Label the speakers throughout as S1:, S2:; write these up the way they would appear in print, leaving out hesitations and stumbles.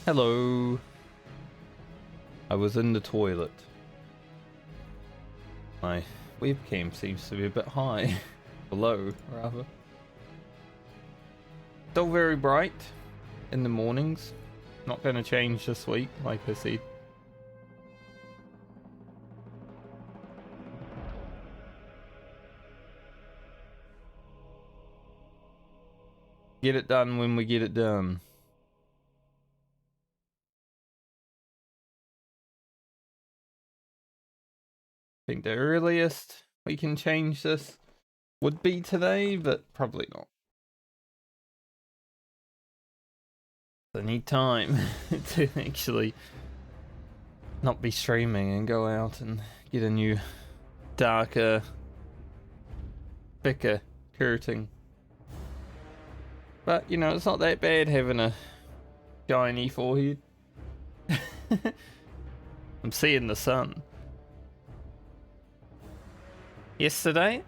S1: Hello. I was in the toilet. My webcam seems to be a bit high. Below, rather. Still very bright in the mornings. Not going to change this week, like I said. Get it done when we get it done. I think the earliest we can change this would be today, but probably not. I need time to actually not be streaming and go out and get a new darker, thicker curtain. But, you know, it's not that bad having a shiny forehead. I'm seeing the sun. Yesterday,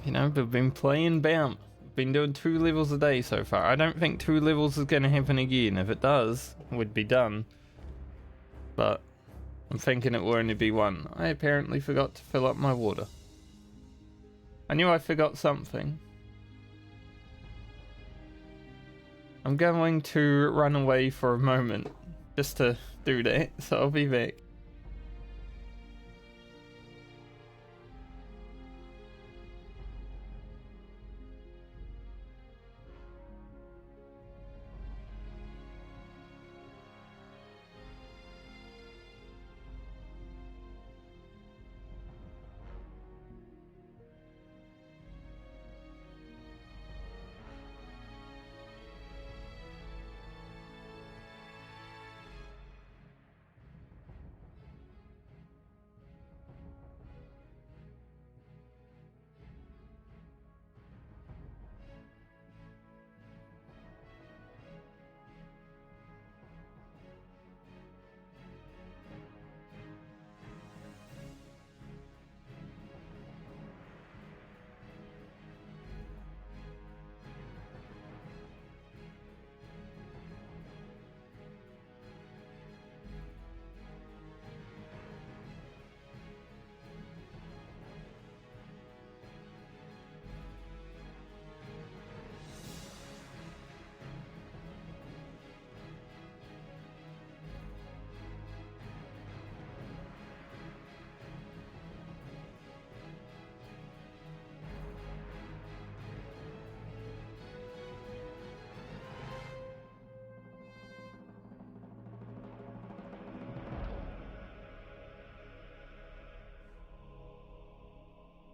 S1: you know, we've been playing Bound. We've been doing 2 levels a day so far. I don't think 2 levels is going to happen again. If it does, we'd be done. But I'm thinking it will only be 1. I apparently forgot to fill up my water. I knew I forgot something. I'm going to run away for a moment just to do that, so I'll be back.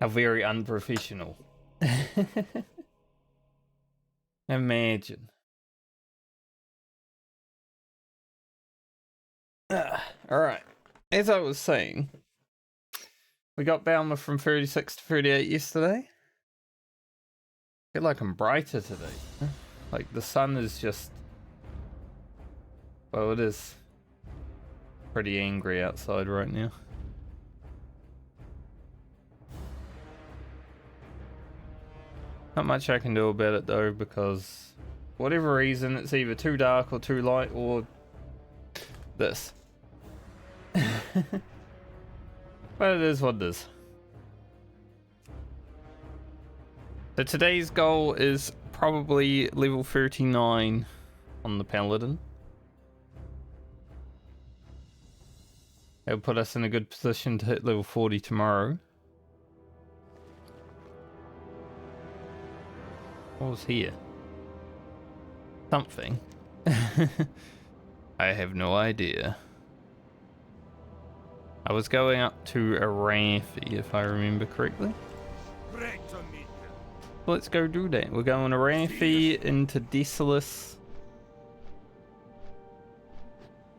S1: How very unprofessional. Imagine. Alright. As I was saying, we got Balmer from 36 to 38 yesterday. I feel like I'm brighter today. Like the sun is just... Well, it is pretty angry outside right now. Not much I can do about it though, because for whatever reason it's either too dark or too light or this. But it is what it is. So today's goal is probably level 39 on the Paladin. It'll put us in a good position to hit level 40 tomorrow. What was here? Something. I have no idea. I was going up to Arathi, if I remember correctly. Let's go do that. We're going Arathi into Desolus.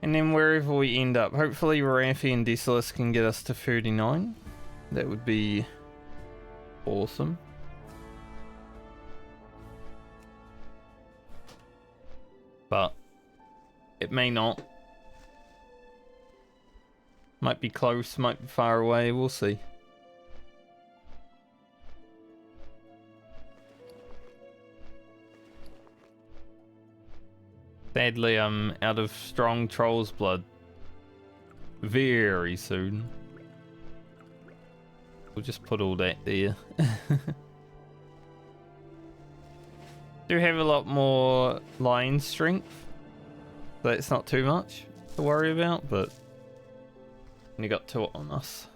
S1: And then wherever we end up. Hopefully Arathi and Desolus can get us to 39. That would be awesome. But it may not. Might be close, might be far away, we'll see. Sadly, I'm out of strong troll's blood. Very soon. We'll just put all that there. Do have a lot more line strength. So it's not too much to worry about, but only got 2 on us.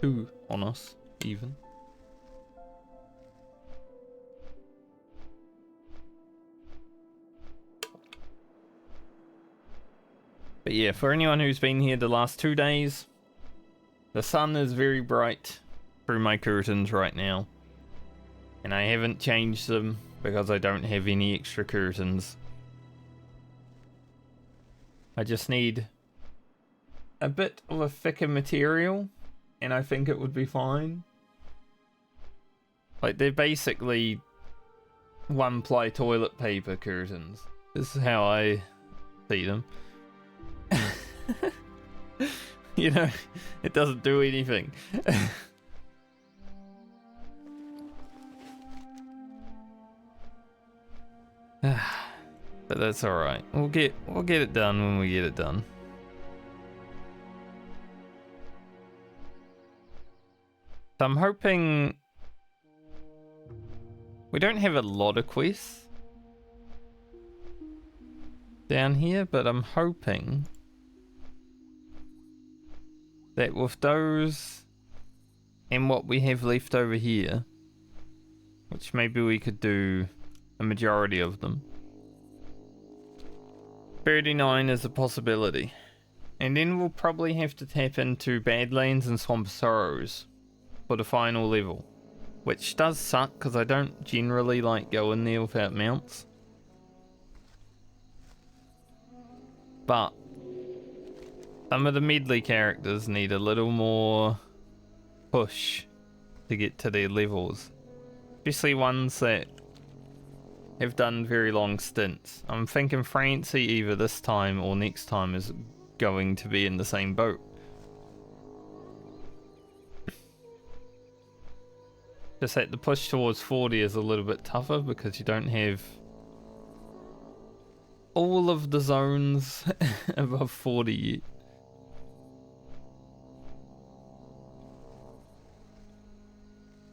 S1: 2 on us, even. But yeah, for anyone who's been here the last 2 days, the sun is very bright through my curtains right now. And I haven't changed them because I don't have any extra curtains. I just need a bit of a thicker material and I think it would be fine. Like, they're basically 1-ply toilet paper curtains. This is how I see them. You know, it doesn't do anything. But that's alright. We'll get it done when we get it done. So I'm hoping we don't have a lot of quests down here, but I'm hoping that with those and what we have left over here, which maybe we could do a majority of them. 39 is a possibility. And then we'll probably have to tap into Badlands and Swamp Sorrows for the final level. Which does suck because I don't generally like going there without mounts. But some of the Medley characters need a little more push to get to their levels. Especially ones that have done very long stints. I'm thinking Francie either this time or next time is going to be in the same boat. Just that the push towards 40 is a little bit tougher because you don't have all of the zones above 40 yet.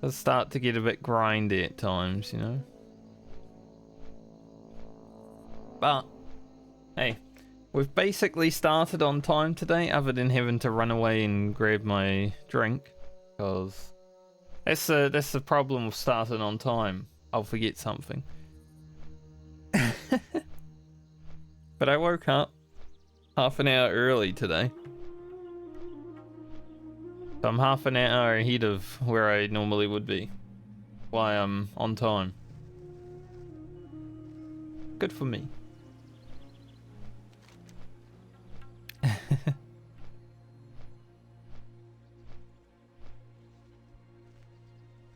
S1: Does start to get a bit grindy at times, you know. But hey, we've basically started on time today, other than having to run away and grab my drink, because that's the problem with starting on time. I'll forget something. But I woke up half an hour early today. So I'm half an hour ahead of where I normally would be. Why I'm on time. Good for me.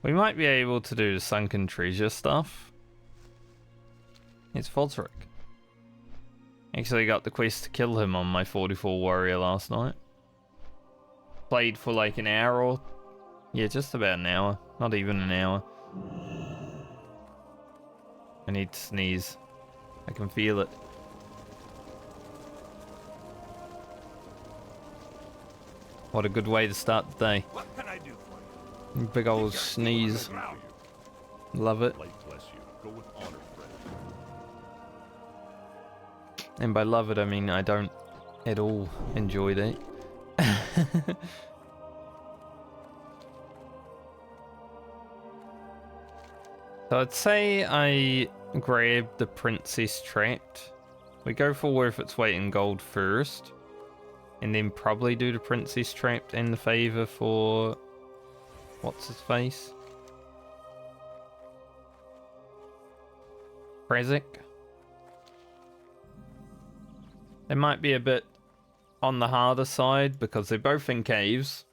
S1: We might be able to do the sunken treasure stuff. It's Fosric. Actually got the quest to kill him on my 44 warrior last night. Played for like an hour or... yeah, just about an hour. Not even an hour. I need to sneeze. I can feel it. What a good way to start the day.
S2: What can I do for you?
S1: Big old sneeze. Love it.
S2: Go with honor, friend.
S1: And by love it, I mean I don't at all enjoy that. So I'd say I grab the Princess Trapped. We go for worth its weight in gold first. And then probably do the Princess Trapped and the favor for... what's his face? Prazik. They might be a bit on the harder side because they're both in caves.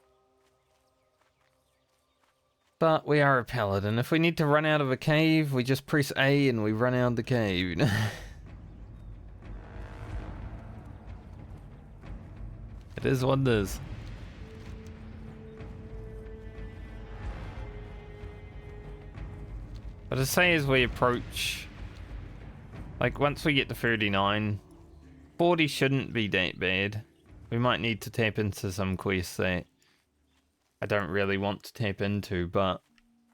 S1: But we are a paladin. If we need to run out of a cave, we just press A and we run out of the cave. It is what it is. But to say as we approach Like, once we get to 39, 40 shouldn't be that bad. We might need to tap into some quests that I don't really want to tap into, but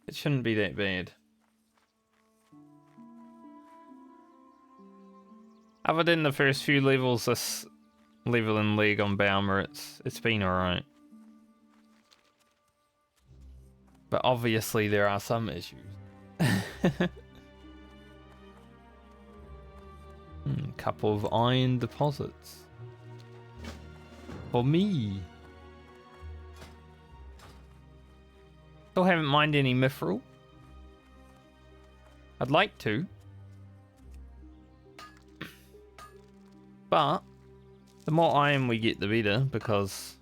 S1: it shouldn't be that bad. Other than the first few levels, this level in League on Baumer, it's been alright. But obviously there are some issues. Couple of iron deposits. For me. Still haven't mined any mithril. I'd like to. But the more iron we get, the better, because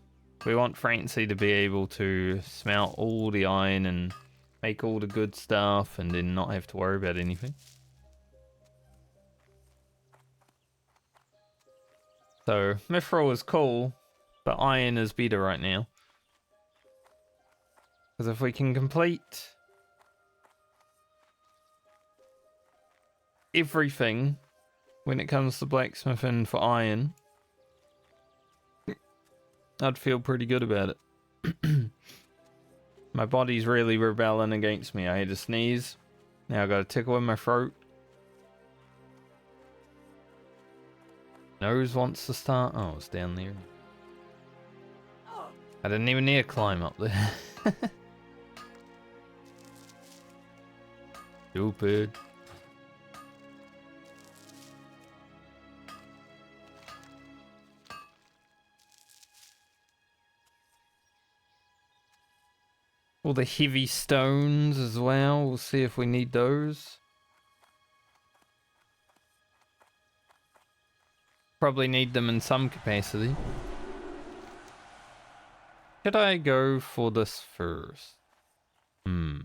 S1: we want Francie to be able to smelt all the iron and make all the good stuff and then not have to worry about anything. So, mithril is cool, but iron is better right now. Because if we can complete everything when it comes to blacksmithing for iron, I'd feel pretty good about it. My body's really rebelling against me. I had to sneeze. Now I got a tickle in my throat. Nose wants to start. Oh, it's down there. I didn't even need to climb up there. Stupid. All the heavy stones as well. We'll see if we need those. Probably need them in some capacity. Should I go for this first? I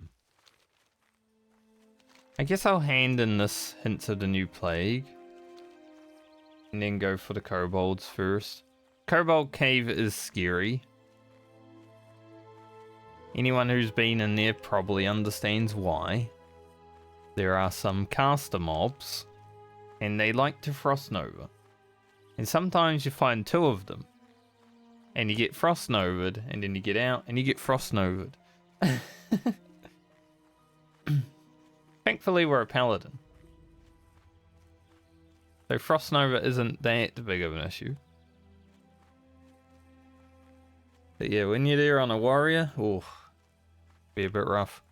S1: guess I'll hand in this Hints of the New Plague. And then go for the kobolds first. Kobold Cave is scary. Anyone who's been in there probably understands why. There are some caster mobs, and they like to frost nova. And sometimes you find two of them, and you get frost novaed, and then you get out, and you get frost novaed. Thankfully, we're a paladin, so frost nova isn't that big of an issue. But yeah, when you're there on a warrior, oh, be a bit rough.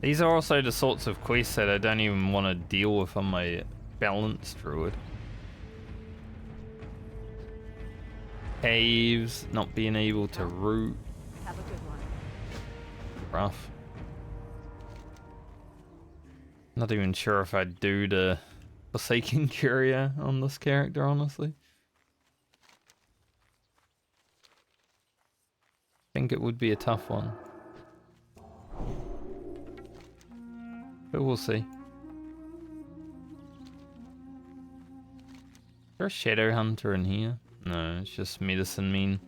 S1: These are also the sorts of quests that I don't even want to deal with on my balanced druid. Caves, not being able to root.
S3: Have a good one.
S1: Rough. Not even sure if I'd do the Forsaken Courier on this character, honestly. I think it would be a tough one. But we'll see. Is there a Shadow Hunter in here? No, it's just Medicine Men.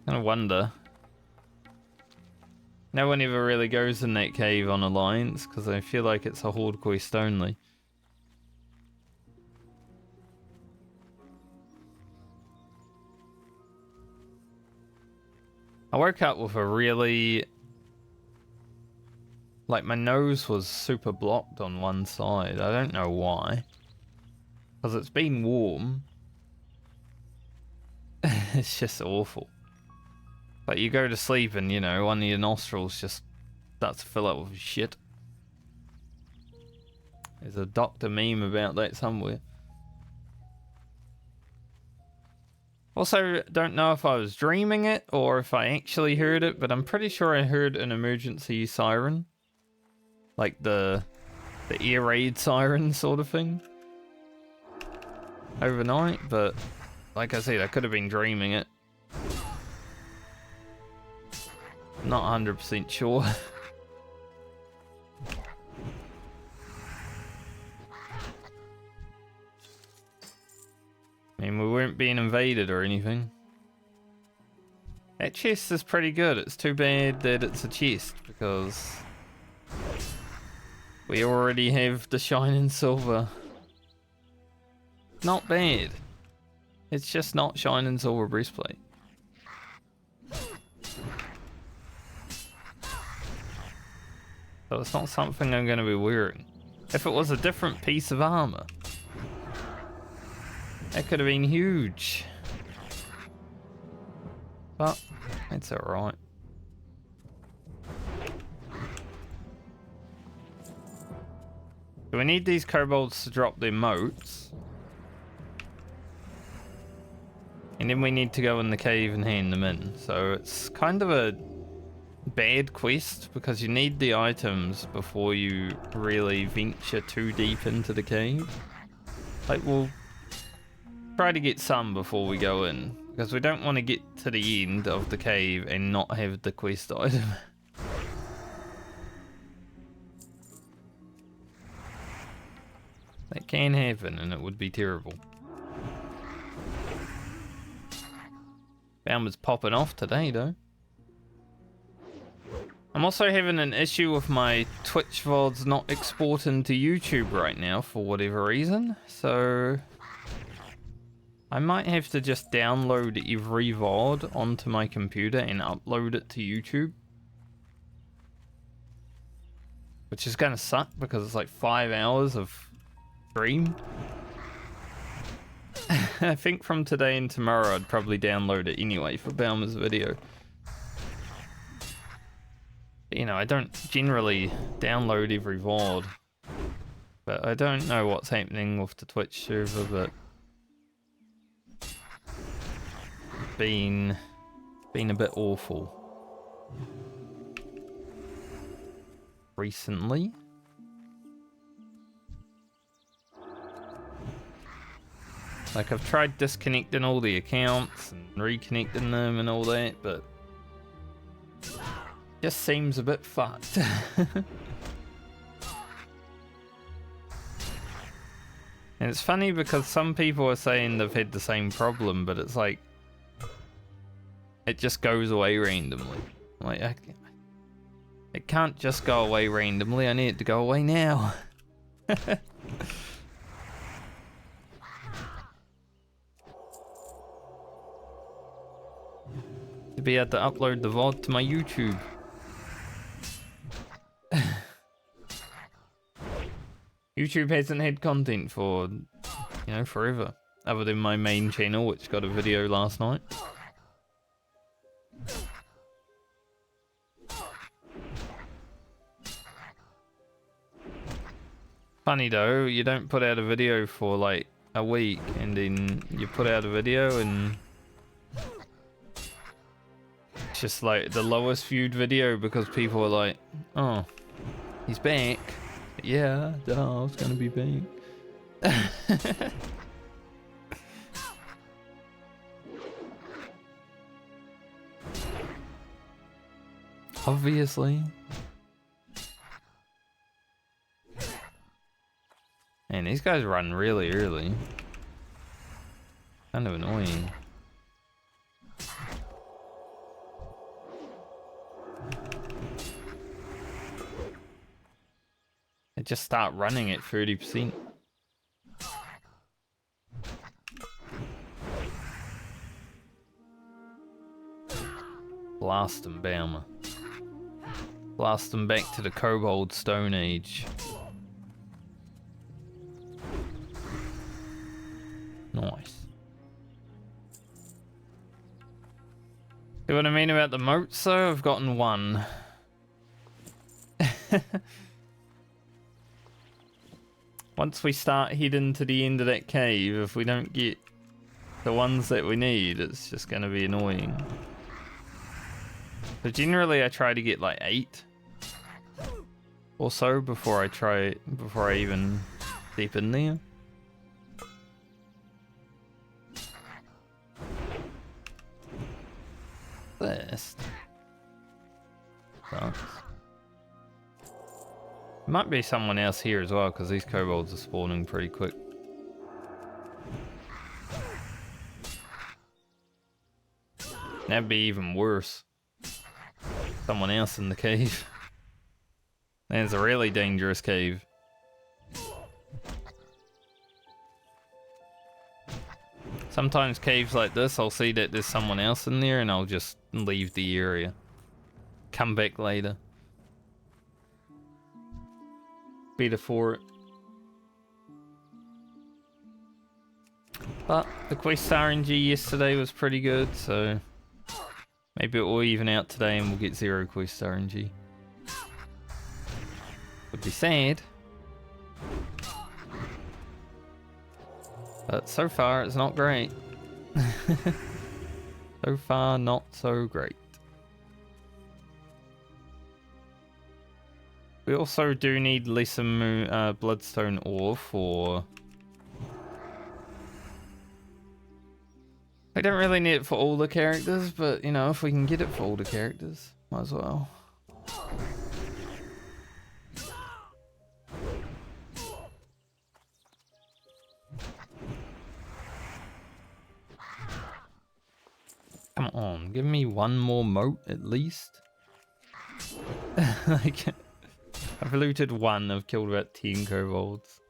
S1: Kind of wonder. No one ever really goes in that cave on Alliance, because I feel like it's a Horde quest only. I woke up with a really... like, my nose was super blocked on one side. I don't know why. Because it's been warm. It's just awful. Like, you go to sleep and, you know, one of your nostrils just starts to fill up with shit. There's a doctor meme about that somewhere. Also, don't know if I was dreaming it or if I actually heard it, but I'm pretty sure I heard an emergency siren. Like the air raid siren sort of thing. Overnight, but like I said, I could have been dreaming it. Not 100% sure. I mean, we weren't being invaded or anything. That chest is pretty good. It's too bad that it's a chest, because We already have the shining silver. Not bad. It's just not shining silver breastplate. So it's not something I'm going to be wearing. If it was a different piece of armor, that could have been huge. But it's alright. So we need these kobolds to drop their moats. And then we need to go in the cave and hand them in. So it's kind of a bad quest because you need the items before you really venture too deep into the cave. Like, we'll try to get some before we go in because we don't want to get to the end of the cave and not have the quest item. That can happen and it would be terrible. Baumer's popping off today though. I'm also having an issue with my Twitch VODs not exporting to YouTube right now for whatever reason, so I might have to just download every VOD onto my computer and upload it to YouTube. Which is gonna suck because it's like 5 hours of stream. I think from today and tomorrow I'd probably download it anyway for Baumer's video. You know, I don't generally download every VOD, but I don't know what's happening with the Twitch server, but been a bit awful recently. Like, I've tried disconnecting all the accounts and reconnecting them and all that, but just seems a bit fucked. And it's funny because some people are saying they've had the same problem, but it's like it just goes away randomly. Like, it can't just go away randomly. I need it to go away now. To be able to upload the VOD to my YouTube. YouTube hasn't had content for, you know, forever. Other than my main channel, which got a video last night. Funny though, you don't put out a video for like a week and then you put out a video and it's just like the lowest viewed video because people are like, oh, he's back. Yeah, duh, I was gonna be back. Obviously. Man, these guys run really early. Kind of annoying. They just start running at 30%. Blast them, Baumer. Blast them back to the Kobold Stone Age. Nice. See what I mean about the moats though? I've gotten one. Once we start heading to the end of that cave, if we don't get the ones that we need, it's just going to be annoying. So generally I try to get like 8 or so before I even step in there. First. Sucks. Might be someone else here as well, because these kobolds are spawning pretty quick. That'd be even worse. Someone else in the cave. There's a really dangerous cave. Sometimes caves like this, I'll see that there's someone else in there and I'll just leave the area. Come back later. Better for it. But the quest RNG yesterday was pretty good, so maybe it will even out today and we'll get 0 quest RNG. Would be sad. But so far it's not great. So far not so great. We also do need lesser bloodstone ore for... I don't really need it for all the characters, but you know, if we can get it for all the characters, might as well. Come on, give me one more moat at least. Like, I've looted one, I've killed about 10 kobolds.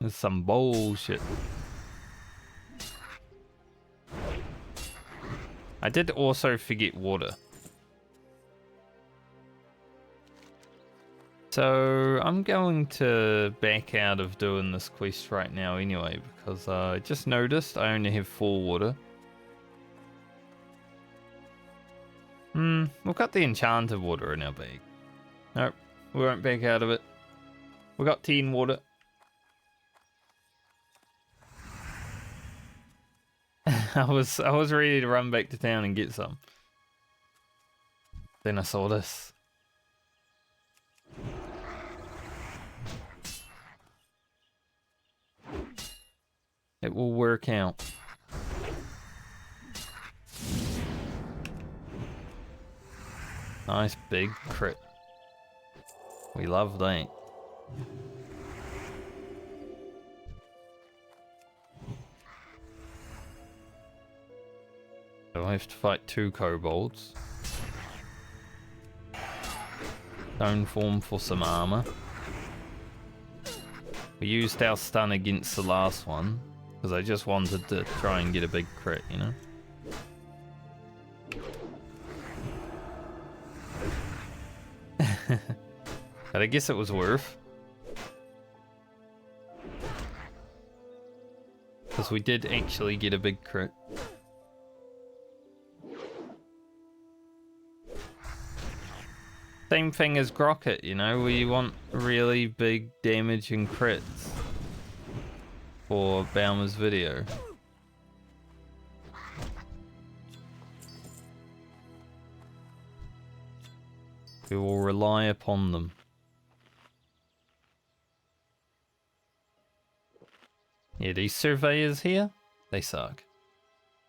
S1: There's some bullshit. I did also forget water. So I'm going to back out of doing this quest right now anyway, because I just noticed I only have 4 water. We've got the enchanted water in our bag. Nope, we won't back out of it. We got 10 water. I was ready to run back to town and get some. Then I saw this. It will work out. Nice big crit. We love that. So I have to fight 2 kobolds. Stone form for some armor. We used our stun against the last one, because I just wanted to try and get a big crit, you know? But I guess it was worth. Because we did actually get a big crit. Same thing as Grocket, you know? We want really big damage and crits for Baumer's video. We will rely upon them. Yeah, these surveyors here, they suck.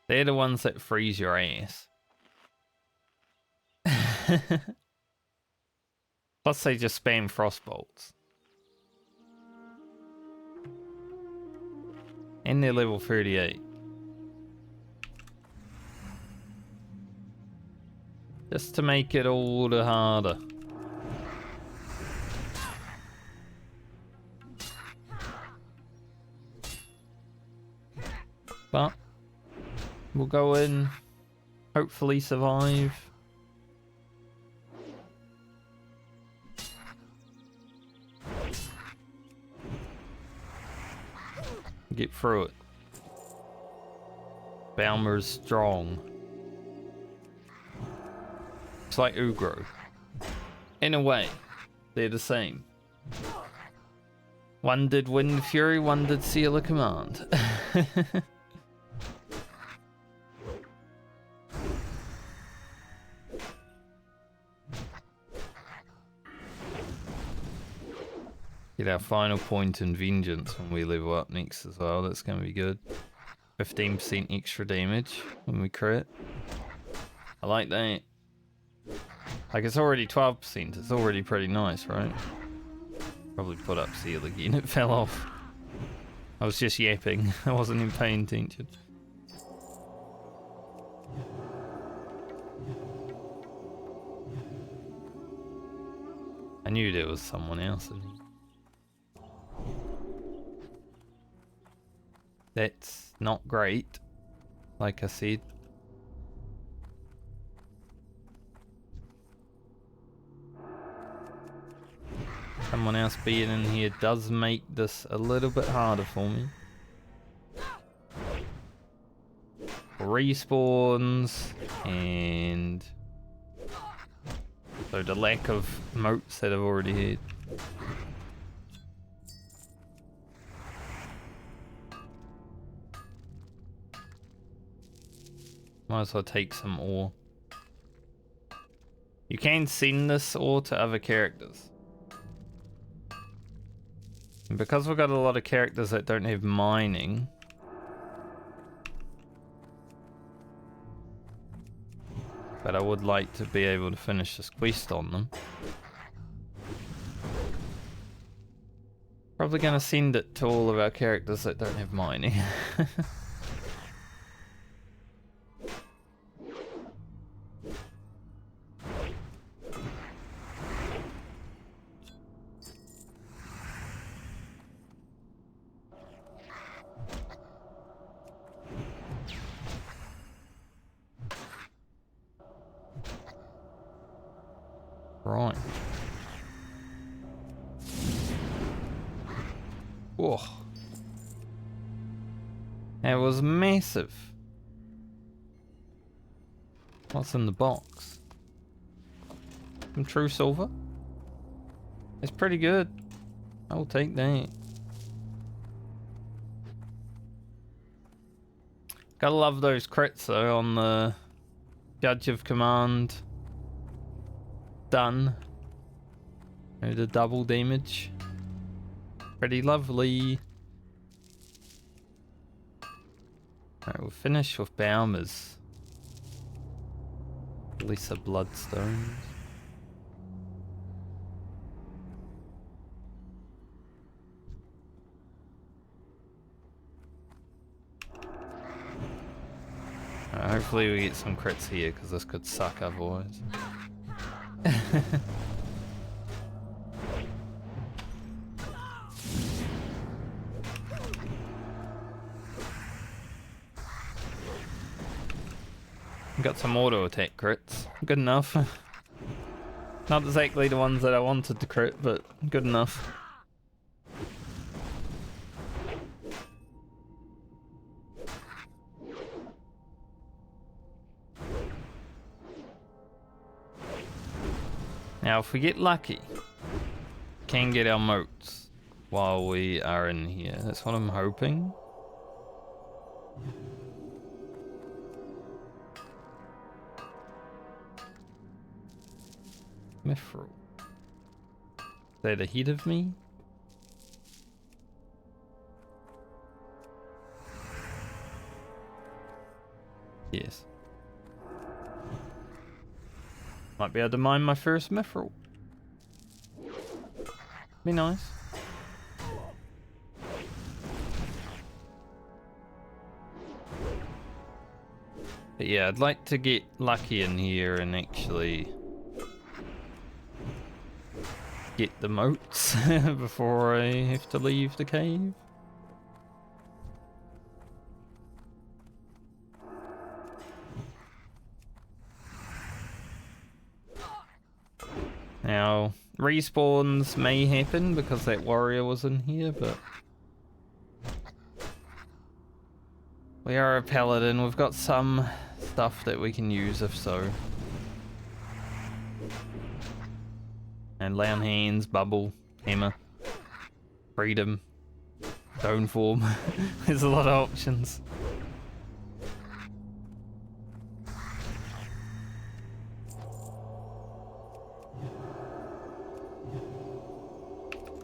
S1: They're the ones that freeze your ass. Plus they just spam frostbolts. And they're level 38. Just to make it all the harder. But we'll go in, hopefully survive. Get through it. Baumer's strong. It's like Ugro. In a way, they're the same. One did Wind Fury, one did Seal of Command. Get our final point in Vengeance when we level up next as well. That's going to be good. 15% extra damage when we crit. I like that. Like, it's already 12%. It's already pretty nice, right? Probably put up Seal again. It fell off. I was just yapping. I wasn't even paying attention. I knew there was someone else in here. That's not great, like I said. Someone else being in here does make this a little bit harder for me. Respawns, and so the lack of moats that I've already had. Might as well take some ore. You can send this ore to other characters. And because we've got a lot of characters that don't have mining, but I would like to be able to finish this quest on them. Probably gonna send it to all of our characters that don't have mining. Right. Whoa. It was massive. What's in the box? Some true silver? It's pretty good. I'll take that. Gotta love those crits though on the Judge of Command. Done. The double damage. Pretty lovely. Alright, we'll finish with Baumer's. Lesser bloodstones. Alright, hopefully we get some crits here, because this could suck otherwise. Got some auto attack crits. Good enough. Not exactly the ones that I wanted to crit, but good enough. Now, if we get lucky, can get our moats while we are in here. That's what I'm hoping. Mithril. Is that ahead of me? Yes. Might be able to mine my first mithril. Be nice. But yeah, I'd like to get lucky in here and actually get the moats before I have to leave the cave. Now, respawns may happen because that warrior was in here, but we are a paladin. We've got some stuff that we can use if so. And lay on hands, bubble, hammer, freedom, stone form. There's a lot of options.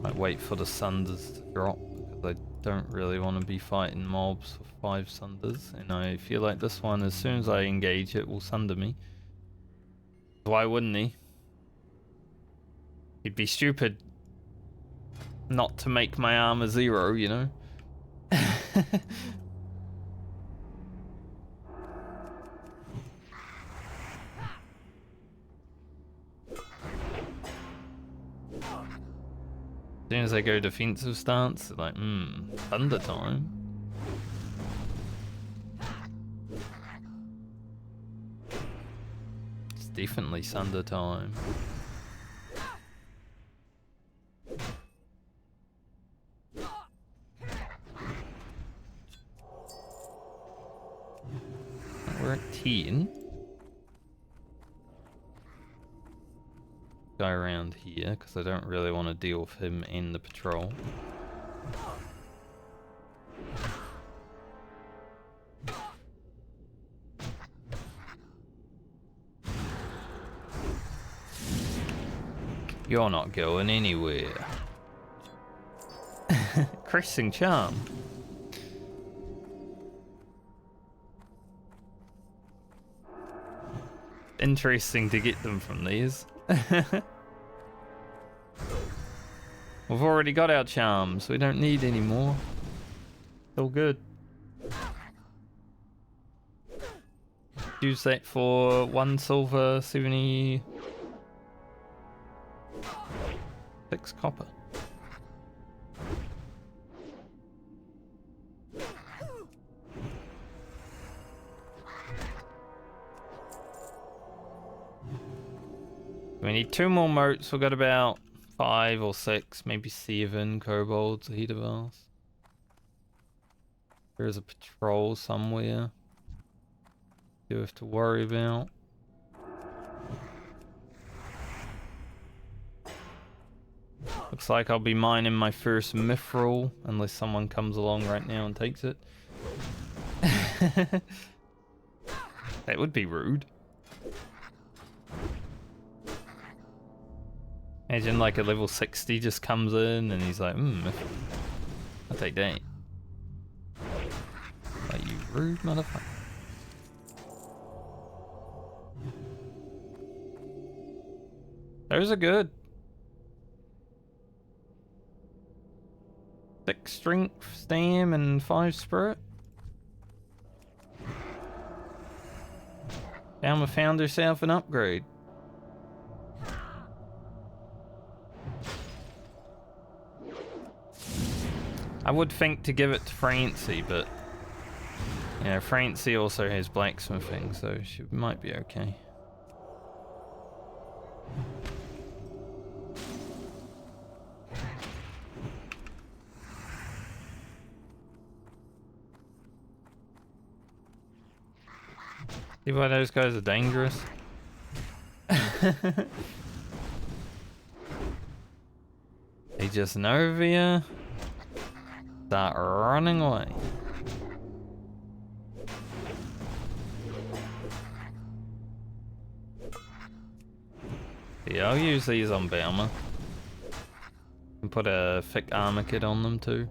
S1: Might wait for the sunders to drop because I don't really want to be fighting mobs with 5 sunders, and I feel like this one, as soon as I engage it, will sunder me. Why wouldn't he? He'd be stupid not to make my armor 0, you know? soon as they go defensive stance, they're like, thunder time. It's definitely thunder time. We're at 10. Go around here because I don't really want to deal with him and the patrol. You're not going anywhere. Cresting charm. Interesting to get them from these. We've already got our charms. We don't need any more. All good. Use that for 1 silver, 76 copper. We need 2 more moats. We've got about 5 or 6, maybe 7 kobolds ahead of us. There's a patrol somewhere you have to worry about. Looks like I'll be mining my first mithril unless someone comes along right now and takes it. That would be rude. Imagine like a level 60 just comes in and he's like, I'll take that. Are you rude, motherfucker? Those are good. 6 strength, stam, and 5 spirit. Alma found herself an upgrade. I would think to give it to Francie, but you know, Francie also has blacksmithing, so she might be okay. See why those guys are dangerous? They just know of you. Start running away. Yeah, I'll use these on Baumer. And put a thick armor kit on them too.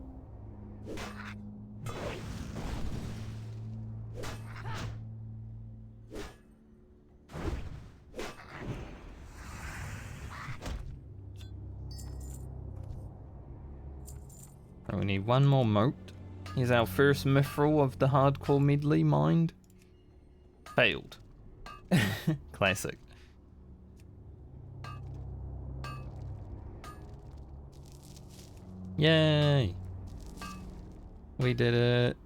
S1: We need 1 more moat. Here's our first mithril of the hardcore medley mined. Failed. Classic. Yay! We did it.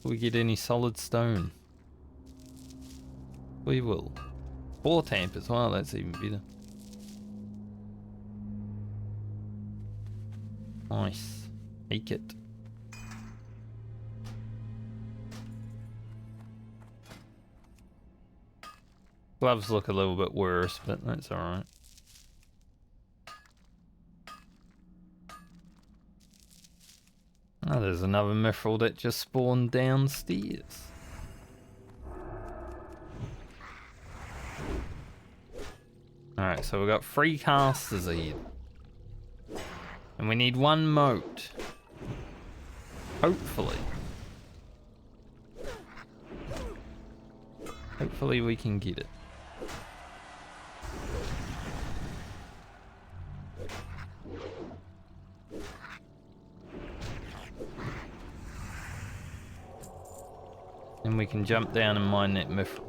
S1: We get any solid stone? We will. 4 tamp as well, that's even better. Nice. Take it. Gloves look a little bit worse, but that's alright. Oh, there's another mithril that just spawned downstairs. Alright, so we've got 3 casters ahead. And we need 1 moat. Hopefully. Hopefully we can get it. And we can jump down and mine that mithril.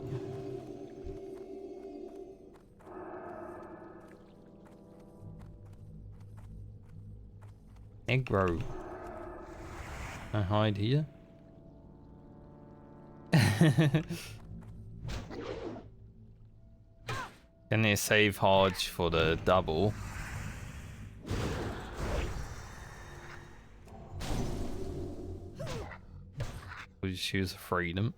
S1: Aggro. I hide here. Can they save Hodge for the double? We choose freedom.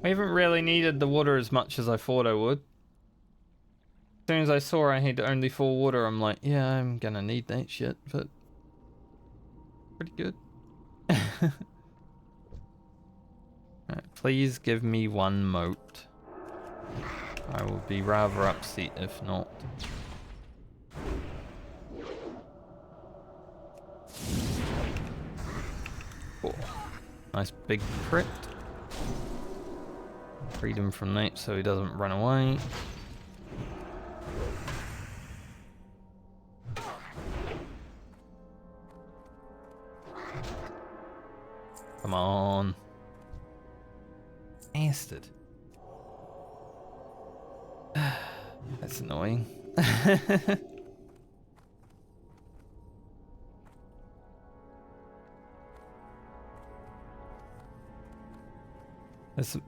S1: I haven't really needed the water as much as I thought I would. As soon as I saw I had only 4 water, I'm like, yeah, I'm gonna need that shit, but pretty good. Right, please give me 1 moat. I will be rather upset if not. Cool. Nice big crit. Freedom from that so he doesn't run away. Come on. Bastard. That's annoying.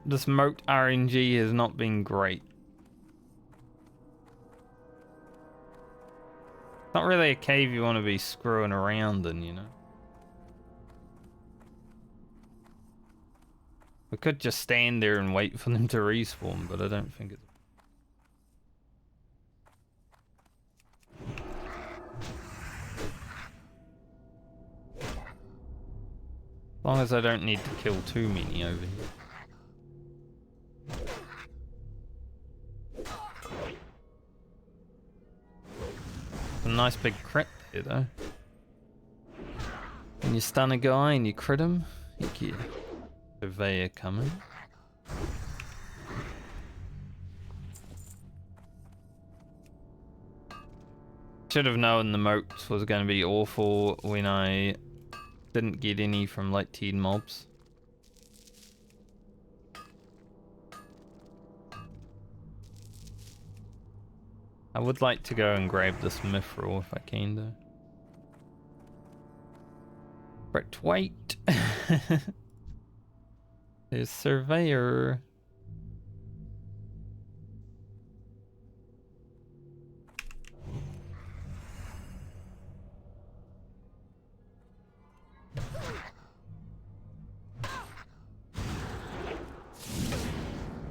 S1: This moat RNG has not been great. Not really a cave you want to be screwing around in, you know. We could just stand there and wait for them to respawn, but I don't think it's... As long as I don't need to kill too many over here. A nice big crit there though. When you stun a guy and you crit him, heck yeah. Surveyor coming. Should have known the moats was going to be awful when I didn't get any from late teen mobs. I would like to go and grab this mithril if I can though. But wait. There's Surveyor.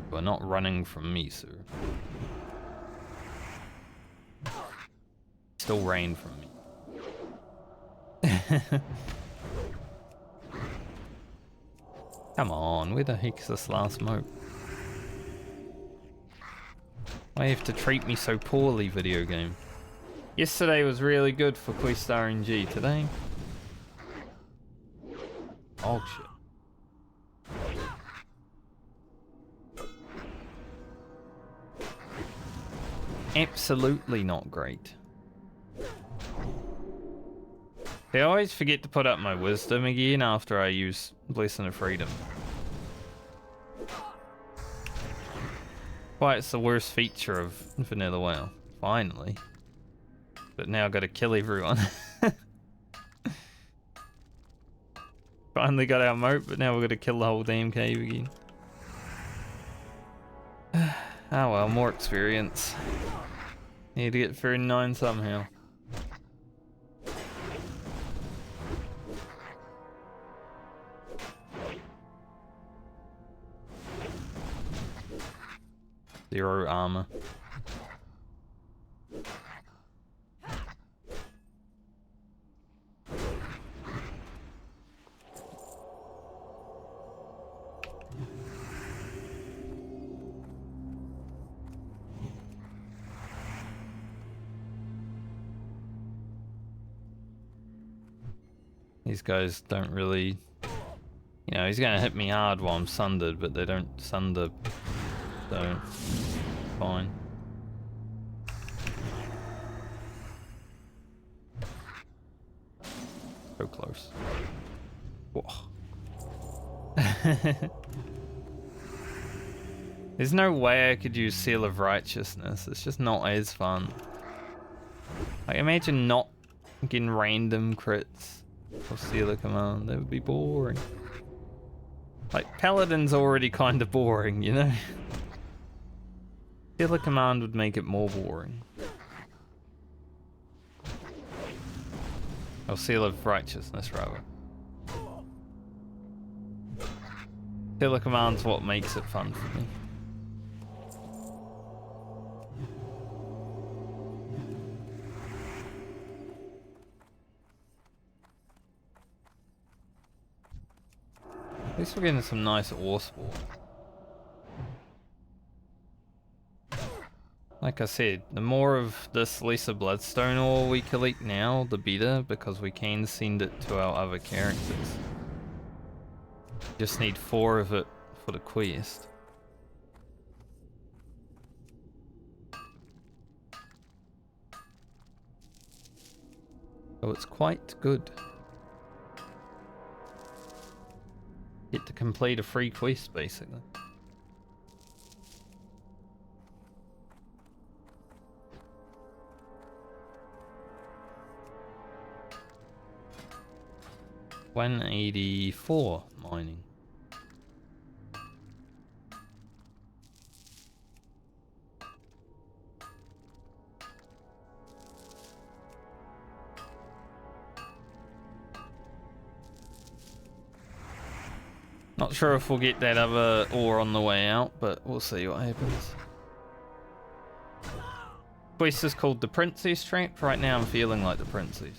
S1: We're not running from me, sir. Still rain from me. Come on, where the heck is this last moat? Why you have to treat me so poorly, video game? Yesterday was really good for Quest RNG. Today? Oh shit. Absolutely not great. I always forget to put up my wisdom again after I use Blessing of Freedom. Why it's the worst feature of Vanilla WoW. Finally. But now I've got to kill everyone. Finally got our moat, but now we've got to kill the whole damn cave again. Oh well, more experience. Need to get through 9 somehow. Zero armor. These guys don't really... You know, he's gonna hit me hard while I'm sundered, but they don't sunder, so fine. So close. Whoa. There's no way I could use Seal of Righteousness. It's just not as fun. Like, imagine not getting random crits for Seal of Command. That would be boring. Like, Paladin's already kind of boring, you know? Seal of Command would make it more boring. Or Seal of Righteousness, rather. Seal of Command's what makes it fun for me. At least we're getting some nice ore sport. Like I said, the more of this lesser bloodstone ore we collect now, the better, because we can send it to our other characters. Just need 4 of it for the quest. So it's quite good. Get to complete a free quest, basically. $184 mining. Not sure if we'll get that other ore on the way out, but we'll see what happens. Quest is called the Princess Trap. Right now I'm feeling like the princess.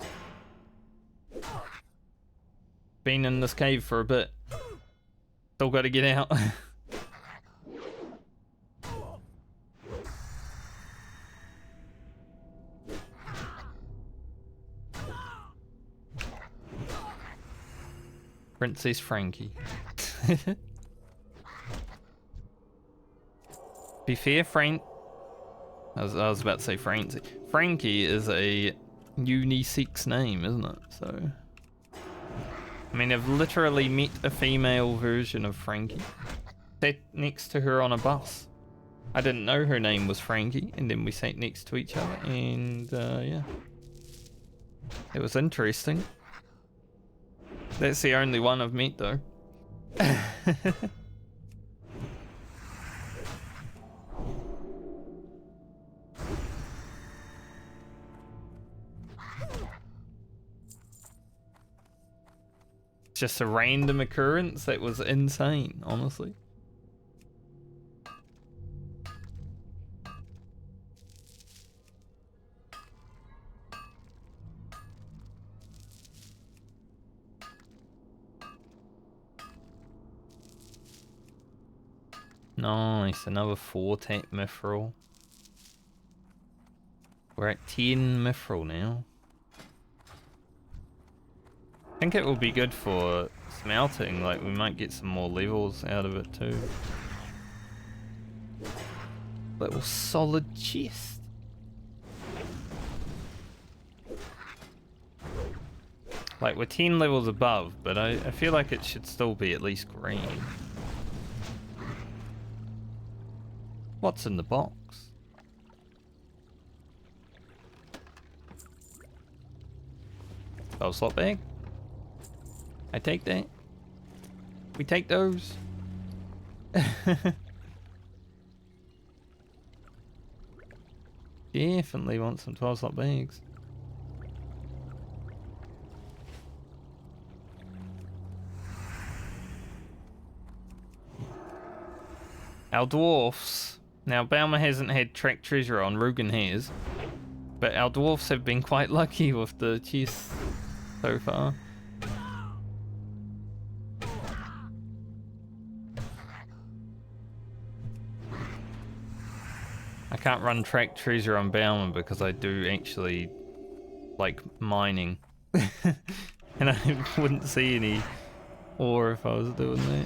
S1: Been in this cave for a bit. Still got to get out. Princess Frankie. Be fair, I was about to say Francie. Frankie is a unisex name, isn't it? So, I mean, I've literally met a female version of Frankie. Sat next to her on a bus. I didn't know her name was Frankie, and then we sat next to each other, and yeah. It was interesting. That's the only one I've met, though. Just a random occurrence that was insane, honestly. Nice, another 4-tap mithril. We're at 10 mithril now. I think it will be good for smelting, like we might get some more levels out of it too. Little solid chest. Like we're 10 levels above, but I feel like it should still be at least green. What's in the box? Oh, slot bag. I take that. We take those. Definitely want some 12 slot bags. Our dwarfs. Now, Balmer hasn't had track treasure on, Rugen has. But our dwarfs have been quite lucky with the chests so far. I can't run track treasure on Balmer because I do actually like mining. And I wouldn't see any ore if I was doing that.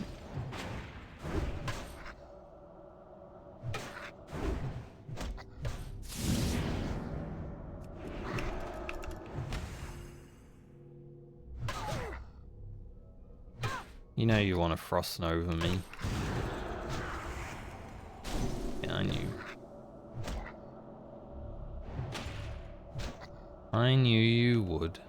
S1: You know you want to frost nova me. I knew you would.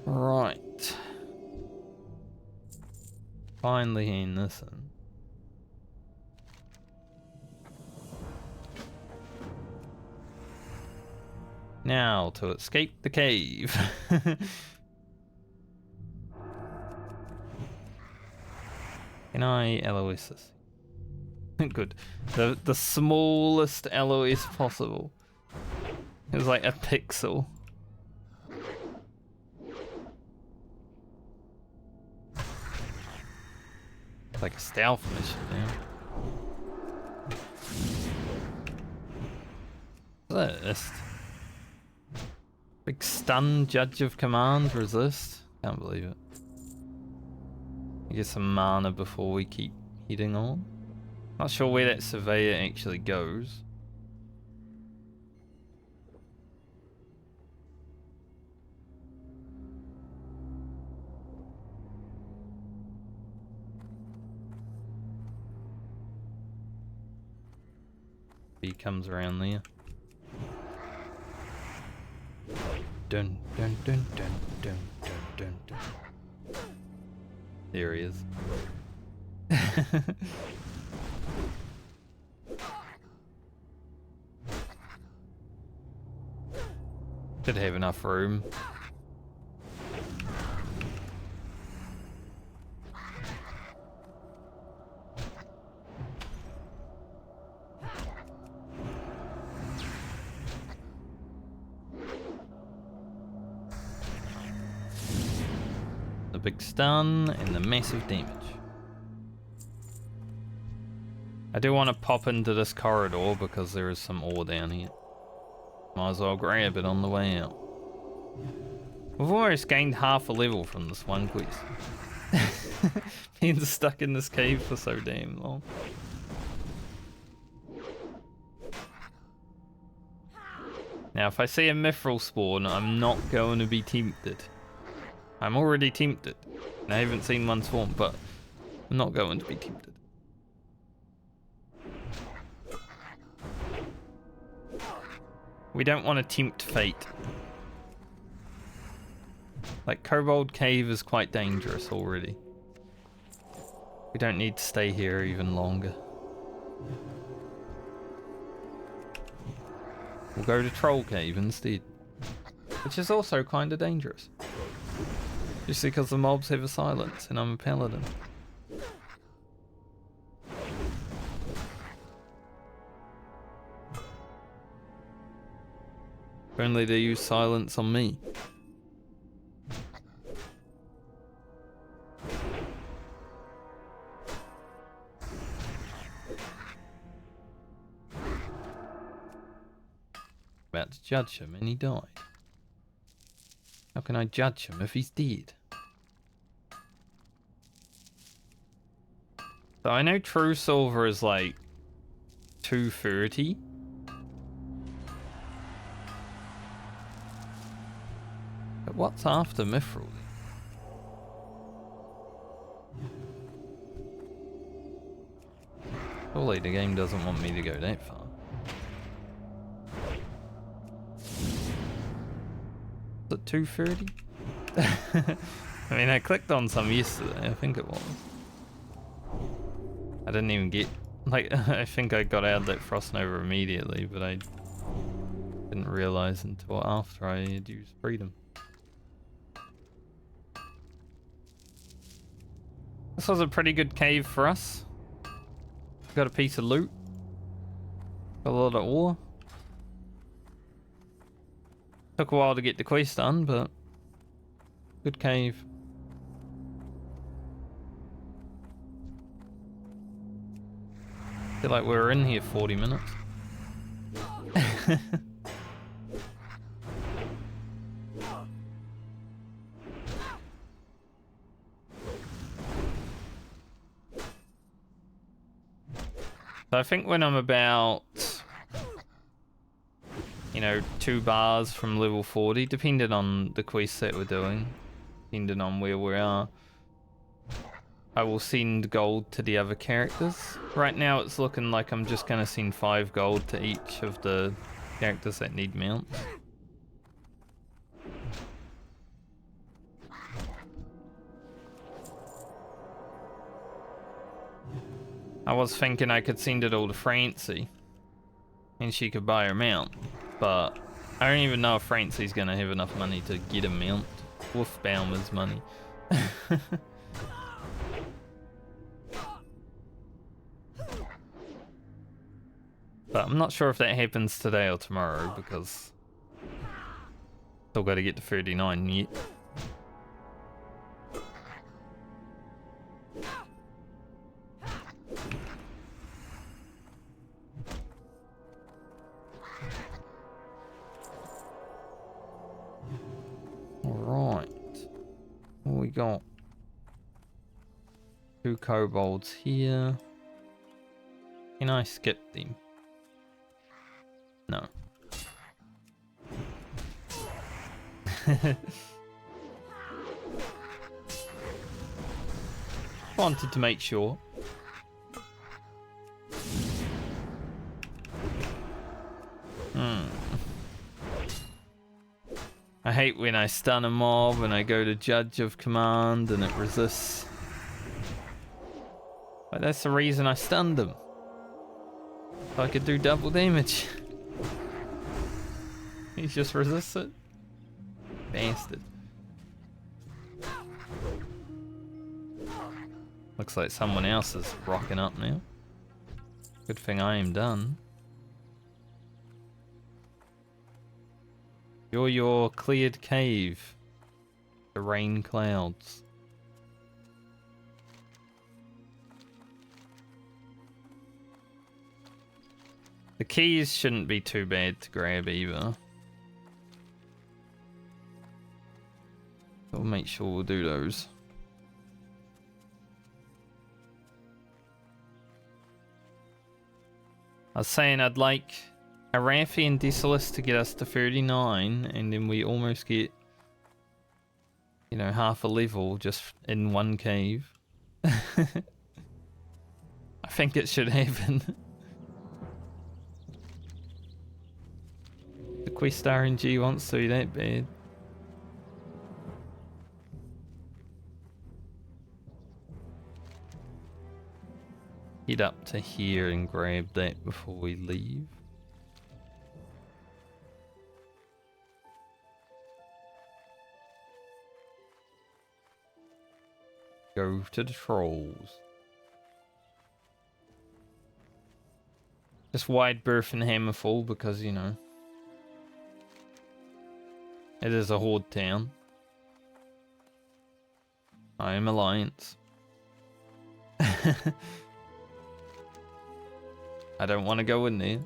S1: Right. Finally in this one. Now to escape the cave. Can I LOS this? Good. The smallest LOS possible. It was like a pixel. It's like a stealth mission now. Resist. Big stun, judge of command, resist. Can't believe it. Get some mana before we keep heading on. Not sure where that surveyor actually goes. He comes around there. Dun dun dun dun dun dun dun dun. There he is. Should have enough room. The big stun and the massive damage. I do want to pop into this corridor because there is some ore down here. Might as well grab it on the way out. We've almost gained half a level from this one quest. Being stuck in this cave for so damn long. Now if I see a mithril spawn, I'm not going to be tempted. I'm already tempted. And I haven't seen one spawn, but I'm not going to be tempted. We don't want to tempt fate. Like, Kobold Cave is quite dangerous already. We don't need to stay here even longer. We'll go to Troll Cave instead. Which is also kind of dangerous. Just because the mobs have a silence and I'm a paladin. If only they use silence on me. About to judge him and he died. How can I judge him if he's dead? So I know true silver is like 230. But what's after mithril? Surely the game doesn't want me to go that far. Is it 230? I mean, I clicked on some yesterday, I think it was. I didn't even get, like, I think I got out of that Frost Nova immediately, but I didn't realize until after I had used Freedom. This was a pretty good cave for us. Got a piece of loot. Got a lot of ore. Took a while to get the quest done, but good cave. Feel like we were in here 40 minutes. So I think when I'm about you know, 2 bars from level 40, depending on the quests that we're doing, depending on where we are. I will send gold to the other characters. Right now it's looking like I'm just going to send 5 gold to each of the characters that need mounts. I was thinking I could send it all to Francie and she could buy her mount, but I don't even know if Francie's going to have enough money to get a mount with Baumer's money. But I'm not sure if that happens today or tomorrow because still got to get to 39 yet. Alright. What we got? 2 kobolds here. Can I skip them? No. Wanted to make sure. I hate when I stun a mob and I go to Judge of Command and it resists. But that's the reason I stunned them. So I could do double damage. He just resists it. Bastard. Looks like someone else is rocking up now. Good thing I am done. You're your cleared cave. The rain clouds. The keys shouldn't be too bad to grab either. We'll make sure we'll do those. I was saying I'd like a Raffi and Decilis to get us to 39, and then we almost get, you know, half a level just in one cave. I think it should happen. The quest RNG wants to be that bad. Head up to here and grab that before we leave. Go to the trolls. Just wide berth and hammerfall because, you know, it is a horde town. I am Alliance. I don't want to go in there.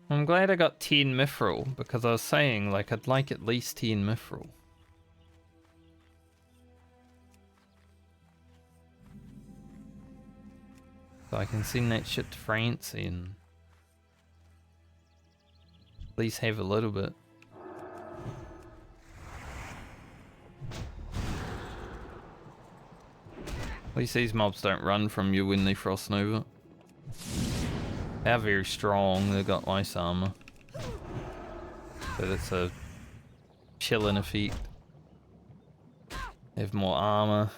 S1: I'm glad I got 10 mithril because I was saying, like, I'd like at least 10 mithril. So I can send that shit to Francie and at least have a little bit. At least these mobs don't run from you when they frost nova. They're very strong, they've got ice armor. So that's a chilling effect. They have more armor.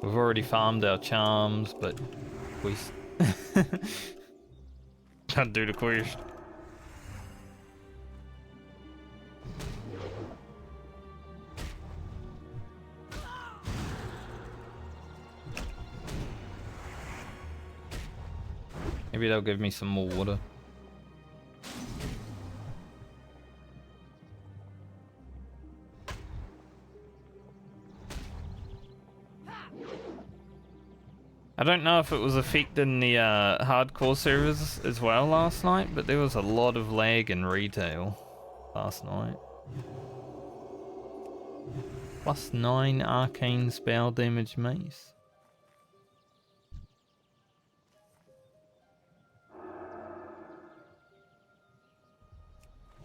S1: We've already farmed our charms, but we can't do the quest. Maybe they'll give me some more water. I don't know if it was affecting the hardcore servers as well last night, but there was a lot of lag in retail last night. +9 arcane spell damage mace.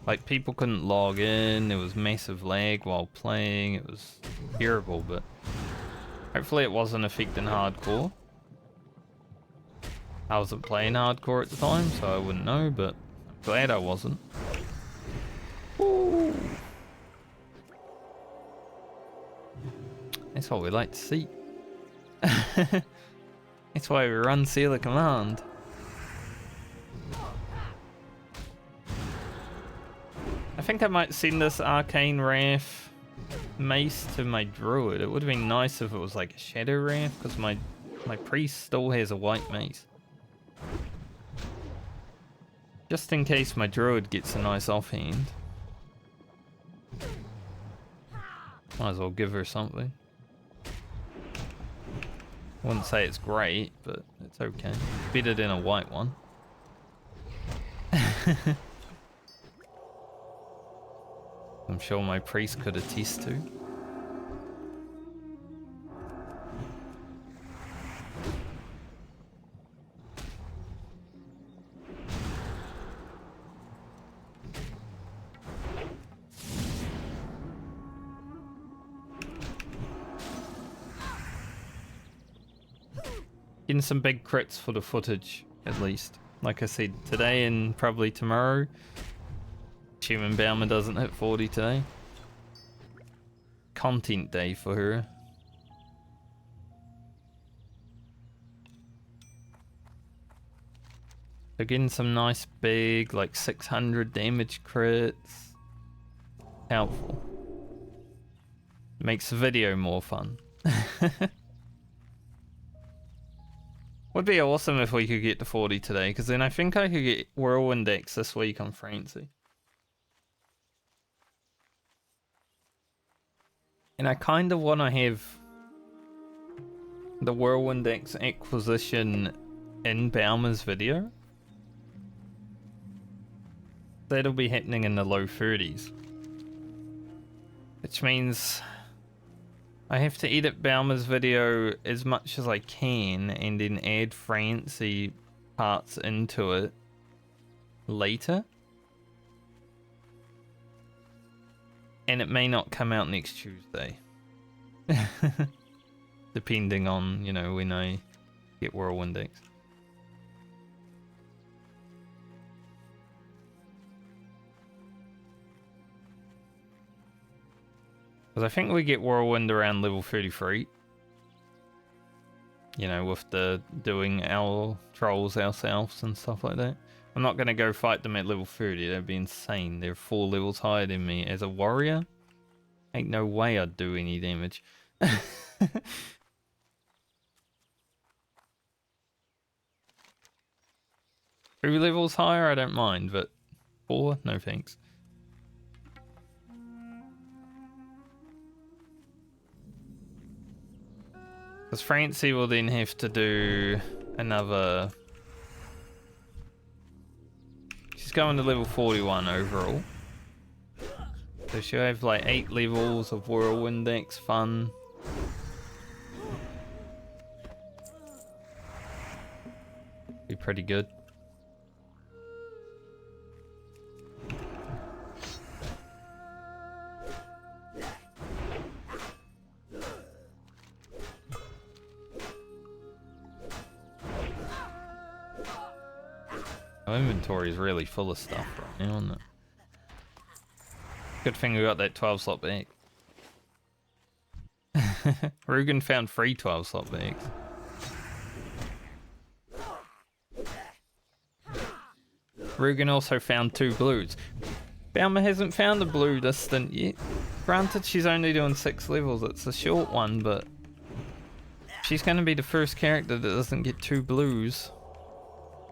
S1: Like, people couldn't log in, there was massive lag while playing, it was terrible, but hopefully it wasn't affecting hardcore. I wasn't playing hardcore at the time, so I wouldn't know, but I'm glad I wasn't. Ooh. That's what we like to see. That's why we run Sealer Command. I think I might send this Arcane Wrath mace to my druid. It would have been nice if it was like a Shadow Wrath, because my priest still has a white mace. Just in case my druid gets a nice offhand. Might as well give her something. Wouldn't say it's great, but it's okay. Better than a white one. I'm sure my priest could attest to. Getting some big crits for the footage, at least. Like I said, today and probably tomorrow. Assuming Baumer doesn't hit 40 today. Content day for her. So getting some nice big, like 600 damage crits. Helpful. Makes the video more fun. Would be awesome if we could get to 40 today, because then I think I could get Whirlwind X this week on Frenzy. And I kind of want to have the Whirlwind X acquisition in Baumer's video. That'll be happening in the low 30s. Which means I have to edit Baumer's video as much as I can and then add Francie parts into it later. And it may not come out next Tuesday. Depending on, you know, when I get Whirlwind X. Because I think we get Whirlwind around level 33. You know, with the doing our trolls ourselves and stuff like that. I'm not going to go fight them at level 30. That'd be insane. They're 4 levels higher than me. As a warrior, ain't no way I'd do any damage. 3 levels higher, I don't mind, but 4, no thanks. Because Francie will then have to do another... She's going to level 41 overall. So she'll have like 8 levels of Whirlwind X fun. Be pretty good. Our inventory is really full of stuff right now, isn't it? Good thing we got that 12 slot bag. Rugen found 3 12 slot bags. Rugen also found 2 blues. Baumer hasn't found a blue distant yet. Granted, she's only doing 6 levels. It's a short one, but she's going to be the first character that doesn't get 2 blues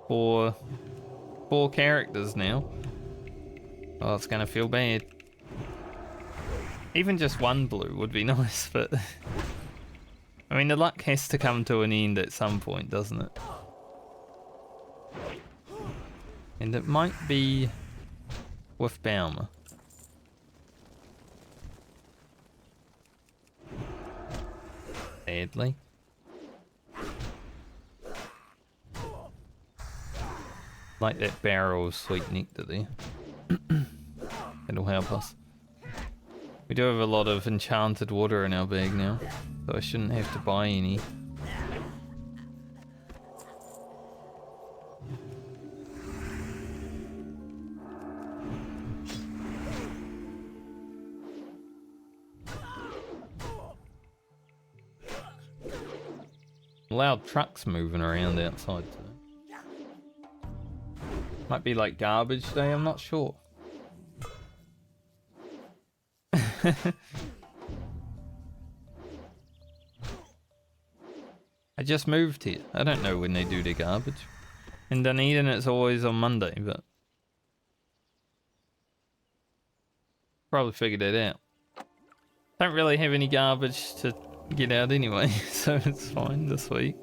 S1: for 4 characters now. Oh, it's going to feel bad. Even just 1 blue would be nice, but I mean, the luck has to come to an end at some point, doesn't it? And it might be with Baumer. Sadly. Like that barrel of sweet nectar there. It'll help us. We do have a lot of enchanted water in our bag now, so I shouldn't have to buy any. Loud trucks moving around outside today. Might be like garbage day, I'm not sure. I just moved here. I don't know when they do their garbage. In Dunedin it's always on Monday, but probably figured it out. Don't really have any garbage to get out anyway, so it's fine this week.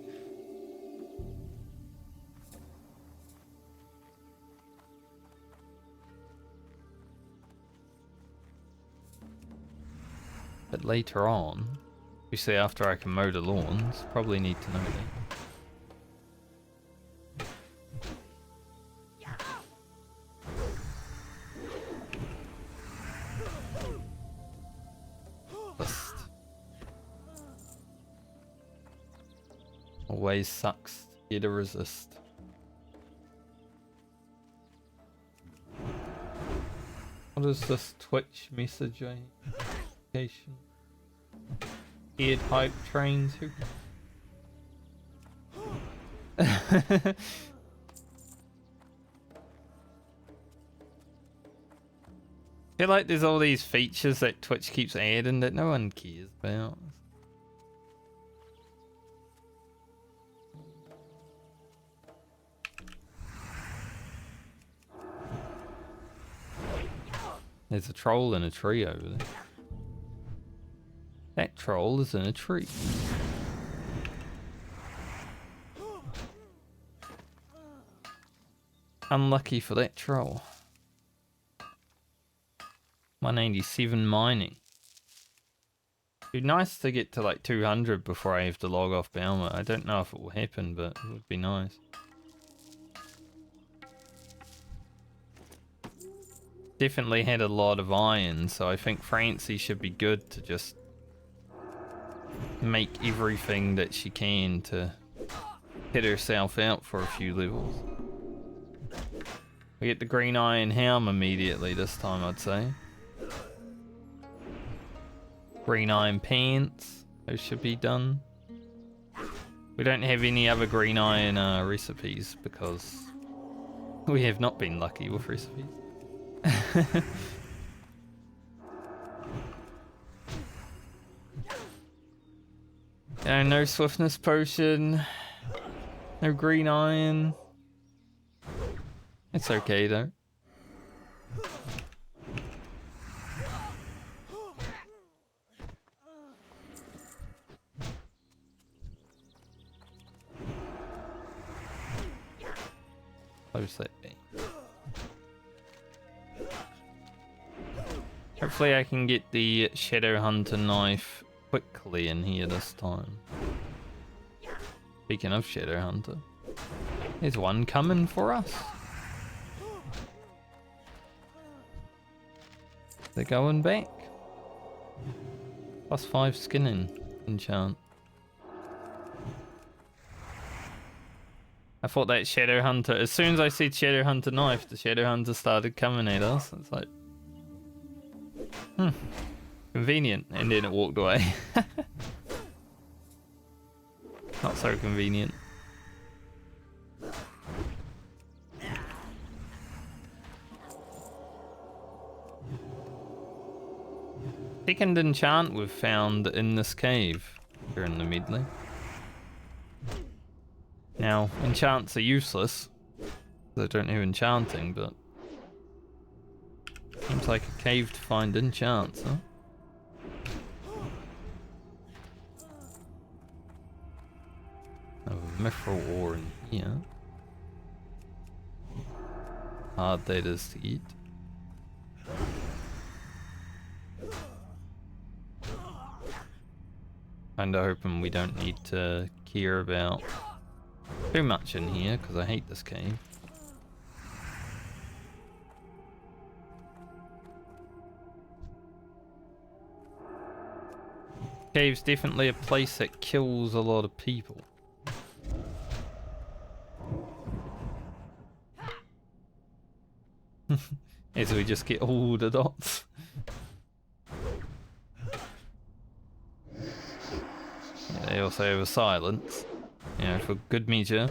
S1: But later on, obviously after I can mow the lawns, probably need to know that. List. Always sucks to get a resist. What is this Twitch messaging? Eared hype trains. Who? I feel like there's all these features that Twitch keeps adding that no one cares about. There's a troll in a tree over there. That troll is in a tree. Unlucky for that troll. 187 mining. It'd be nice to get to like 200 before I have to log off Baumer. I don't know if it will happen, but it would be nice. Definitely had a lot of iron, so I think Francie should be good to just make everything that she can to hit herself out for a few levels. We get the green iron helm immediately this time, I'd say. Green iron pants, those should be done. We don't have any other green iron recipes because we have not been lucky with recipes. No swiftness potion, no green iron. It's okay though. Close that thing. Hopefully I can get the Shadow Hunter knife quickly in here this time. Speaking of Shadow Hunter, there's one coming for us. They're going back. +5 skinning enchant. I thought that Shadow Hunter, as soon as I said Shadow Hunter knife, the Shadow Hunter started coming at us. It's like, convenient, and then it walked away. Not so convenient. Second enchant we've found in this cave here in the Medley. Now, enchants are useless. They don't have enchanting, but seems like a cave to find enchants, huh? mithril ore in here. Hard that is to eat. Kinda hoping we don't need to care about too much in here, because I hate this cave. Cave's definitely a place that kills a lot of people. As we just get all the dots. They also have a silence, you know, for good measure.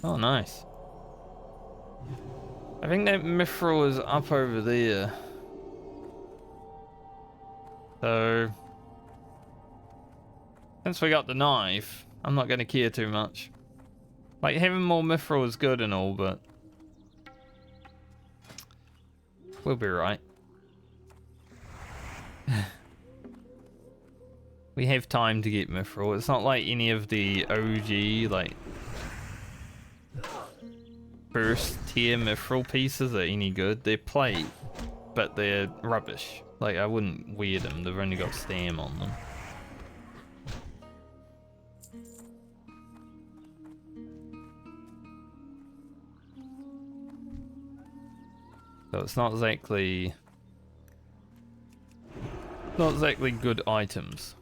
S1: Oh, nice. I think that mithril is up over there. So, since we got the knife, I'm not going to care too much. Like, having more mithril is good and all, but we'll be right. We have time to get mithril. It's not like any of the OG, like, first tier mithril pieces are any good. They're plate, but they're rubbish. Like, I wouldn't wear them. They've only got stam on them. So it's not exactly good items.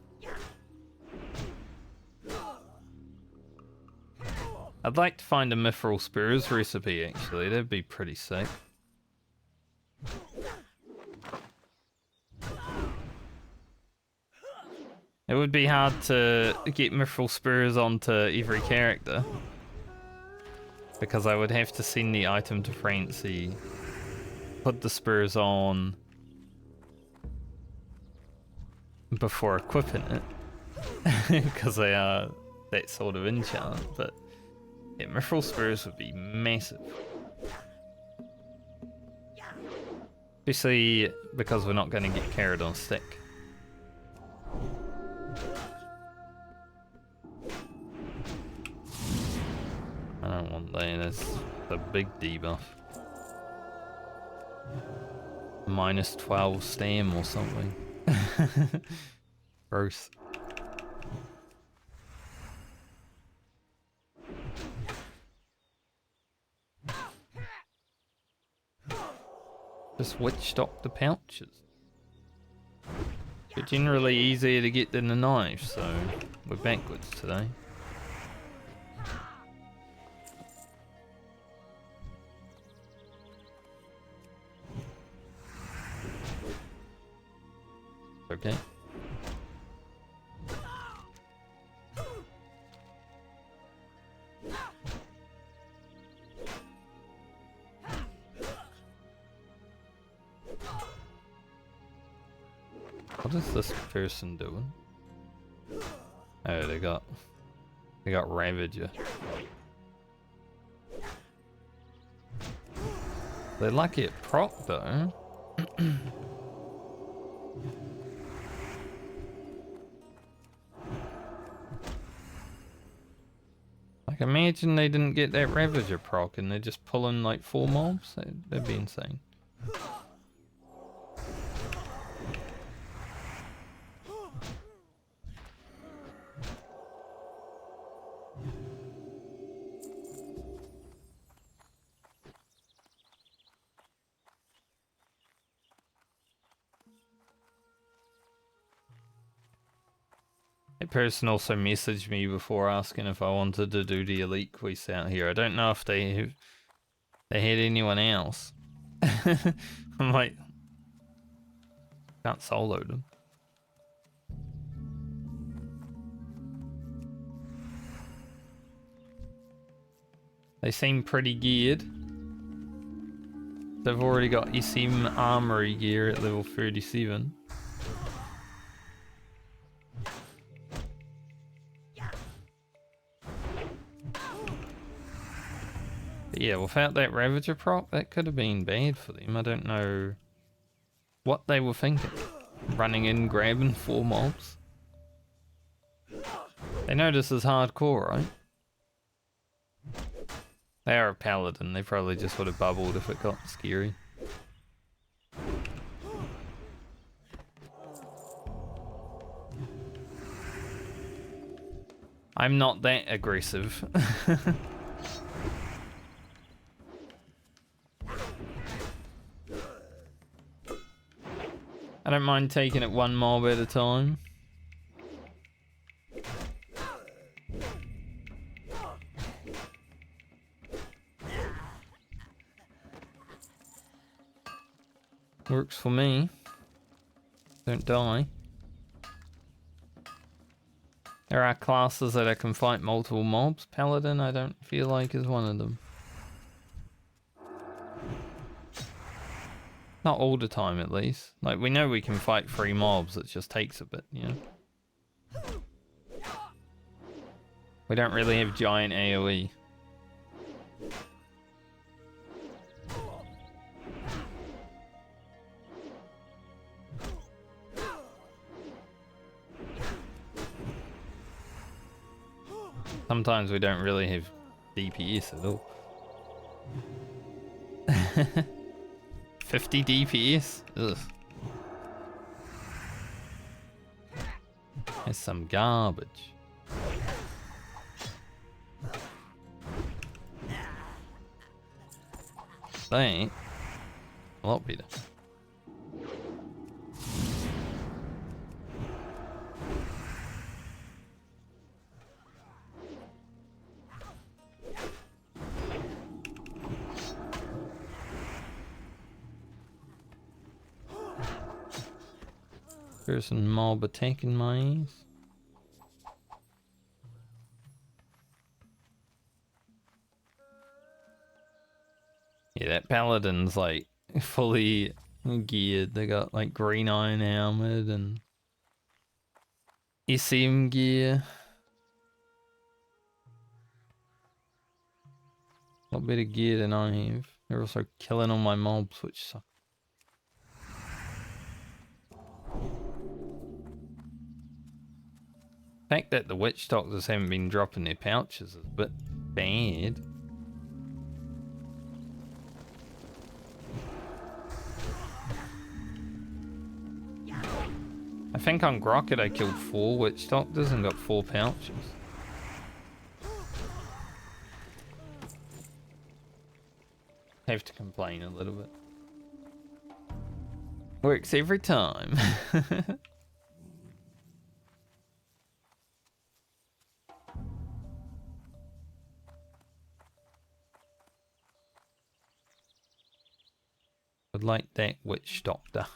S1: I'd like to find a mithril spurs recipe actually, that'd be pretty sick. It would be hard to get mithril spurs onto every character, because I would have to send the item to Francie, put the spurs on before equipping it, because they are that sort of enchant. But yeah, mithril spurs would be massive, especially because we're not going to get carried on stick. I don't want that, that's a big debuff. Minus 12 stam or something. Gross. Just witch stock the pouches. They're generally easier to get than the knives, so we're backwards today. Okay. What is this person doing? Oh, they got Ravager. They're lucky at proc though. Like, imagine they didn't get that Ravager proc and they're just pulling like 4 mobs. That'd be insane. That person also messaged me before asking if I wanted to do the elite quest out here. I don't know if they had anyone else. I'm like, can't solo them. They seem pretty geared. They've already got SM armory gear at level 37. But yeah, without that Ravager proc, that could have been bad for them. I don't know what they were thinking. Running in, grabbing 4 mobs. They know this is hardcore, right? They are a paladin. They probably just would have bubbled if it got scary. I'm not that aggressive. I don't mind taking it one mob at a time. Works for me. Don't die. There are classes that I can fight multiple mobs. Paladin, I don't feel like is one of them. Not all the time, at least. Like, we know we can fight 3 mobs, it just takes a bit, you know? We don't really have giant AoE. Sometimes we don't really have DPS at all. 50 DPS? Ugh. That's some garbage. They ain't a lot better. There's a mob attacking my ass. Yeah, that paladin's like fully geared. They got like green iron helmet and SM gear. A lot better gear than I have. They're also killing all my mobs, which sucks. The fact that the witch doctors haven't been dropping their pouches is a bit bad. I think on Grocket I killed 4 witch doctors and got 4 pouches. Have to complain a little bit. Works every time. Would like that witch doctor.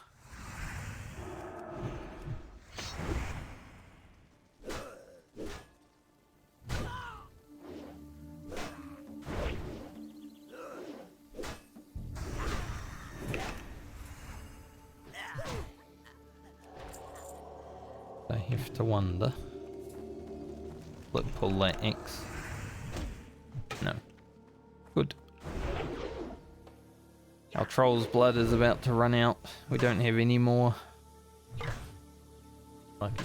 S1: I have to wonder. Let's pull that X. No. Good. Our troll's blood is about to run out. We don't have any more. Lucky.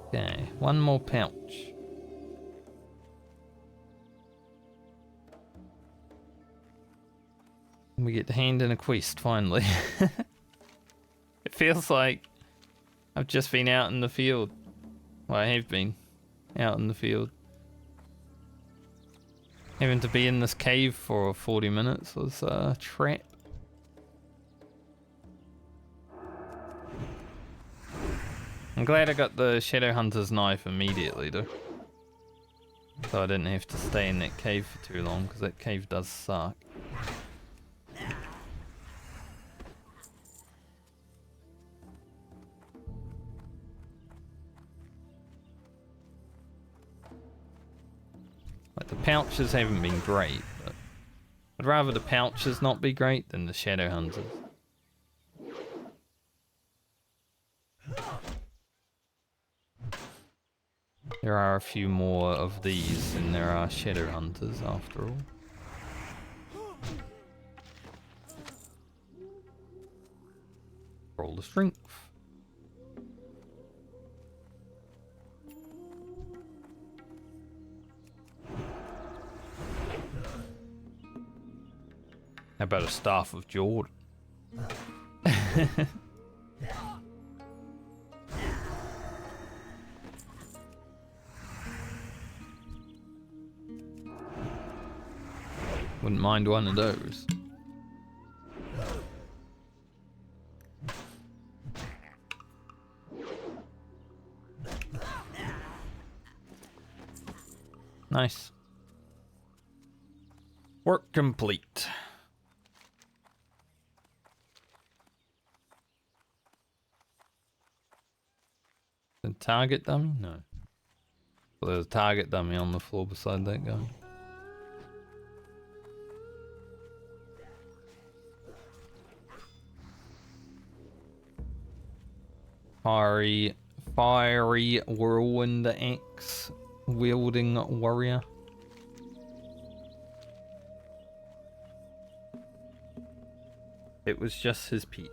S1: Okay, one more pouch. We get to hand in a quest finally. It feels like I've just been out in the field. Well, I have been out in the field. Having to be in this cave for 40 minutes was a trap. I'm glad I got the Shadowhunter's knife immediately though. So I didn't have to stay in that cave for too long, because that cave does suck. Like, the pouches haven't been great, but I'd rather the pouches not be great than the Shadowhunters. There are a few more of these than there are Shadowhunters after all. Roll the strength. How about a staff of Jordan? Wouldn't mind one of those. Nice. Work complete. The target dummy? No. Well, there's a target dummy on the floor beside that guy. Fiery whirlwind axe wielding warrior. It was just his peak.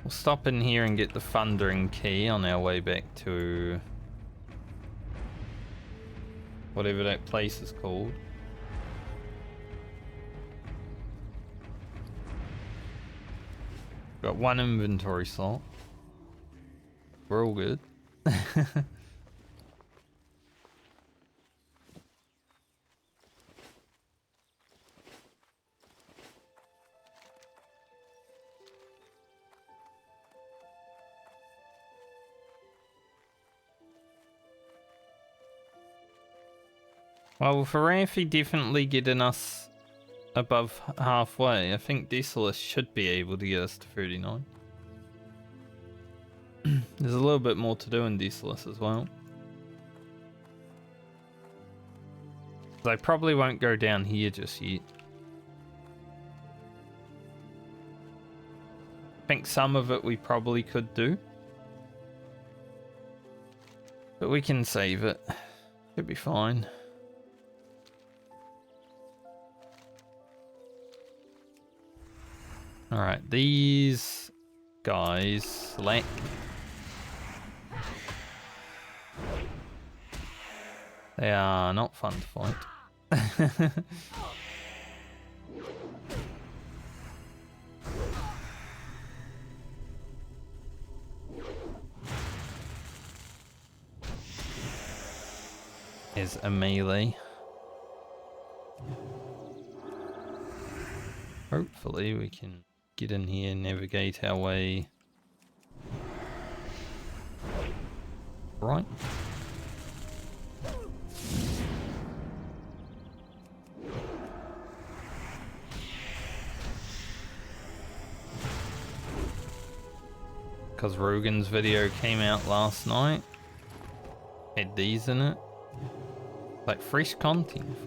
S1: We'll stop in here and get the Thundering Key on our way back to whatever that place is called. Got one inventory slot. We're all good. Well, for Rafi definitely getting us above halfway, I think Desolus should be able to get us to 39. There's a little bit more to do in Desolus as well. I probably won't go down here just yet. I think some of it we probably could do. But we can save it. It'll be fine. Alright, these guys select. They are not fun to fight. Is a melee. Hopefully we can get in here and navigate our way right. Because Rogan's video came out last night. Had these in it. Like fresh content.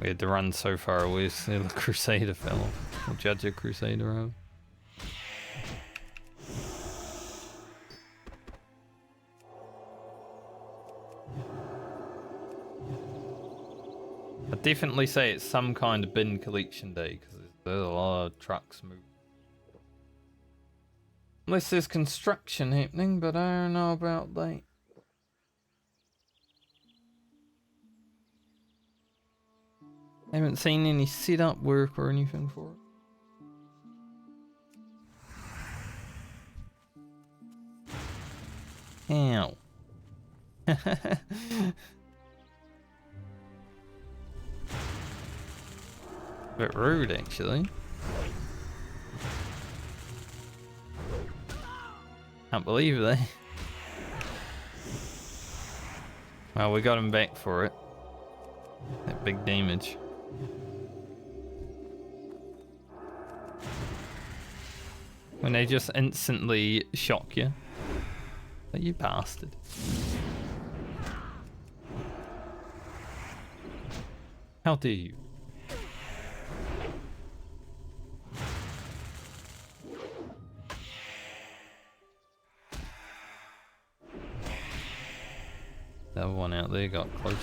S1: We had to run so far away so the Crusader fell off. We'll judge a Crusader over. I'd definitely say it's some kind of bin collection day because there's a lot of trucks moving. Unless there's construction happening, but I don't know about that. I haven't seen any setup work or anything for it. Ow. Bit rude, actually. Can't believe they. Well, we got him back for it. That big damage. When they just instantly shock you. Like, you bastard. How dare you? The other one out there got close.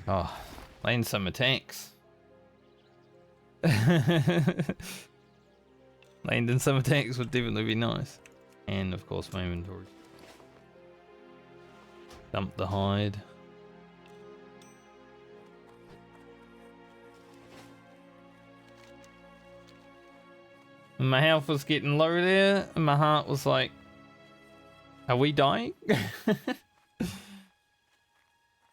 S1: Oh, laying some attacks. Landing some attacks would definitely be nice. And of course my inventory. Dump the hide. And my health was getting low there, and my heart was like, are we dying?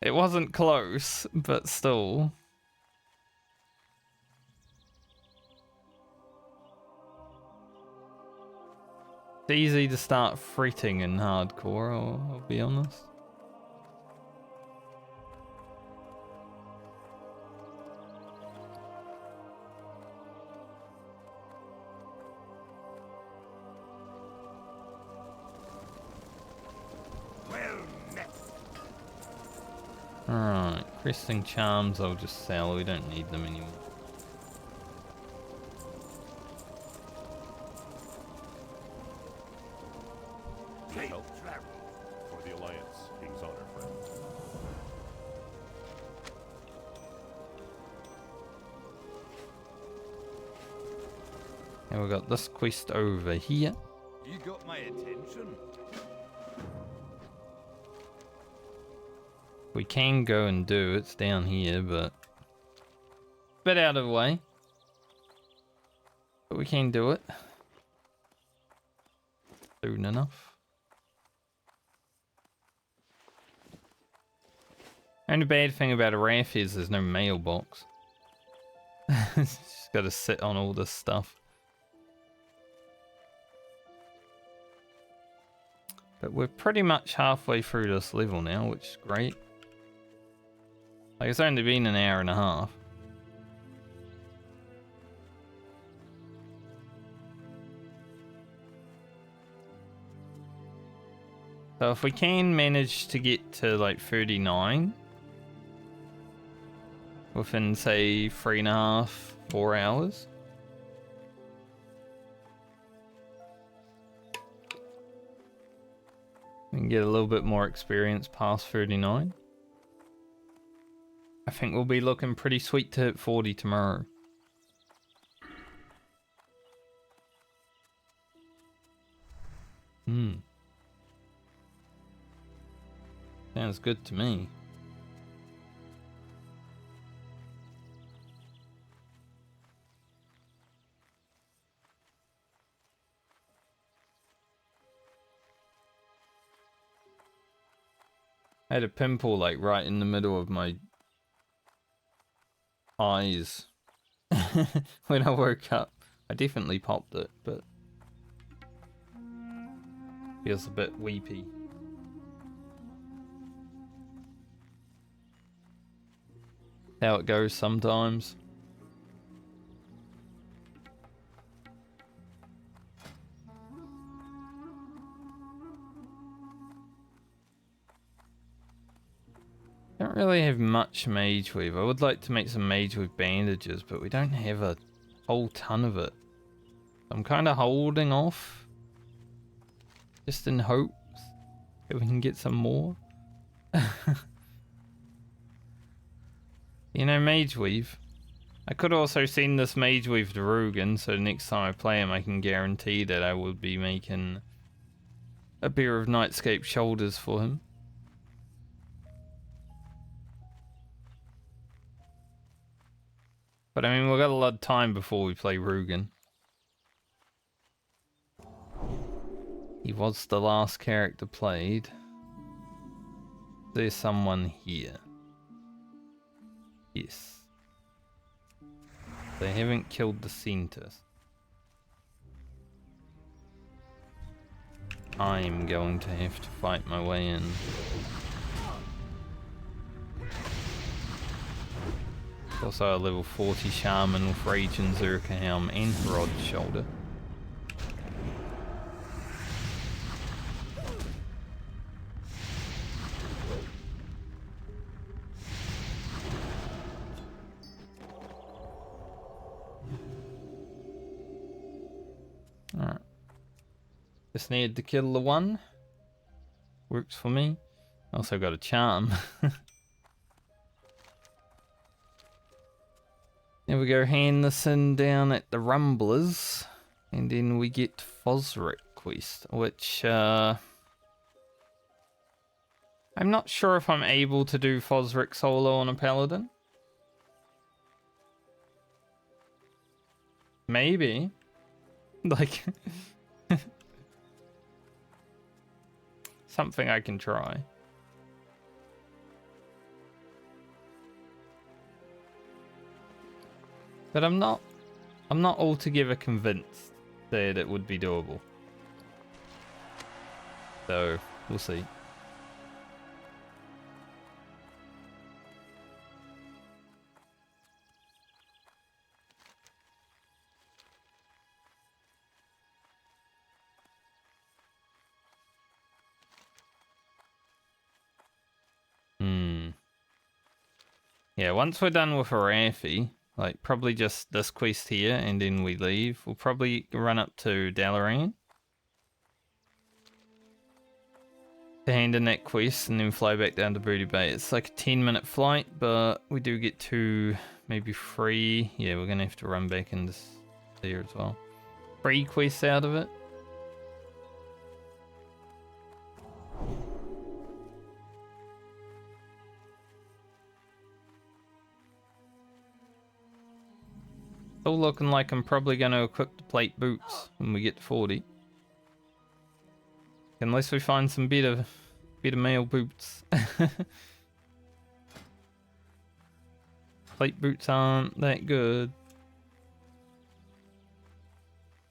S1: It wasn't close, but still. It's easy to start fretting in hardcore, I'll be honest. Alright, cresting charms I'll just sell, we don't need them anymore.
S2: Help for the Alliance, King's Honor, friend.
S1: And we got this quest over here.
S2: You got my attention.
S1: We can go and do it's down here, but a bit out of the way. But we can do it soon enough. Only bad thing about a RAF is there's no mailbox. Just gotta sit on all this stuff. But we're pretty much halfway through this level now, which is great. Like, it's only been an hour and a half. So if we can manage to get to like 39 within, say, 3.5, 4 hours. We can get a little bit more experience past 39. I think we'll be looking pretty sweet to hit 40 tomorrow. Sounds good to me. I had a pimple like right in the middle of my eyes when I woke up. I definitely popped it, but feels a bit weepy. How it goes sometimes. Don't really have much mage weave. I would like to make some mage weave bandages, but we don't have a whole ton of it. I'm kind of holding off, just in hopes that we can get some more. You know, mage weave. I could also send this mage weave to Rugen, so next time I play him I can guarantee that I will be making a pair of Nightscape shoulders for him. But I mean, we've got a lot of time before we play Rugen. He was the last character played. There's someone here. Yes. They haven't killed the Centers. I'm going to have to fight my way in. Also a level 40 Shaman with Rage and Zerka Helm and Rod Shoulder. Just need to kill the one. Works for me. Also got a charm. There we go, hand this in down at the Rumblers. And then we get Fosric quest, which I'm not sure if I'm able to do Fosric solo on a Paladin. Maybe. Like... something I can try. But I'm not altogether convinced that it would be doable. So, we'll see. Yeah, once we're done with Arathi, like probably just this quest here and then we leave, we'll probably run up to Dalaran to hand in that quest and then fly back down to Booty Bay. It's like a 10-minute flight, but we do get 2, maybe 3. Yeah, we're gonna have to run back in there as well. 3 quests out of it. Still looking like I'm probably going to equip the plate boots when we get to 40. Unless we find some better male boots. Plate boots aren't that good.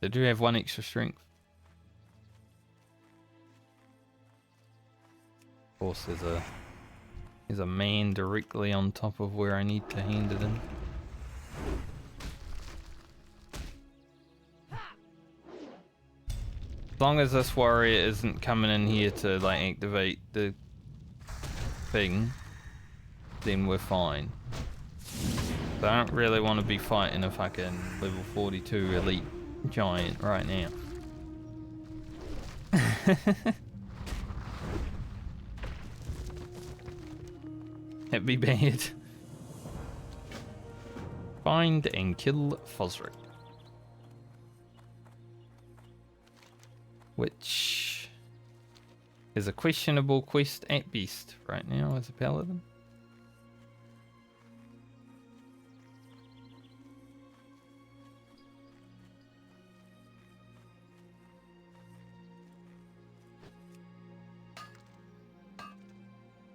S1: They do have 1 extra strength. Of course, there's a man directly on top of where I need to hand it in. As long as this warrior isn't coming in here to like activate the thing, then we're fine. But I don't really want to be fighting a fucking level 42 elite giant right now. That'd be bad. Find and kill Fosric. Which is a questionable quest at best right now as a Paladin.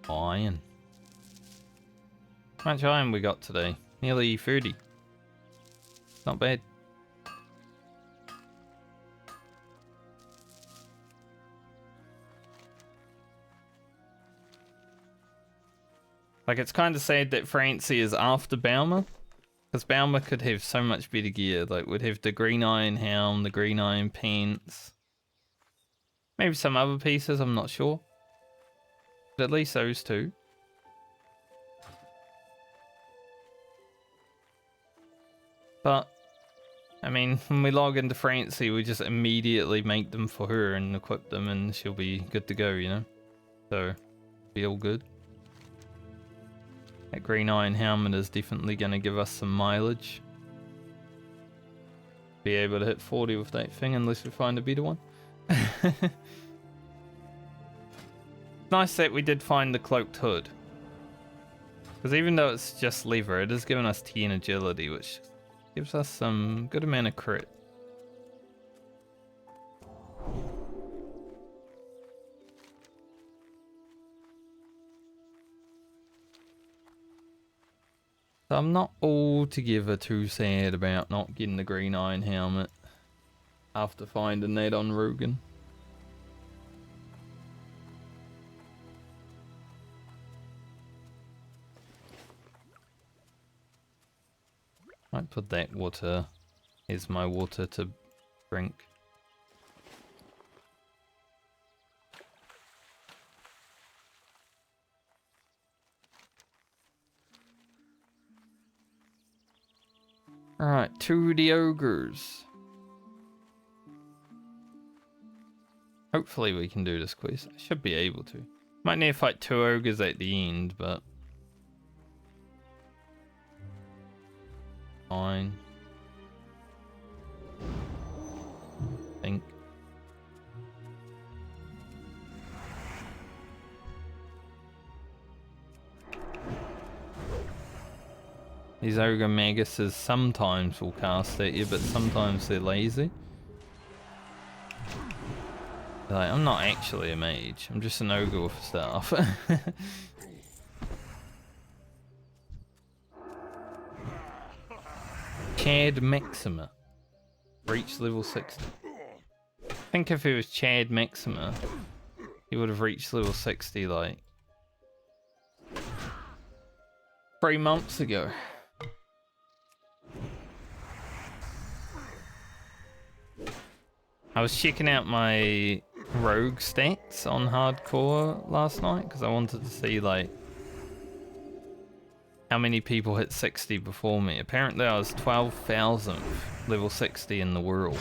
S1: Iron. How much iron we got today? Nearly 30. Not bad. Like, it's kind of sad that Francie is after Balmer, because Balmer could have so much better gear. Like, we'd have the green iron helm, the green iron pants, maybe some other pieces, I'm not sure. But at least those 2. But, I mean, when we log into Francie, we just immediately make them for her and equip them and she'll be good to go, you know? So, be all good. That green iron helmet is definitely going to give us some mileage. Be able to hit 40 with that thing unless we find a better one. Nice that we did find the cloaked hood. Because even though it's just leather, it is giving us 10 agility, which gives us some good amount of crit. So I'm not altogether too sad about not getting the green iron helmet after finding that on Rugen. Might put that water as my water to drink. Alright, to the ogres. Hopefully we can do this quest. I should be able to. Might need to fight 2 ogres at the end, but fine. I think. These ogre maguses sometimes will cast at you, but sometimes they're lazy. They're like, I'm not actually a mage, I'm just an ogre with a staff. Chad Maxima. Reached level 60. I think if it was Chad Maxima, he would have reached level 60 like 3 months ago. I was checking out my rogue stats on hardcore last night because I wanted to see like how many people hit 60 before me. Apparently I was 12,000th level 60 in the world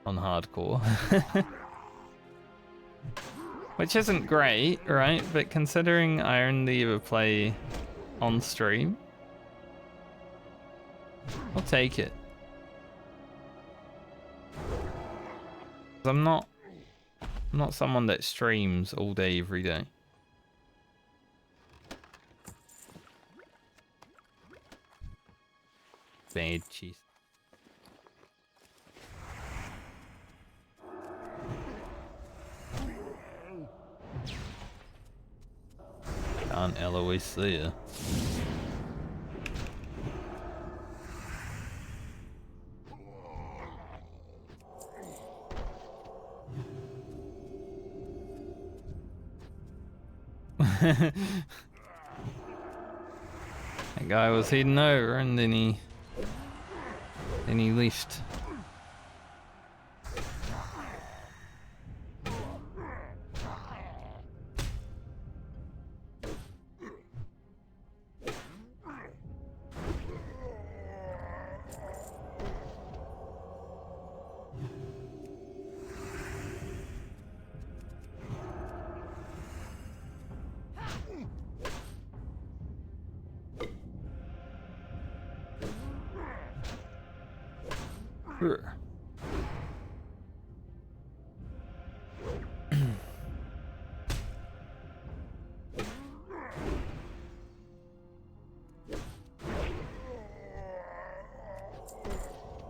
S1: on hardcore. Which isn't great, right? But considering I only ever play on stream, I'll take it. I'm not someone that streams all day every day. Bad cheese. Can't LOS there. That guy was heading over and then he left.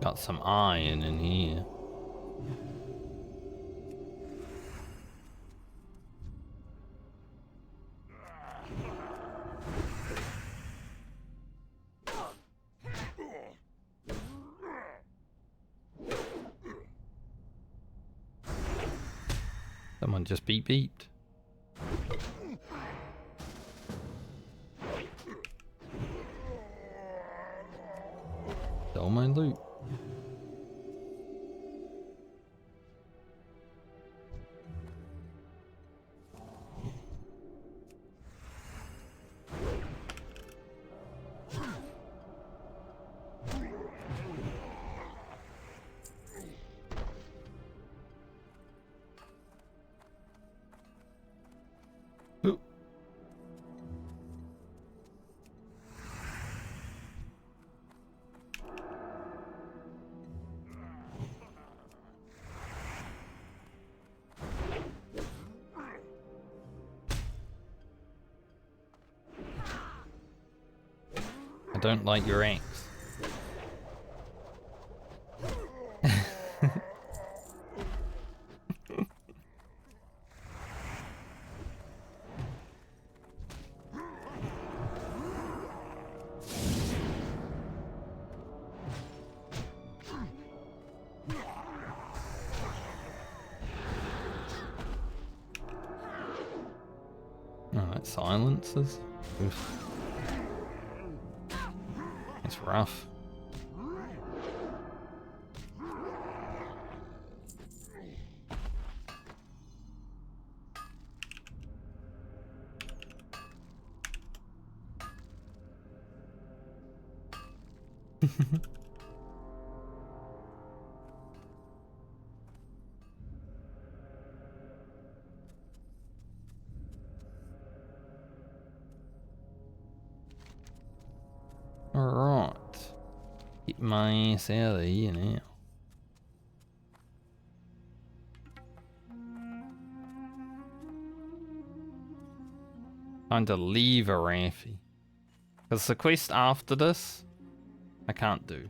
S1: Got some iron in here. Someone just beeped. Stole my loot. I don't like your axe. Alright, silences. Oof. It's rough. Alright. Get my ass out of here now. Time to leave Arathi. Because the quest after this, I can't do.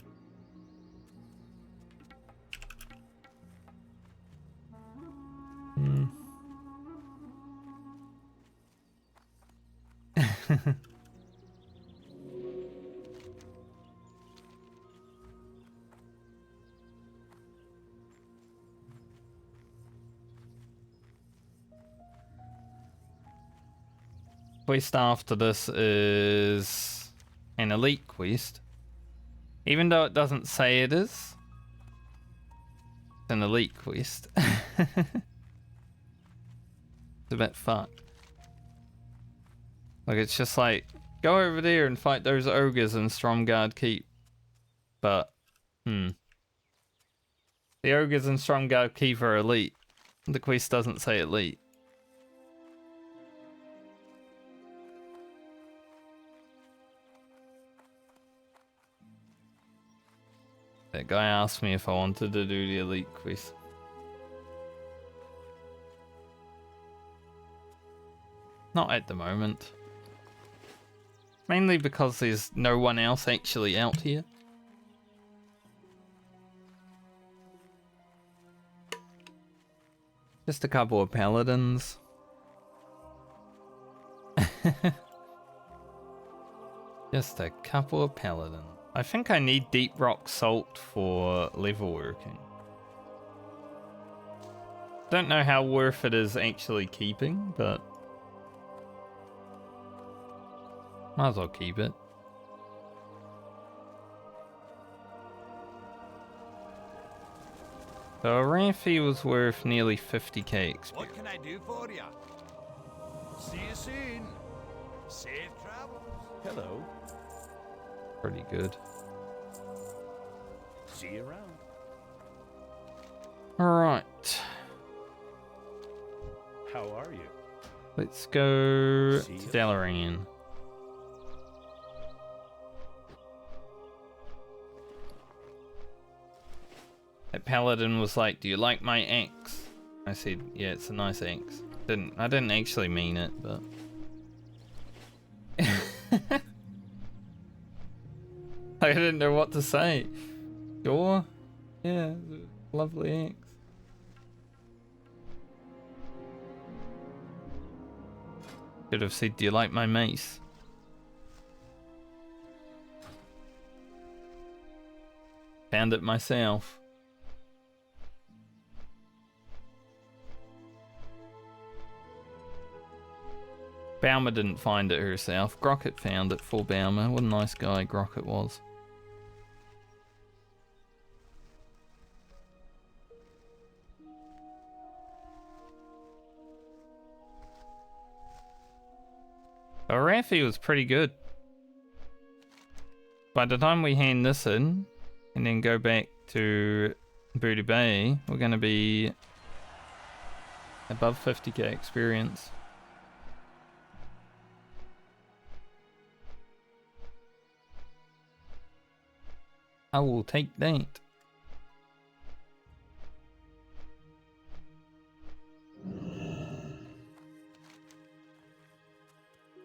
S1: Quest after this is an elite quest. Even though it doesn't say it is, it's an elite quest. It's a bit fucked. Like, it's just like, go over there and fight those ogres in Stromgarde Keep. But, The ogres in Stromgarde Keep are elite. The quest doesn't say elite. That guy asked me if I wanted to do the elite quest. Not at the moment. Mainly because there's no one else actually out here. Just a couple of paladins. Just a couple of paladins. I think I need deep rock salt for level working. Don't know how worth it is actually keeping, but might as well keep it. So Arathi was worth nearly 50k experience.
S3: What can I do for you? See you soon. Safe travels.
S2: Hello.
S1: Pretty good.
S2: See you around.
S1: Alright.
S2: How are you?
S1: Let's go
S2: See
S1: to
S2: ya.
S1: Dalaran. That paladin was like, "Do you like my axe?" I said, "Yeah, it's a nice axe." I didn't actually mean it, but I didn't know what to say. Sure. Yeah, it's a lovely axe. Should have said, "Do you like my mace?" Found it myself. Baumer didn't find it herself. Grocket found it for Baumer. What a nice guy Grocket was. Arathi was pretty good. By the time we hand this in, and then go back to Booty Bay, we're going to be above 50k experience. I will take that.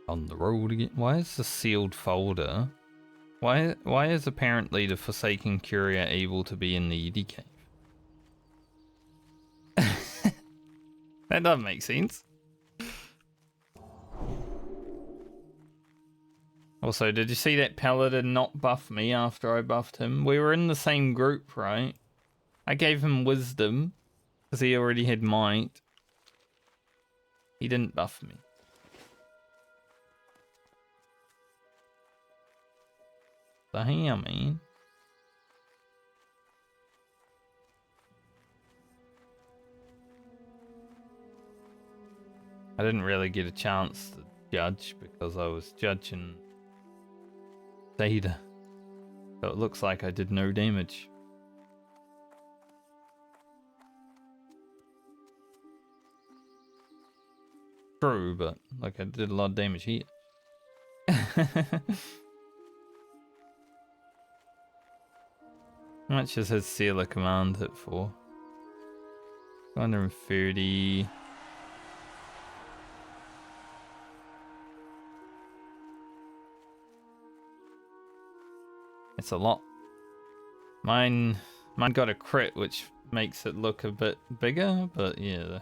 S1: On the road again. Why is the sealed folder? Why is apparently the Forsaken Courier able to be in the Yeti cave? That doesn't make sense. Also, did you see that Paladin not buff me after I buffed him? We were in the same group, right? I gave him wisdom because he already had might. He didn't buff me. The hell, man. I didn't really get a chance to judge because I was judging Theta. So it looks like I did no damage. True, but like I did a lot of damage here. How much is his Seal of Command hit for? 230. It's a lot. Mine got a crit, which makes it look a bit bigger, but yeah.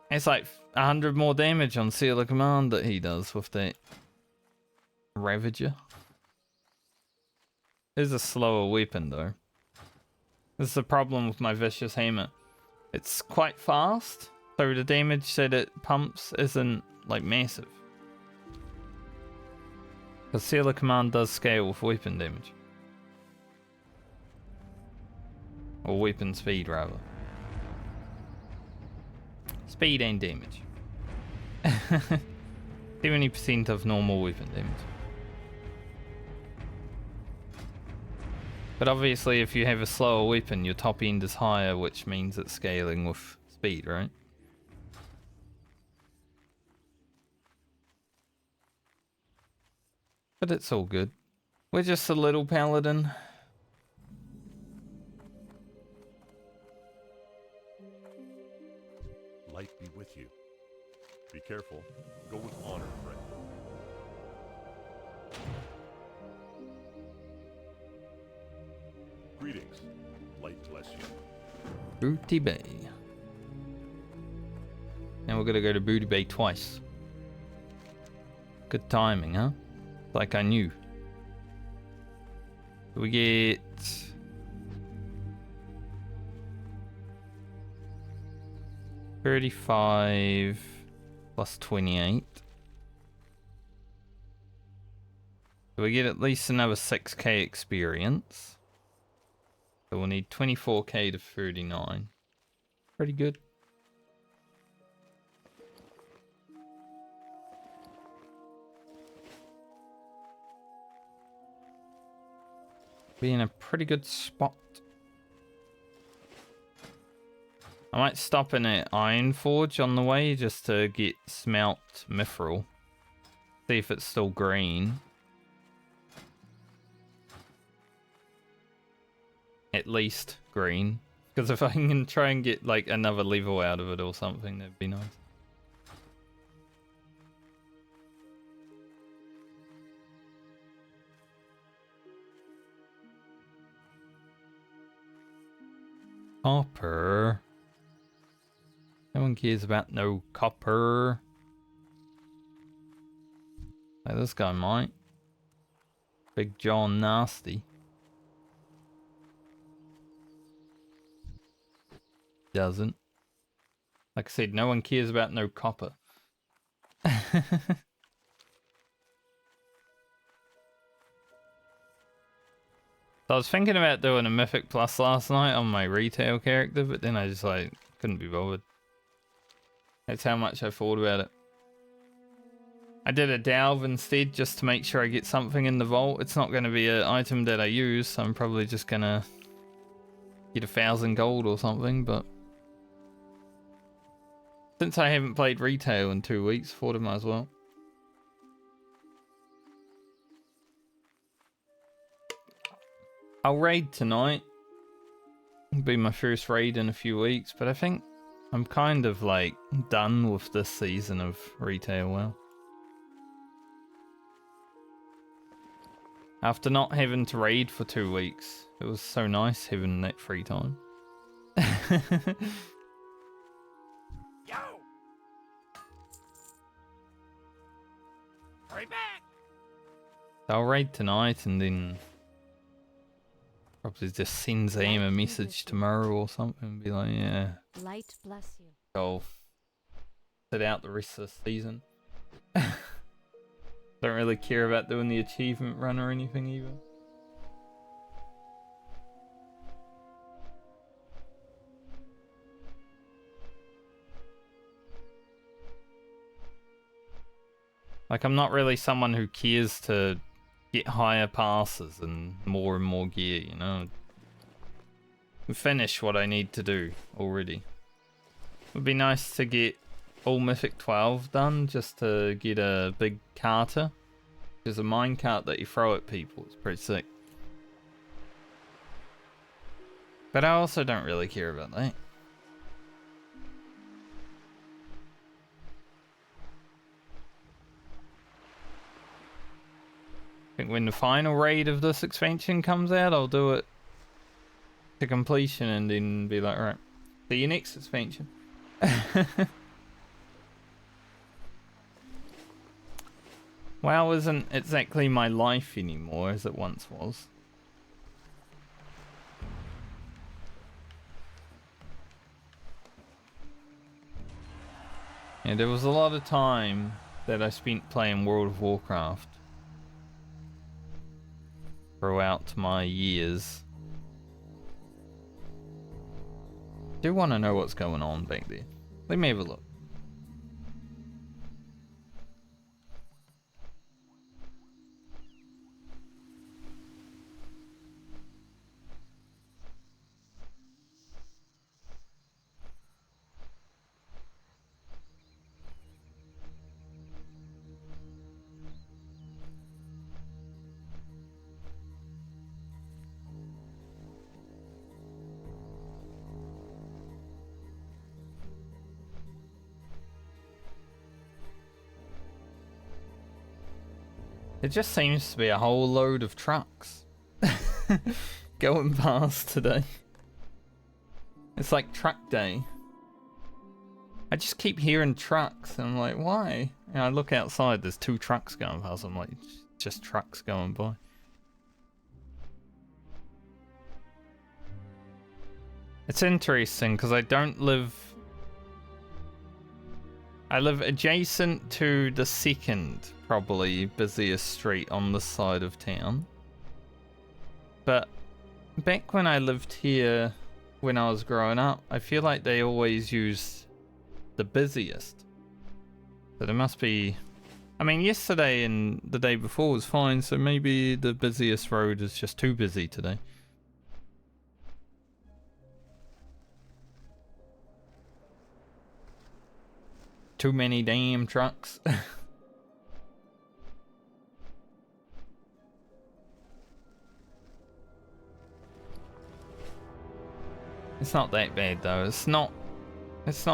S1: It's like 100 more damage on Seal of Command that he does with that Ravager. It's a slower weapon though. This is the problem with my Vicious Hammer. It's quite fast, so the damage that it pumps isn't like massive. Because Seal of Command does scale with weapon damage. Or weapon speed rather. Speed and damage. 70% of normal weapon damage. But obviously if you have a slower weapon, your top end is higher, which means it's scaling with speed, right? But it's all good. We're just a little paladin.
S2: Light be with you. Be careful. Go with honor, friend. Greetings. Light bless you.
S1: Booty Bay. Now we're gonna go to Booty Bay twice. Good timing, huh? Like I knew. We get... $35 plus 28. So we get at least another 6k experience. So we'll need 24k to 39. Pretty good. Be in a pretty good spot. I might stop in at Iron Forge on the way just to get smelt mithril. See if it's still green. At least green. Because if I can try and get like another level out of it or something, that'd be nice. Copper. No one cares about no copper. Like this guy might. Big John Nasty. Doesn't. Like I said, no one cares about no copper. So I was thinking about doing a Mythic Plus last night on my retail character, but then I just like couldn't be bothered. That's how much I thought about it. I did a delve instead just to make sure I get something in the vault. It's not going to be an item that I use, so I'm probably just going to get 1,000 gold or something, but since I haven't played retail in 2 weeks, thought I might as well. I'll raid tonight. It'll be my first raid in a few weeks, but I think I'm kind of like done with this season of retail WoW. After not having to raid for 2 weeks, it was so nice having that free time.
S3: Yo! Hurry back!
S1: I'll raid tonight and then probably just send Zam a message tomorrow or something and be like, yeah,
S4: Light bless you.
S1: I'll sit out the rest of the season. Don't really care about doing the achievement run or anything either. Like, I'm not really someone who cares to get higher passes and more gear, you know? Finish what I need to do already. Would be nice to get all Mythic 12 done just to get a big carter. There's a minecart that you throw at people, it's pretty sick. But I also don't really care about that. I think when the final raid of this expansion comes out, I'll do it to completion and then be like, alright, see you next expansion. WoW isn't exactly my life anymore as it once was. Yeah, there was a lot of time that I spent playing World of Warcraft throughout my years. I do want to know what's going on back there. Let me have a look. It just seems to be a whole load of trucks going past today. It's like truck day. I just keep hearing trucks and I'm like, why? And I look outside, there's 2 trucks going past. I'm like, just trucks going by. It's interesting because I live adjacent to the second probably busiest street on this side of town. But back when I lived here when I was growing up, I feel like they always used the busiest. So there must be, I mean, yesterday and the day before was fine, so maybe the busiest road is just too busy today. Too many damn trucks. It's not that bad though. It's not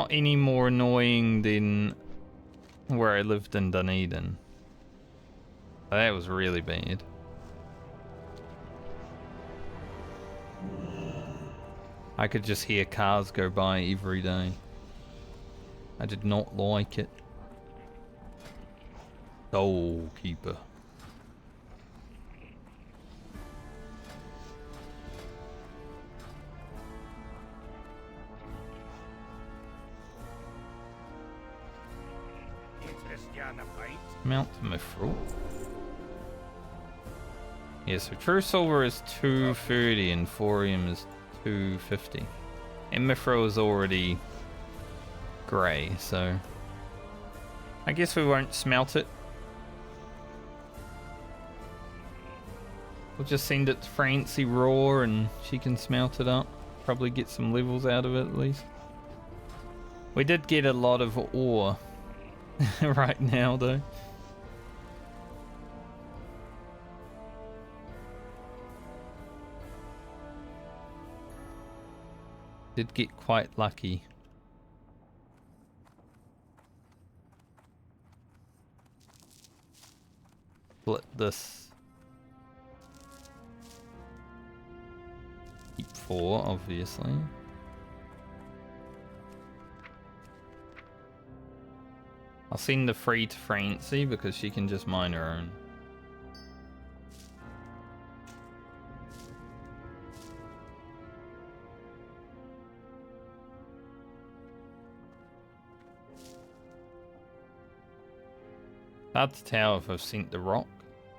S1: any more annoying than where I lived in Dunedin. That was really bad. I could just hear cars go by every day. I did not like it. Soul Keeper. Mount Mithril. Yeah, so True Silver is 230 and Thorium is 250. And Mithril is already grey, so I guess we won't smelt it. We'll just send it to Francie raw and she can smelt it up. Probably get some levels out of it at least. We did get a lot of ore right now though. Did get quite lucky. Split this. Keep 4, obviously. I'll send the 3 to Francie because she can just mine her own. Hard to tell if I've sent the rock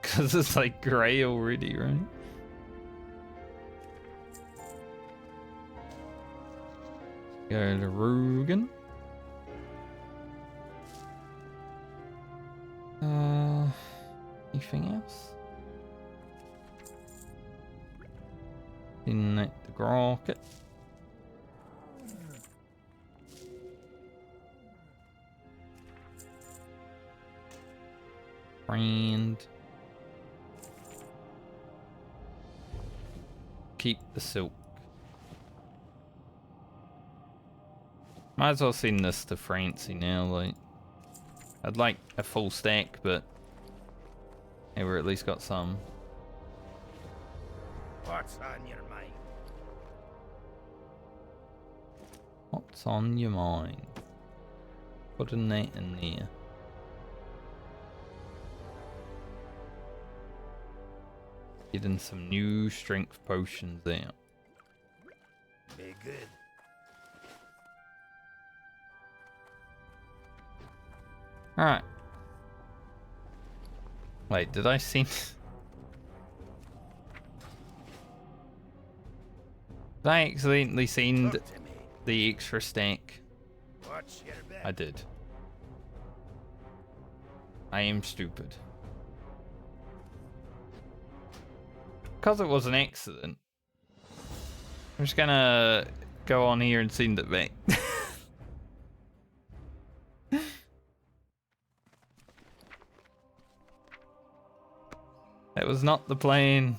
S1: because it's like grey already, right? Go to Rugen. Anything else? Then the Grocket. Friend. Keep the silk. Might as well send this to Francie now, like. I'd like a full stack, but hey, we're at least got some.
S3: What's on your mind?
S1: What's on your mind? Putting that in there. Getting some new strength potions out.
S3: Be good.
S1: Alright. Wait, did I send... Did I accidentally send
S3: Talk to me.
S1: the extra stack?
S3: What's your bet?
S1: I did. I am stupid. Because it was an accident, I'm just gonna go on here and send it back. That was not the plan.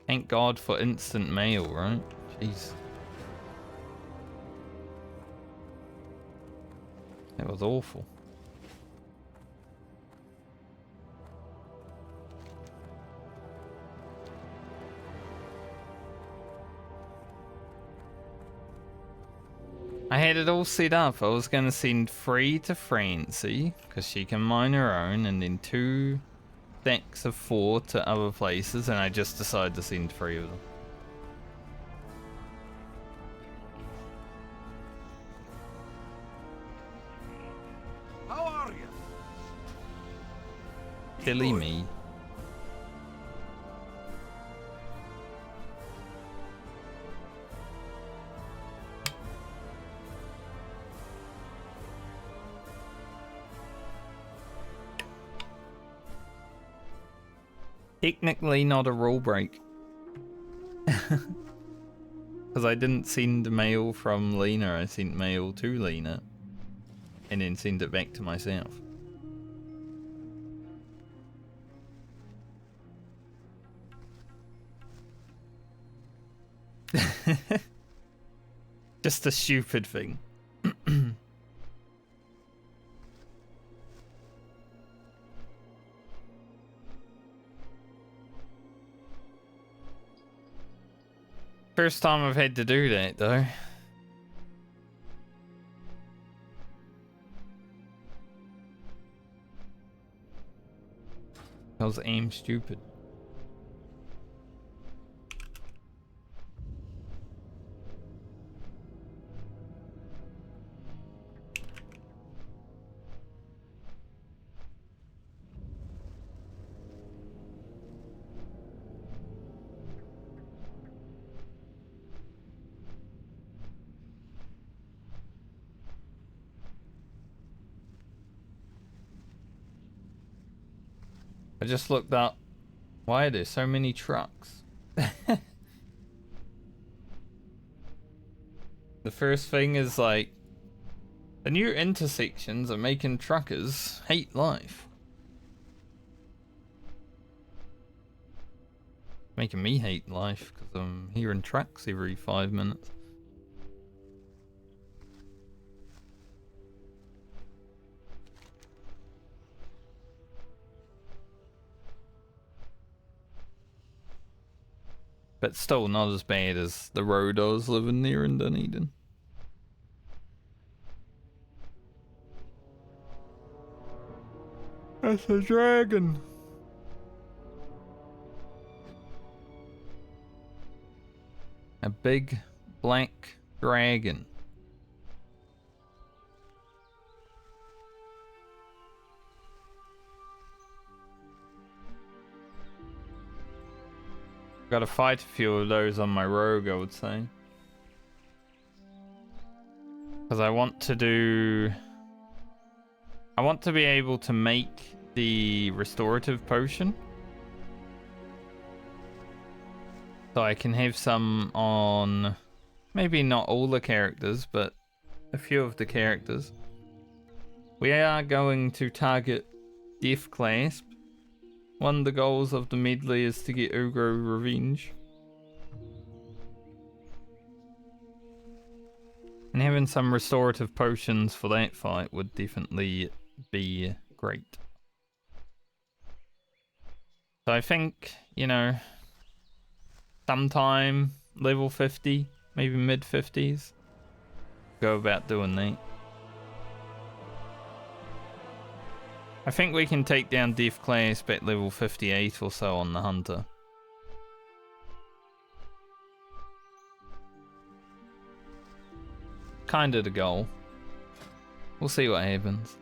S1: Thank God for instant mail, right? Jeez. That was awful. I had it all set up. I was going to send 3 to Francie, because she can mine her own, and then 2 stacks of 4 to other places, and I just decided to send 3 of them.
S3: How are you?
S1: Silly me. Technically not a rule break. Because I didn't send mail from Lena, I sent mail to Lena. And then send it back to myself. Just a stupid thing. First time I've had to do that, though. I was aim stupid. I just looked up, why are there so many trucks? The first thing is like, the new intersections are making truckers hate life. Making me hate life because I'm hearing trucks every 5 minutes. But still not as bad as the road I was living near in Dunedin. That's a dragon. A big black dragon. Gotta fight a few of those on my rogue, I would say. Because I want to do... I want to be able to make the restorative potion. So I can have some on... maybe not all the characters, but a few of the characters. We are going to target Death Clasp. One of the goals of the medley is to get Ugro revenge. And having some restorative potions for that fight would definitely be great. So I think, you know, sometime level 50, maybe mid 50s, go about doing that. I think we can take down Death Class at level 58 or so on the Hunter. Kinda the goal. We'll see what happens.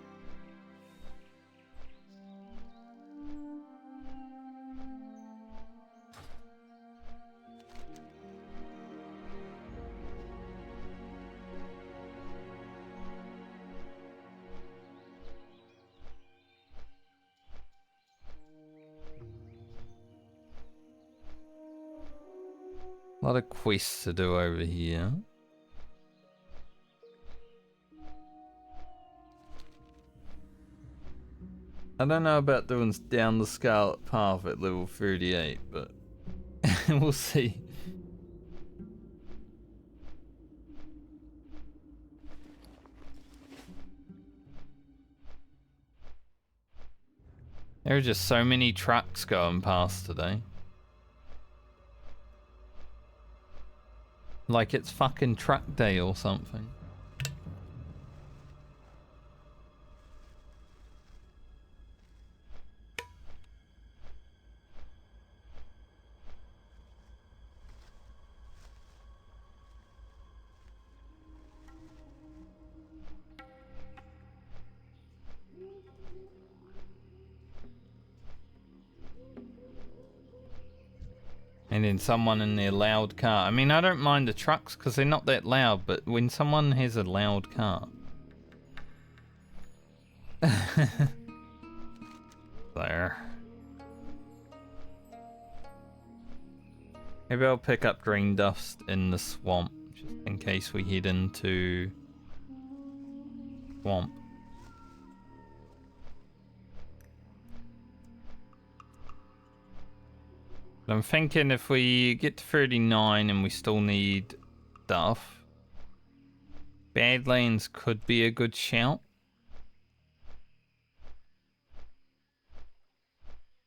S1: A lot of quests to do over here. I don't know about doing down the Scarlet Path at level 38, but we'll see. There are just so many trucks going past today. Like it's fucking truck day or something. And then someone in their loud car. I mean, I don't mind the trucks because they're not that loud, but when someone has a loud car. There. Maybe I'll pick up green dust in the swamp, just in case we head into swamp. But I'm thinking if we get to 39 and we still need stuff, Badlands could be a good shout.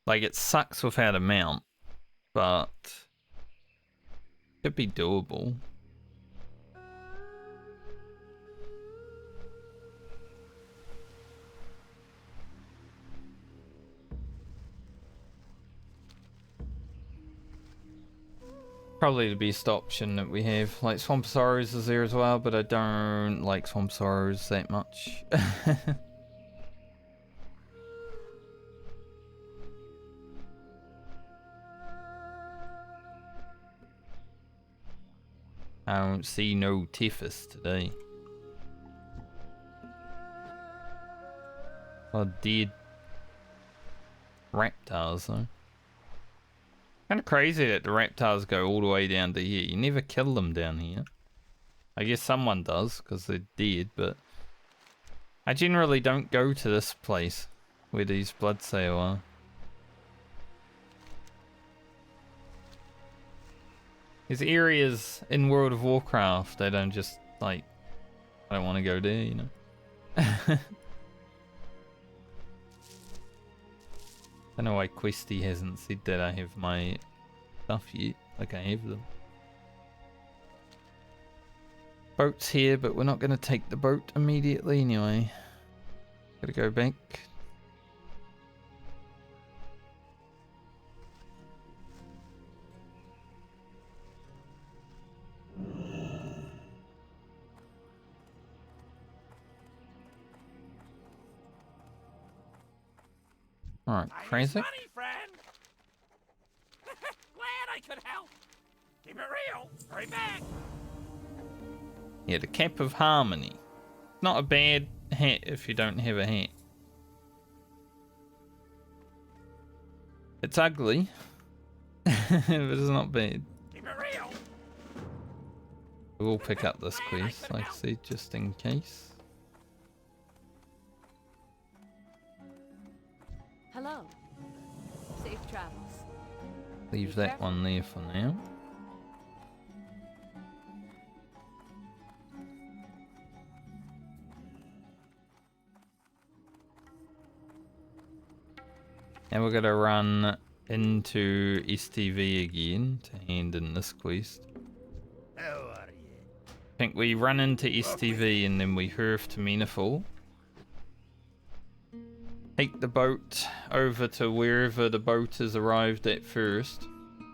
S1: Like, it sucks without a mount, but could be doable. Probably the best option that we have. Like, Swamp Sorrows is there as well, but I don't like Swamp Sorrows that much. I don't see no Tethys today. Oh, dead Raptors though. Kind of crazy that the Raptors go all the way down to here. You never kill them down here. I guess someone does because they're dead, but I generally don't go to this place where these Bloodsail are. There's areas in World of Warcraft that I'm just like, I don't want to go there, you know. I don't know why Questy hasn't said that I have my stuff yet. Like I have them. Boat's here, but we're not going to take the boat immediately anyway. Gotta go back. Alright, crazy.
S3: Funny, friend. Glad I could help. Keep it real. Hurry back.
S1: Yeah, the Cap of Harmony. Not a bad hat if you don't have a hat. It's ugly, but it's not bad.
S3: Keep it real.
S1: We'll pick up this quest, like I said, just in case.
S4: Hello.
S1: Leave that one there for now. Now we're gonna run into STV again to hand in this quest.
S3: How are you?
S1: I think we run into STV and then we hurf to Menaful. Take the boat over to wherever the boat has arrived at first.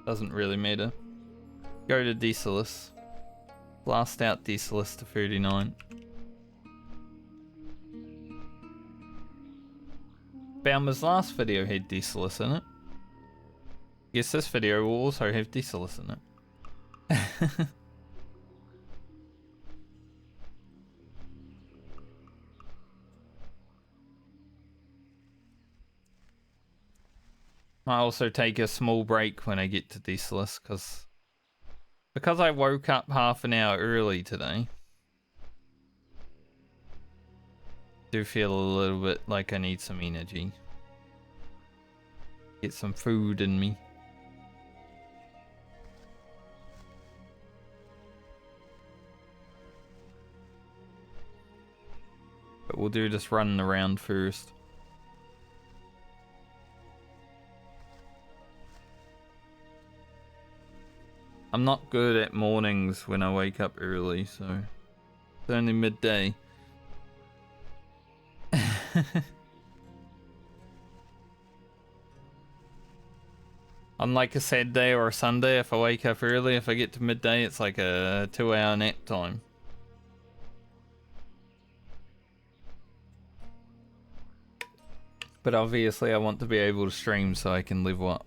S1: Doesn't really matter. Go to Desolus. Blast out Desolus to 39. Baumer's last video had Desolus in it. Guess this video will also have Desolus in it. I also take a small break when I get to Desolus because I woke up half an hour early today. Do feel a little bit like I need some energy. Get some food in me. But we'll do this running around first. I'm not good at mornings when I wake up early, so it's only midday. Unlike a Saturday or a Sunday, if I wake up early, if I get to midday, it's like a 2-hour nap time. But obviously I want to be able to stream so I can level up.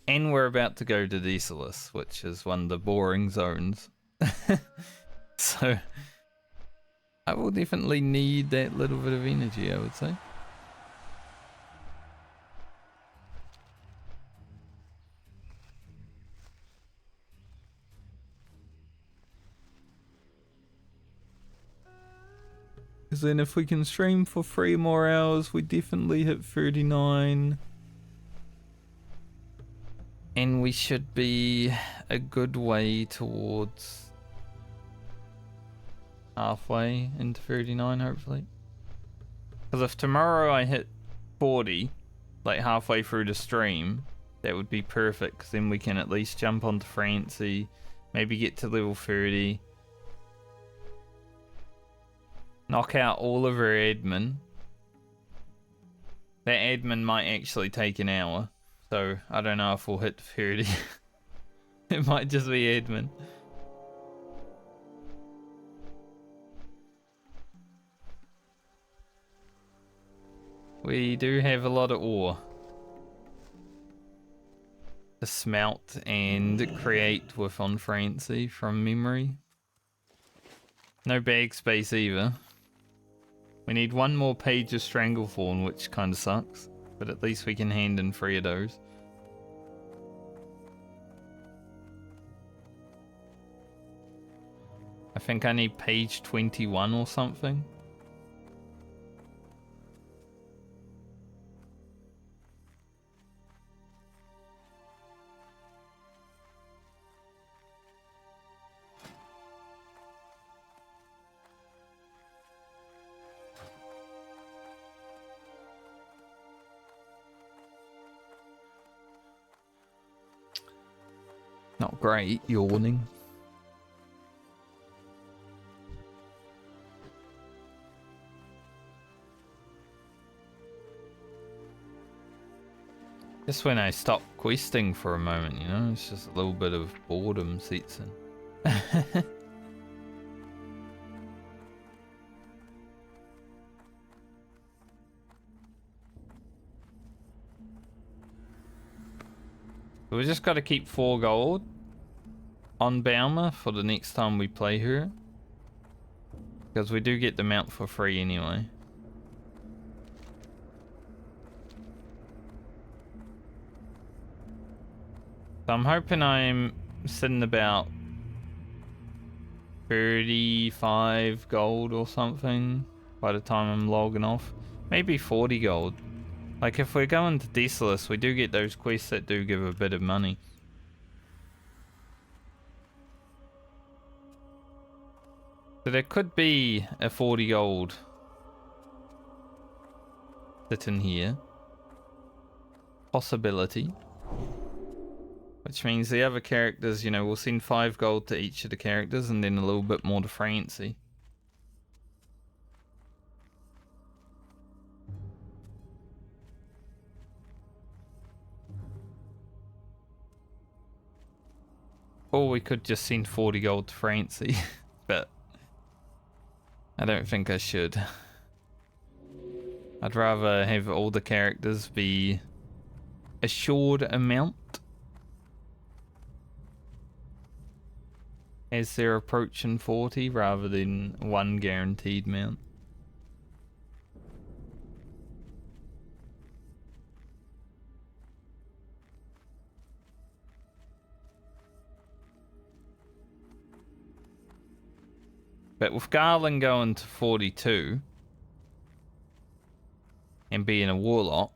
S1: And we're about to go to Desolus, which is one of the boring zones. So I will definitely need that little bit of energy, I would say. Because then if we can stream for 3 more hours, we definitely hit 39. And we should be a good way towards halfway into 39, hopefully. Because if tomorrow I hit 40, like halfway through the stream, that would be perfect. Because then we can at least jump onto Francie, maybe get to level 30. Knock out all of her admin. That admin might actually take an hour. So I don't know if we'll hit 30. It might just be admin. We do have a lot of ore to smelt and create with on Francie from memory. No bag space either. We need 1 more page of Stranglethorn, which kind of sucks. But at least we can hand in 3 of those. I think I need page 21 or something. Not great, yawning. Just when I stop questing for a moment, you know, it's just a little bit of boredom sets in. We just got to keep 4 gold on Baumer for the next time we play her. Because we do get the mount for free anyway. So I'm hoping I'm sitting about 35 gold or something by the time I'm logging off. Maybe 40 gold. Like if we're going to Desolus, we do get those quests that do give a bit of money. So there could be a 40 gold sitting here. Possibility. Which means the other characters, you know, we'll send 5 gold to each of the characters and then a little bit more to Francie. Or we could just send 40 gold to Francie, but I don't think I should. I'd rather have all the characters be assured amount as they're approaching 40 rather than one guaranteed amount. But with Garland going to 42 and being a warlock,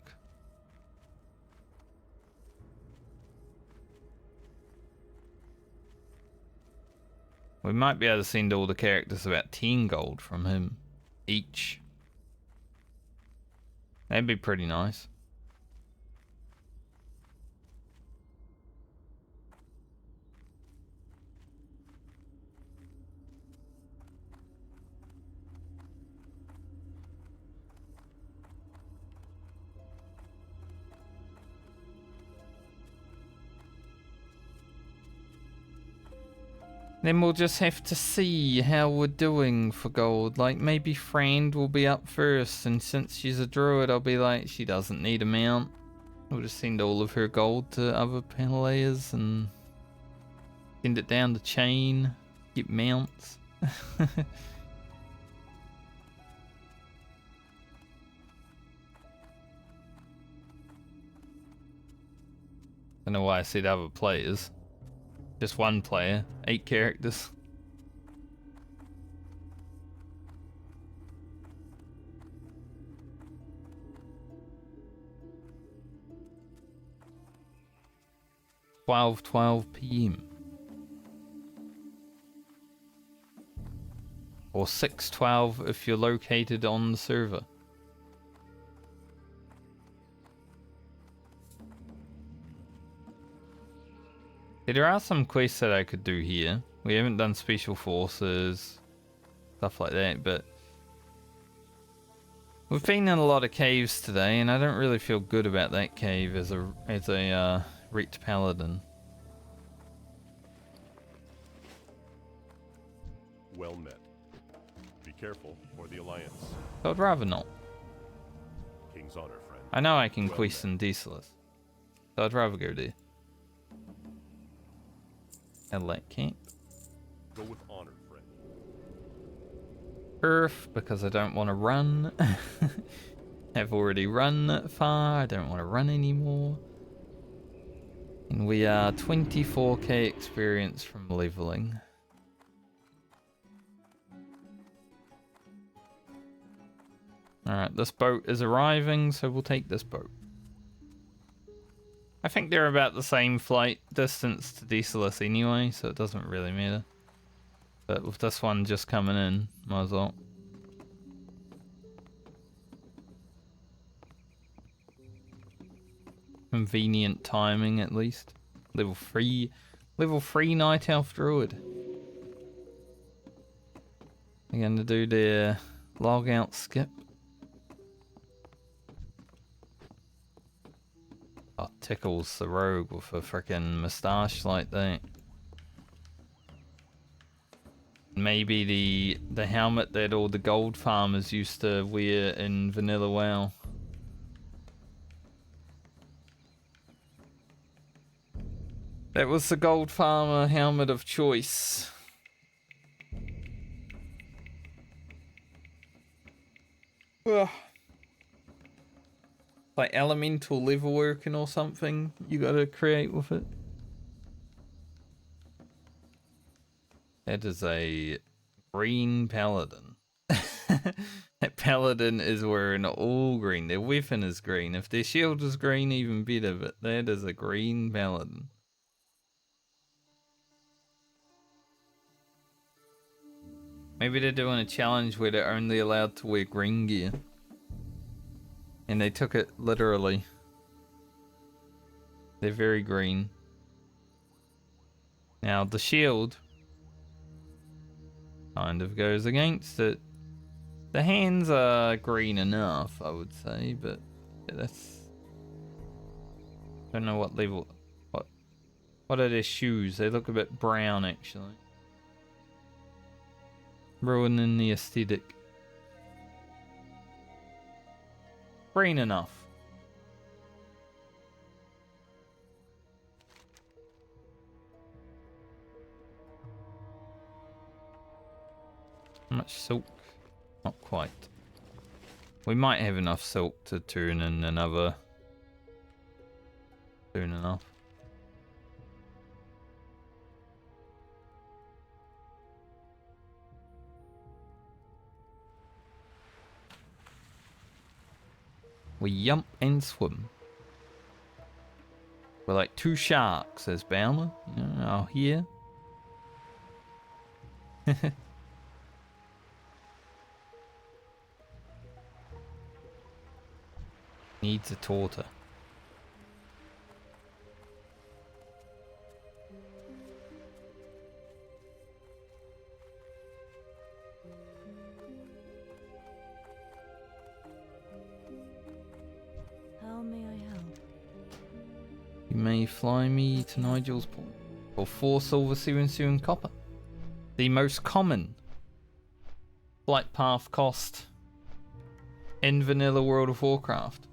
S1: we might be able to send all the characters about 10 gold from him each. That'd be pretty nice. Then we'll just have to see how we're doing for gold. Like, maybe Friend will be up first, and since she's a druid, I'll be like, she doesn't need a mount. We'll just send all of her gold to other players and send it down the chain, get mounts. Don't know why I said other players. Just one player, 8 characters. (12 PM) or 6:12 if you're located on the server. There are some quests that I could do here. We haven't done special forces, stuff like that, but we've been in a lot of caves today, and I don't really feel good about that cave as a wrecked paladin.
S2: Well met. Be careful for the Alliance.
S1: So I'd rather not.
S2: King's honor, friend.
S1: I know I can
S2: Well
S1: quest in Desolus, so I'd rather go there. Elite camp.
S2: Go with honor, friend.
S1: Earth, because I don't want to run. I've already run that far. I don't want to run anymore. And we are 24k experience from leveling. Alright, this boat is arriving, so we'll take this boat. I think they're about the same flight distance to Desolus anyway, so it doesn't really matter. But with this one just coming in, might as well. Convenient timing at least. Level 3 Night Elf Druid. They're gonna do their log out skip. Oh, tickles the rogue with a freaking moustache like that. Maybe the helmet that all the gold farmers used to wear in vanilla WoW. That was the gold farmer helmet of choice. Ugh. Like elemental level working or something you gotta create with it. That is a green paladin. That Paladin is wearing all green. Their weapon is green. If their shield is green, even better, but that is a green Paladin. Maybe they're doing a challenge where they're only allowed to wear green gear. And they took it literally. They're very green. Now the shield kind of goes against it. The hands are green enough, I would say, but yeah, that's... I don't know what level... What are their shoes? They look a bit brown, actually. Ruining the aesthetic. Green enough. How much silk? Not quite. We might have enough silk to turn in another... Soon enough. We jump and swim. We're like two sharks, says Bowmer. You know, out here. Needs a torta.
S4: How may I help?
S1: You may fly me to Nigel's Point for 4 silver, 7 copper. The most common flight path cost in vanilla World of Warcraft.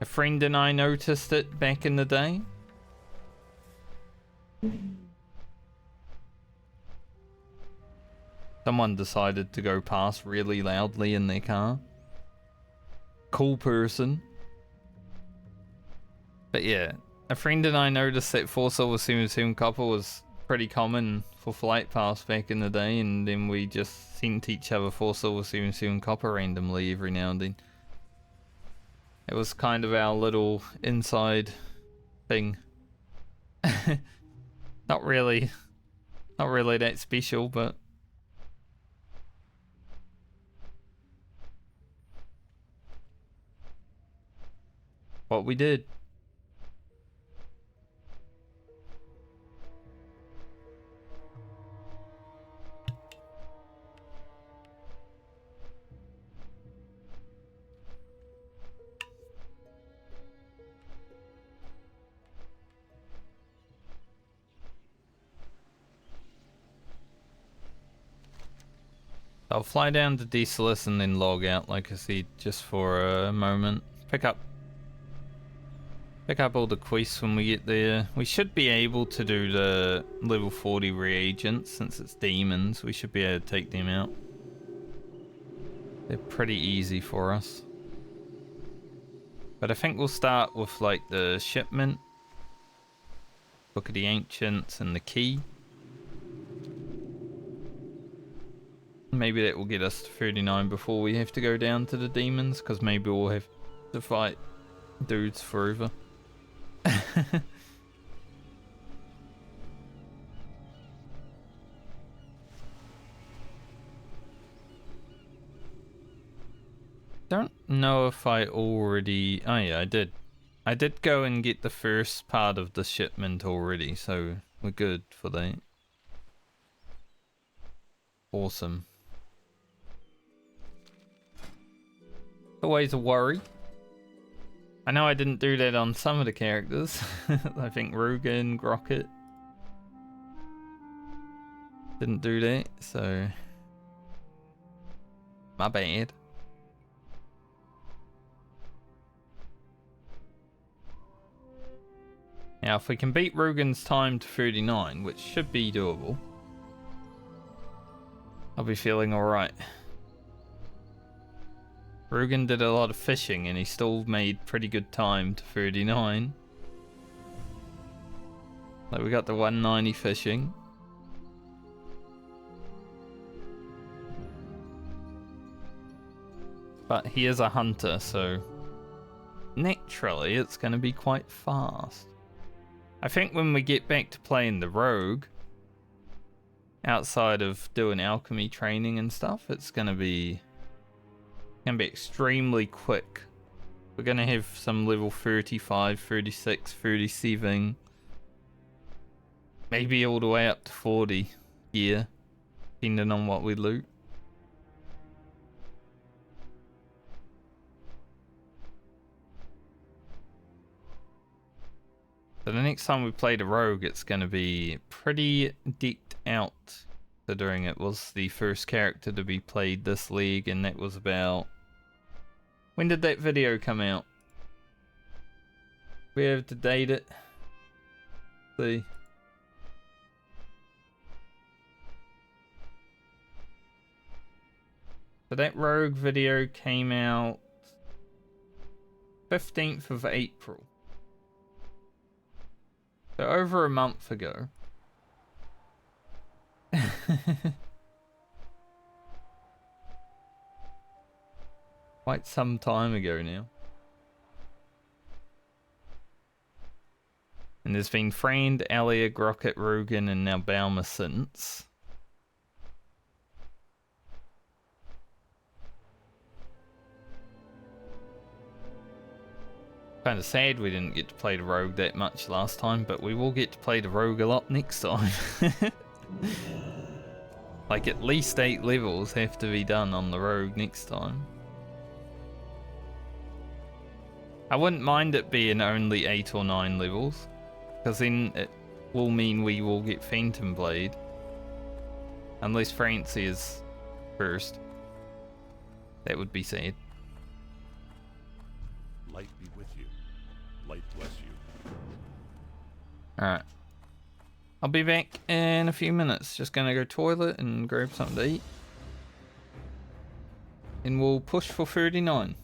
S1: A friend and I noticed it back in the day. Someone decided to go past really loudly in their car. Cool person. But yeah, a friend and I noticed that 4 silver 7 copper was pretty common for flight paths back in the day, and then we just sent each other 4 silver 7 copper randomly every now and then. It was kind of our little inside thing. Not really that special, but what we did. I'll fly down to Desolus and then log out, like I said, just for a moment. Pick up all the quests when we get there. We should be able to do the level 40 reagents, since it's demons. We should be able to take them out. They're pretty easy for us. But I think we'll start with like the shipment, Book of the Ancients, and the key. Maybe that will get us to 39 before we have to go down to the demons, because maybe we'll have to fight dudes forever. Don't know if I already... Oh yeah, I did. I did go and get the first part of the shipment already, so we're good for that. Awesome. Always a worry. I know I didn't do that on some of the characters. I think Rugen, Grocket didn't do that, so my bad. Now if we can beat Rugen's time to 39, which should be doable, I'll be feeling alright. Rugen did a lot of fishing and he still made pretty good time to 39. Like we got the 190 fishing. But he is a hunter, so naturally it's going to be quite fast. I think when we get back to playing the rogue, outside of doing alchemy training and stuff, it's going to be extremely quick. We're going to have some level 35, 36, 37, maybe all the way up to 40 gear, depending on what we loot. So the next time we play the rogue, it's going to be pretty decked out, considering it was the first character to be played this league, and that was about... When did that video come out? We have to date it. See. So that rogue video came out 15th of April. So over a month ago. Quite some time ago now. And there's been Friend, Alia, Grocket, Rugen, and now Balmer since. Kind of sad we didn't get to play the rogue that much last time, but we will get to play the rogue a lot next time. Like at least 8 levels have to be done on the rogue next time. I wouldn't mind it being only 8 or 9 levels, because then it will mean we will get Phantom Blade. Unless Francie is first. That would be sad.
S2: Light be with you. Light bless you.
S1: Alright. I'll be back in a few minutes. Just gonna go toilet and grab something to eat. And we'll push for 39.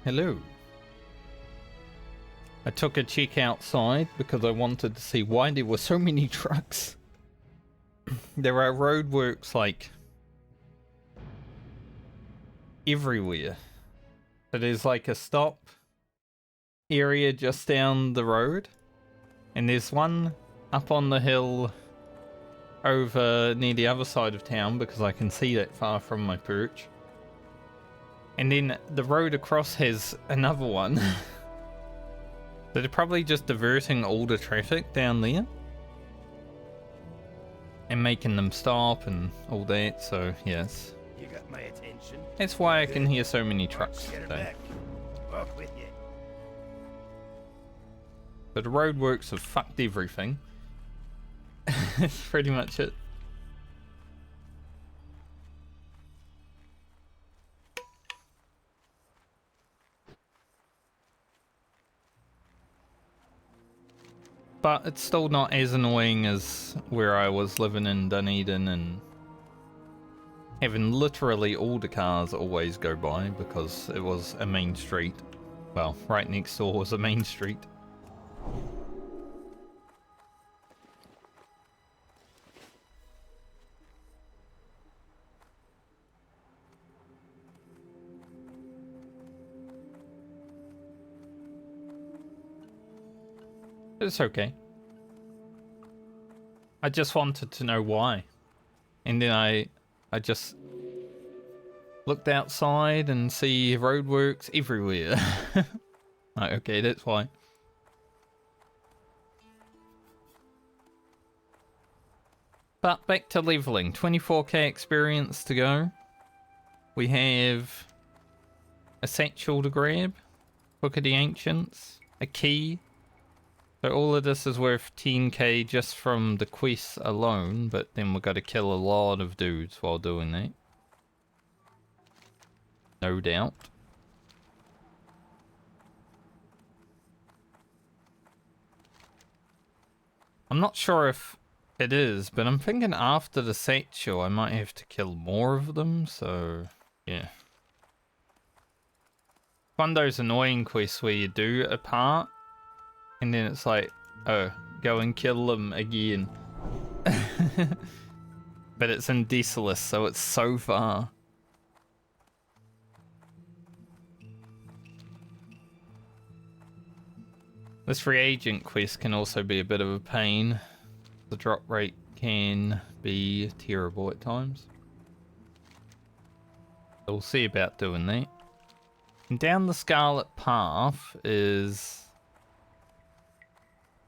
S1: Hello. I took a check outside because I wanted to see why there were so many trucks. There are roadworks like everywhere. So there's like a stop area just down the road, and there's one up on the hill over near the other side of town because I can see that far from my perch. And then the road across has another one. So they're probably just diverting all the traffic down there and making them stop and all that. So yes,
S3: You got my attention.
S1: that's why I can hear so many trucks
S3: Get her
S1: today.
S3: back. Walk with you.
S1: But the roadworks have fucked everything. That's pretty much it. But it's still not as annoying as where I was living in Dunedin and having literally all the cars always go by because it was a main street. Well, right next door was a main street. It's okay. I just wanted to know why. And then I just looked outside and see roadworks everywhere. Like, okay, that's why. But back to leveling. 24k experience to go. We have a satchel to grab. Book of the Ancients. A key. So all of this is worth 10k just from the quests alone, but then we've got to kill a lot of dudes while doing that. No doubt. I'm not sure if it is, but I'm thinking after the satchel I might have to kill more of them, so yeah. One of those annoying quests where you do a part and then it's like, oh, go and kill them again. But it's in Desolus, so it's so far. This reagent quest can also be a bit of a pain. The drop rate can be terrible at times. So we'll see about doing that. And down the Scarlet Path is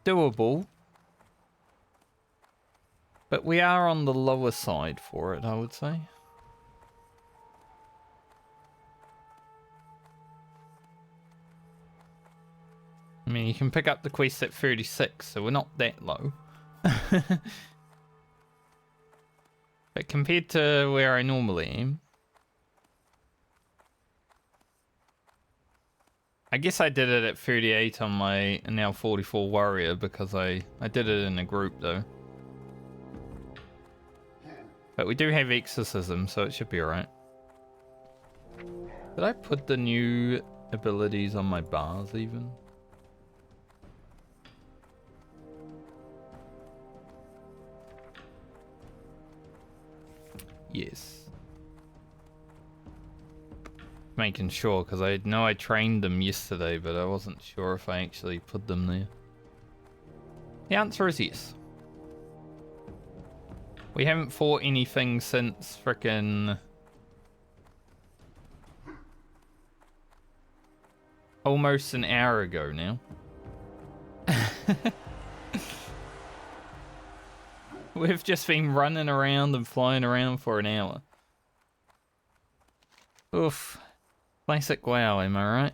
S1: doable, but we are on the lower side for it, I would say. I mean, you can pick up the quest at 36, so we're not that low. But compared to where I normally am, I guess I did it at 38 on my now 44 warrior because I did it in a group though. But we do have exorcism, so it should be alright. Did I put the new abilities on my bars even? Yes. Making sure, because I know I trained them yesterday, but I wasn't sure if I actually put them there. The answer is yes. We haven't fought anything since frickin' almost an hour ago now. We've just been running around and flying around for an hour. Oof. Classic WoW, am I right?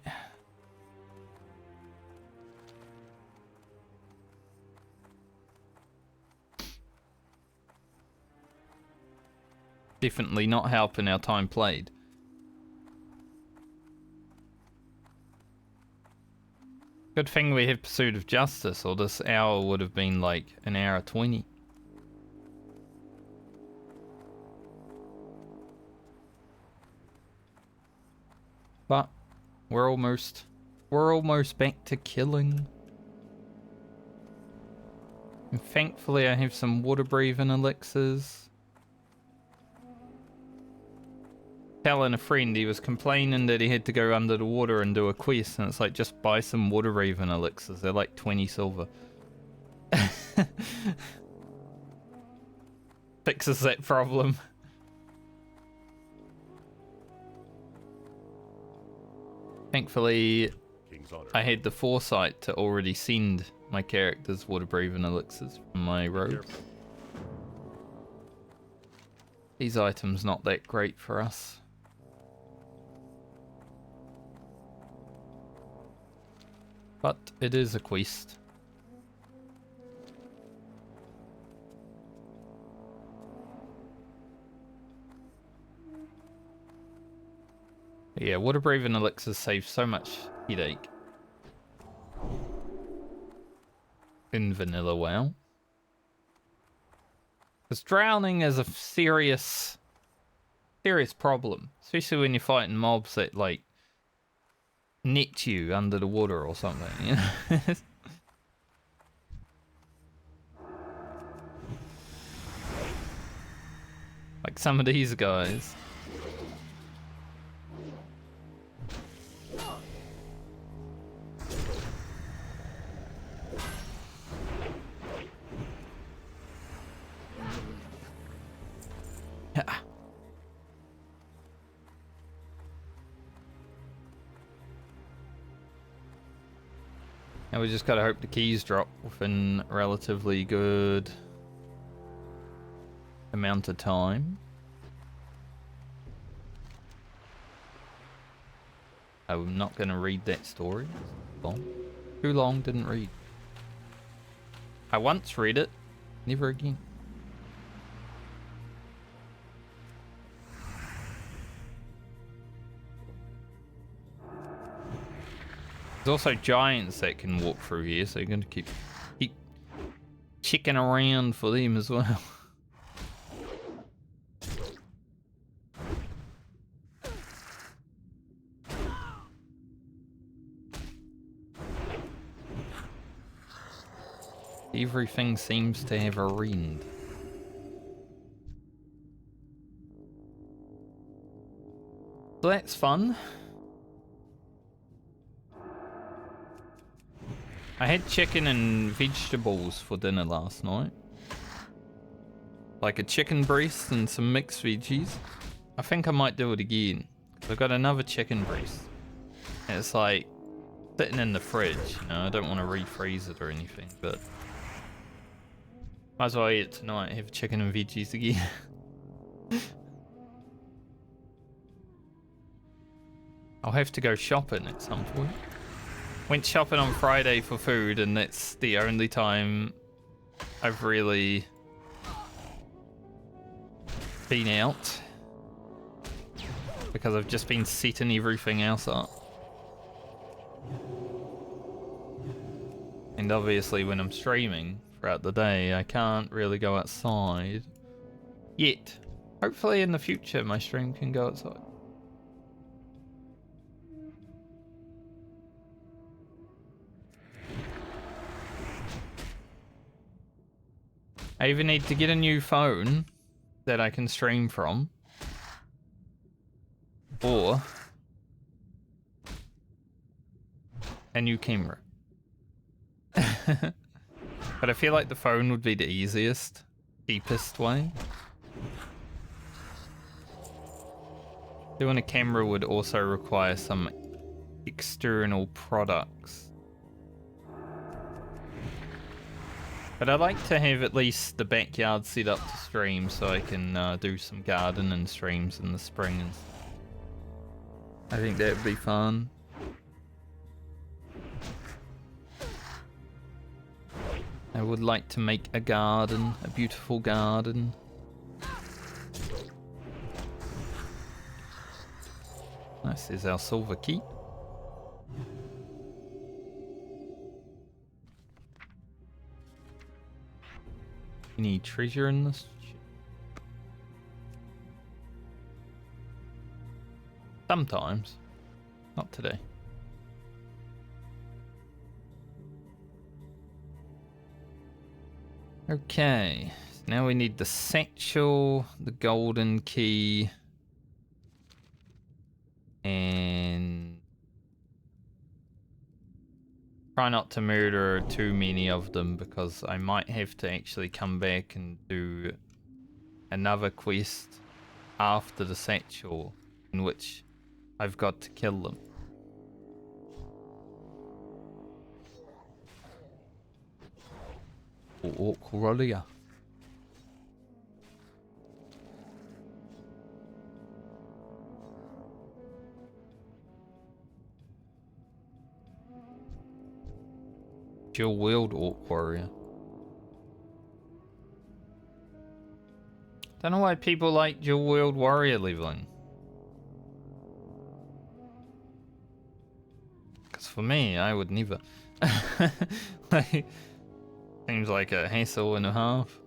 S1: Definitely not helping our time played. Good thing we have Pursuit of Justice, or this hour would have been like an hour 20. But We're almost back to killing. And thankfully I have some water breathing elixirs. Telling a friend, he was complaining that he had to go under the water and do a quest, and it's like, just buy some water breathing elixirs. They're like 20 silver. Fixes that problem. Thankfully,
S2: King's honor.
S1: I had the foresight to already send my characters water breathing elixirs from my road.
S2: Careful.
S1: These items not that great for us. But it is a quest. Yeah, water breathing elixirs save so much headache in vanilla WoW. Because drowning is a serious problem, especially when you're fighting mobs that like net you under the water or something, you know? Like some of these guys. And we just gotta hope the keys drop within a relatively good amount of time. I'm not gonna read that story. It's long. Too long, didn't read. I once read it, never again. There's also giants that can walk through here, so you're going to keep checking around for them as well. Everything seems to have a rend. So that's fun. I had chicken and vegetables for dinner last night. Like a chicken breast and some mixed veggies. I think I might do it again. I've got another chicken breast. And it's like sitting in the fridge, you know, I don't want to refreeze it or anything, but might as well eat it tonight, have chicken and veggies again. I'll have to go shopping at some point. Went shopping on Friday for food, and that's the only time I've really been out. Because I've just been setting everything else up. And obviously when I'm streaming throughout the day, I can't really go outside. Yet. Hopefully in the future my stream can go outside. I even need to get a new phone that I can stream from. Or a new camera. But I feel like the phone would be the easiest, cheapest way. Doing a camera would also require some external products. But I'd like to have at least the backyard set up to stream so I can do some gardening streams in the spring. And I think that would be fun. I would like to make a garden, a beautiful garden. This is our silver key. Any treasure in this? Sometimes. Not today. Okay, so now we need the satchel, the golden key, and try not to murder too many of them because I might have to actually come back and do another quest after the satchel in which I've got to kill them. Oh, Corolla. Dual wield Orc Warrior. Don't know why people like dual wield warrior leveling. Because for me, I would never. Like, seems like a hassle and a half.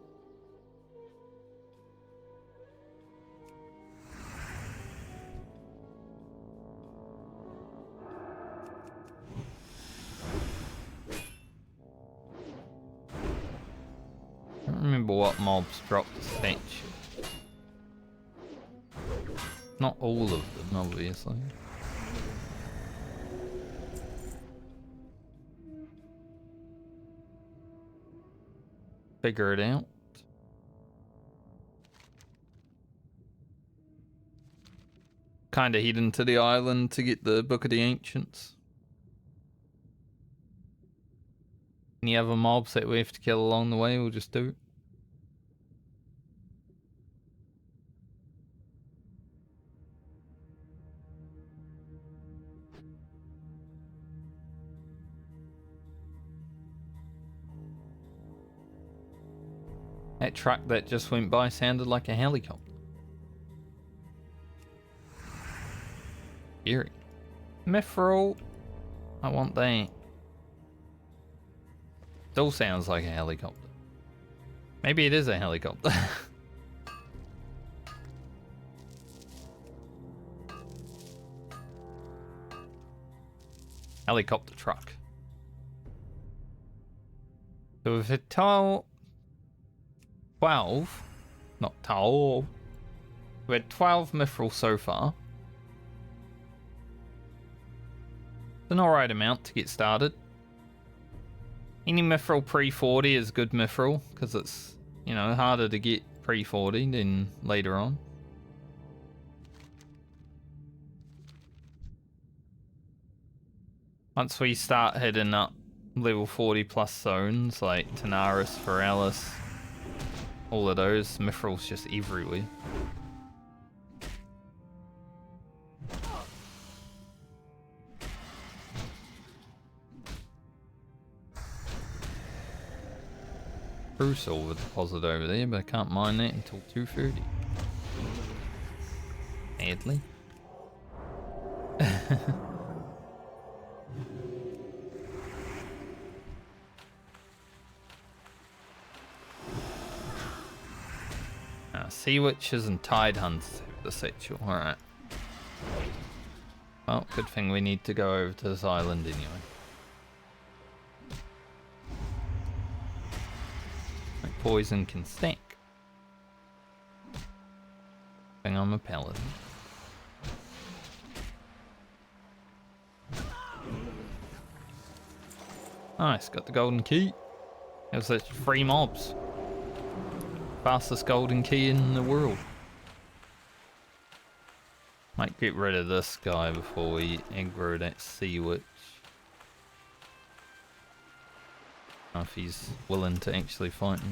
S1: I don't remember what mobs dropped the statue. Not all of them, obviously. Figure it out. Kinda heading to the island to get the Book of the Ancients. Any other mobs that we have to kill along the way, we'll just do. That truck that just went by sounded like a helicopter. Eerie. Mithril. I want that. Still sounds like a helicopter. Maybe it is a helicopter. Helicopter truck. So we've hit 12, not 12. We had 12 mithril so far. It's an alright amount to get started. Any mithril pre-40 is good mithril, because it's, you know, harder to get pre-40 than later on. Once we start hitting up level 40 plus zones, like Tanaris, Foralis, all of those, mithril's just everywhere. True silver deposit over there, but I can't mine that until 2:30. Medley. Sea witches and tide hunters have the satchel. Alright. Well, good thing we need to go over to this island anyway. Poison can stack. Thing I'm a paladin. Nice, got the golden key. It was like 3 mobs. Fastest golden key in the world. Might get rid of this guy before we aggro that sea witch. If he's willing to actually fight me.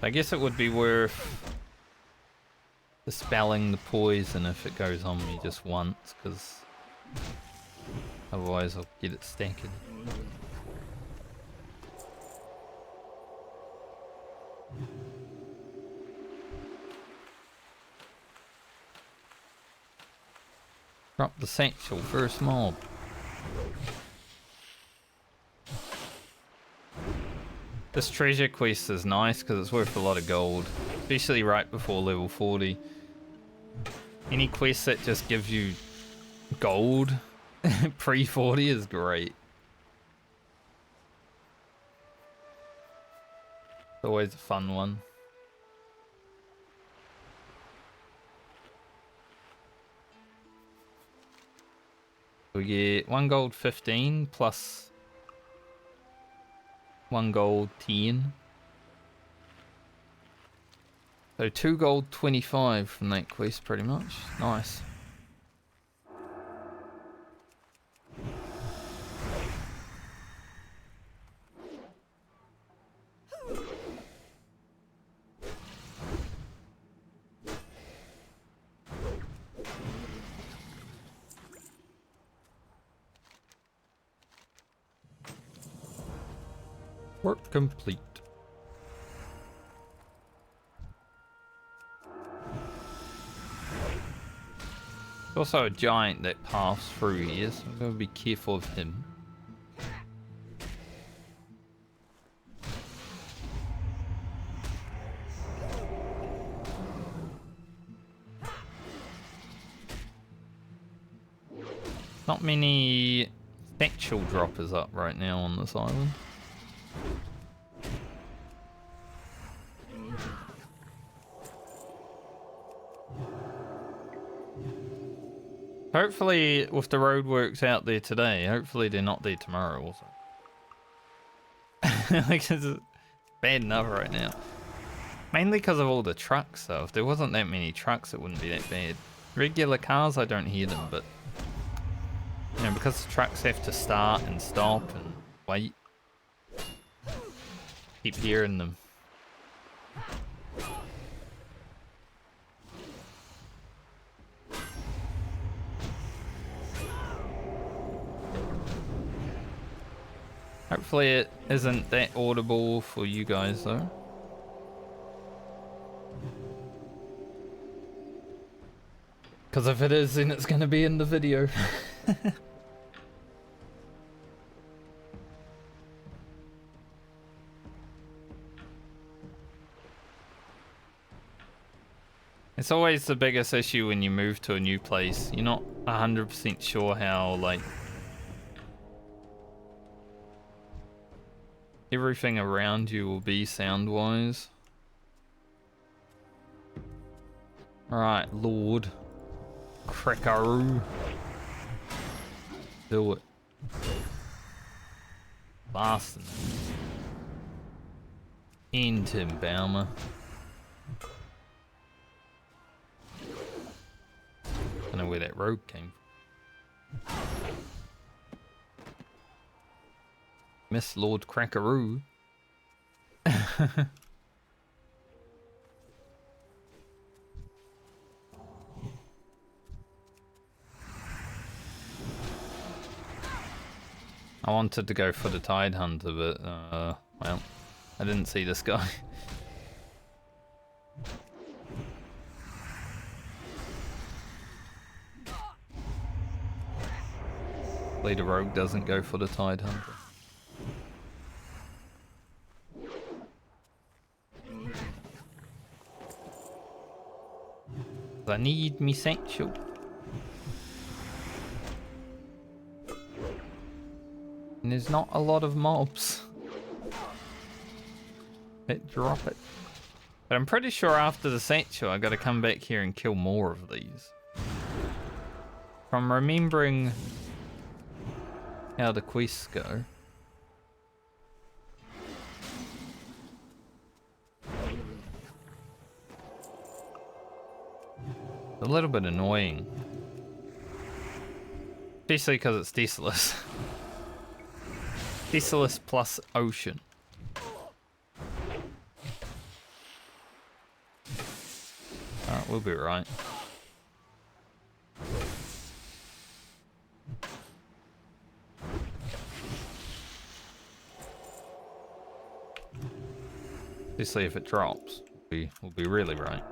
S1: I guess it would be worth dispelling the poison if it goes on me just once, because otherwise I'll get it stacking. Drop the satchel, first mob. This treasure quest is nice because it's worth a lot of gold, especially right before level 40. Any quest that just gives you gold pre-40 is great. It's always a fun one. We get 1 gold 15 plus 1 gold 10. So 2 gold 25 from that quest pretty much. Nice. Work complete. There's also a giant that passed through here, so I'm going to be careful of him. Not many satchel droppers up right now on this island. Hopefully, with the roadworks out there today, hopefully they're not there tomorrow also. Like, it's bad enough right now. Mainly because of all the trucks, though. If there wasn't that many trucks, it wouldn't be that bad. Regular cars, I don't hear them, but... You know, because the trucks have to start and stop and wait. Keep hearing them. Hopefully it isn't that audible for you guys though. Because if it is, then it's going to be in the video. It's always the biggest issue when you move to a new place. You're not 100% sure how, like, everything around you will be sound-wise. Alright, Lord. Crackaroo. Do it. Bastard. End him, Baumer. I don't know where that rogue came from. Miss Lord Crackaroo. I wanted to go for the Tide Hunter, but, well, I didn't see this guy. Hopefully the rogue doesn't go for the Tide Hunter. I need me satchel. And there's not a lot of mobs that drop it. But I'm pretty sure after the satchel I gotta come back here and kill more of these. From remembering how the quests go. A little bit annoying. Especially because it's Desolus. Desolus plus ocean. Alright, we'll be right. Obviously if it drops, we'll be really right.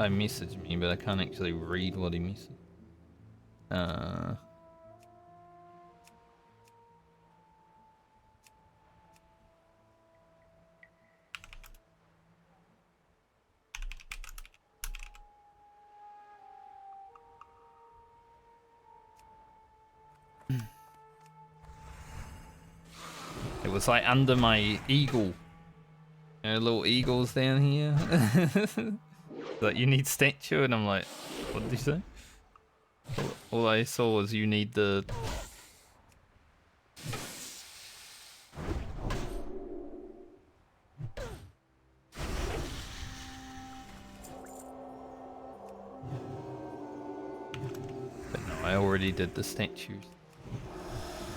S1: guy messaged me, but I can't actually read what he messaged. It was like under my eagle. You know, little eagles down here. Like, you need statue, and I'm like, what did you say? All I saw was you need the... But no, I already did the statues.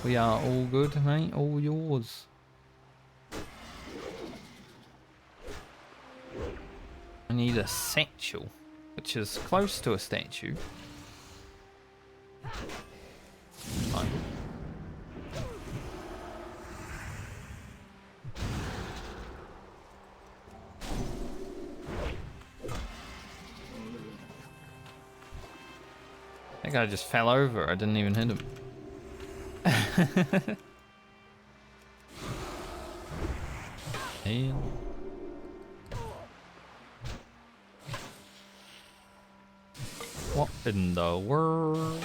S1: We are all good, mate. All yours. I need a satchel, which is close to a statue. Fine. That guy just fell over. I didn't even hit him. And what in the world?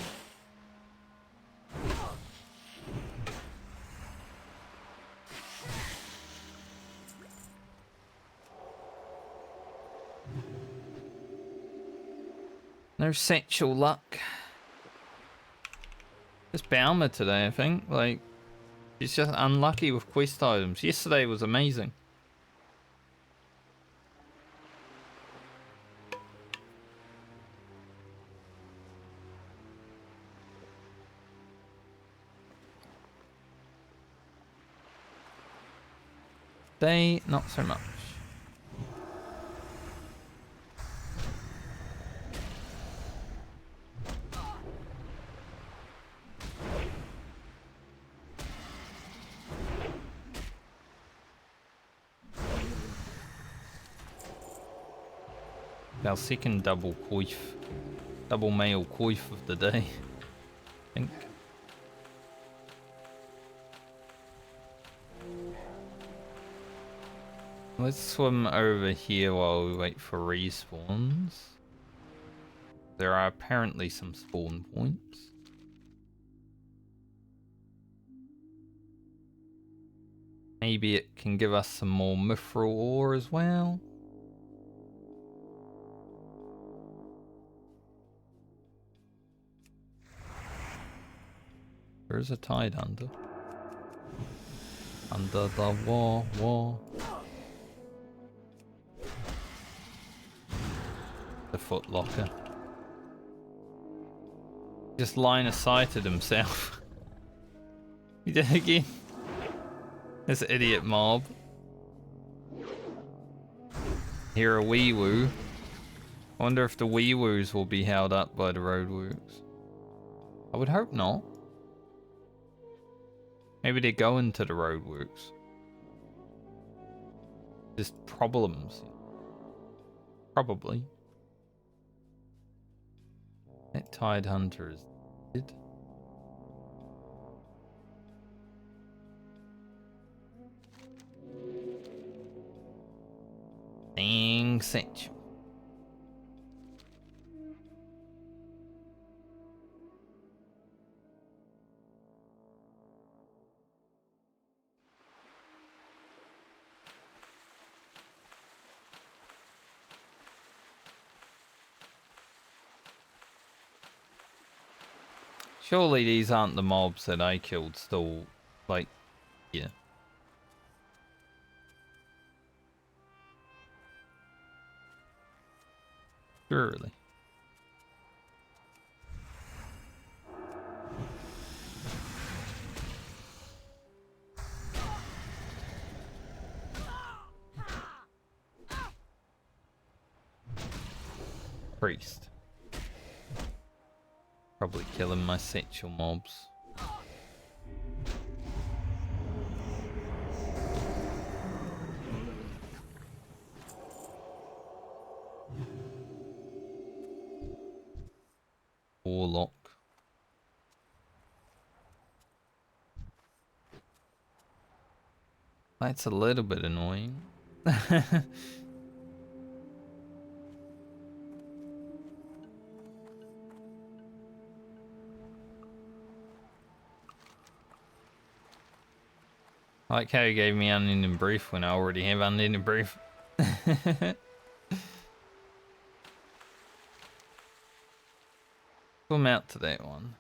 S1: No sexual luck. It's Baumer today, I think. Like, he's just unlucky with quest items. Yesterday was amazing. Today, not so much. Our second double coif. Double male coif of the day, I think. Let's swim over here while we wait for respawns. There are apparently some spawn points. Maybe it can give us some more mithril ore as well. There's a tide under. Under the wall. The footlocker. Just line of sighted himself. He did it again. This idiot mob. Here a wee woo. I wonder if the wee woos will be held up by the roadworks. I would hope not. Maybe they go into the roadworks. Just problems. Probably. That tide hunter is dead. Dang satchel. Surely these aren't the mobs that I killed still, like, yeah. Surely. Priest. Probably killing my satchel mobs. Warlock. That's a little bit annoying. I like how he gave me unending brief when I already have unending brief. Come out to that one.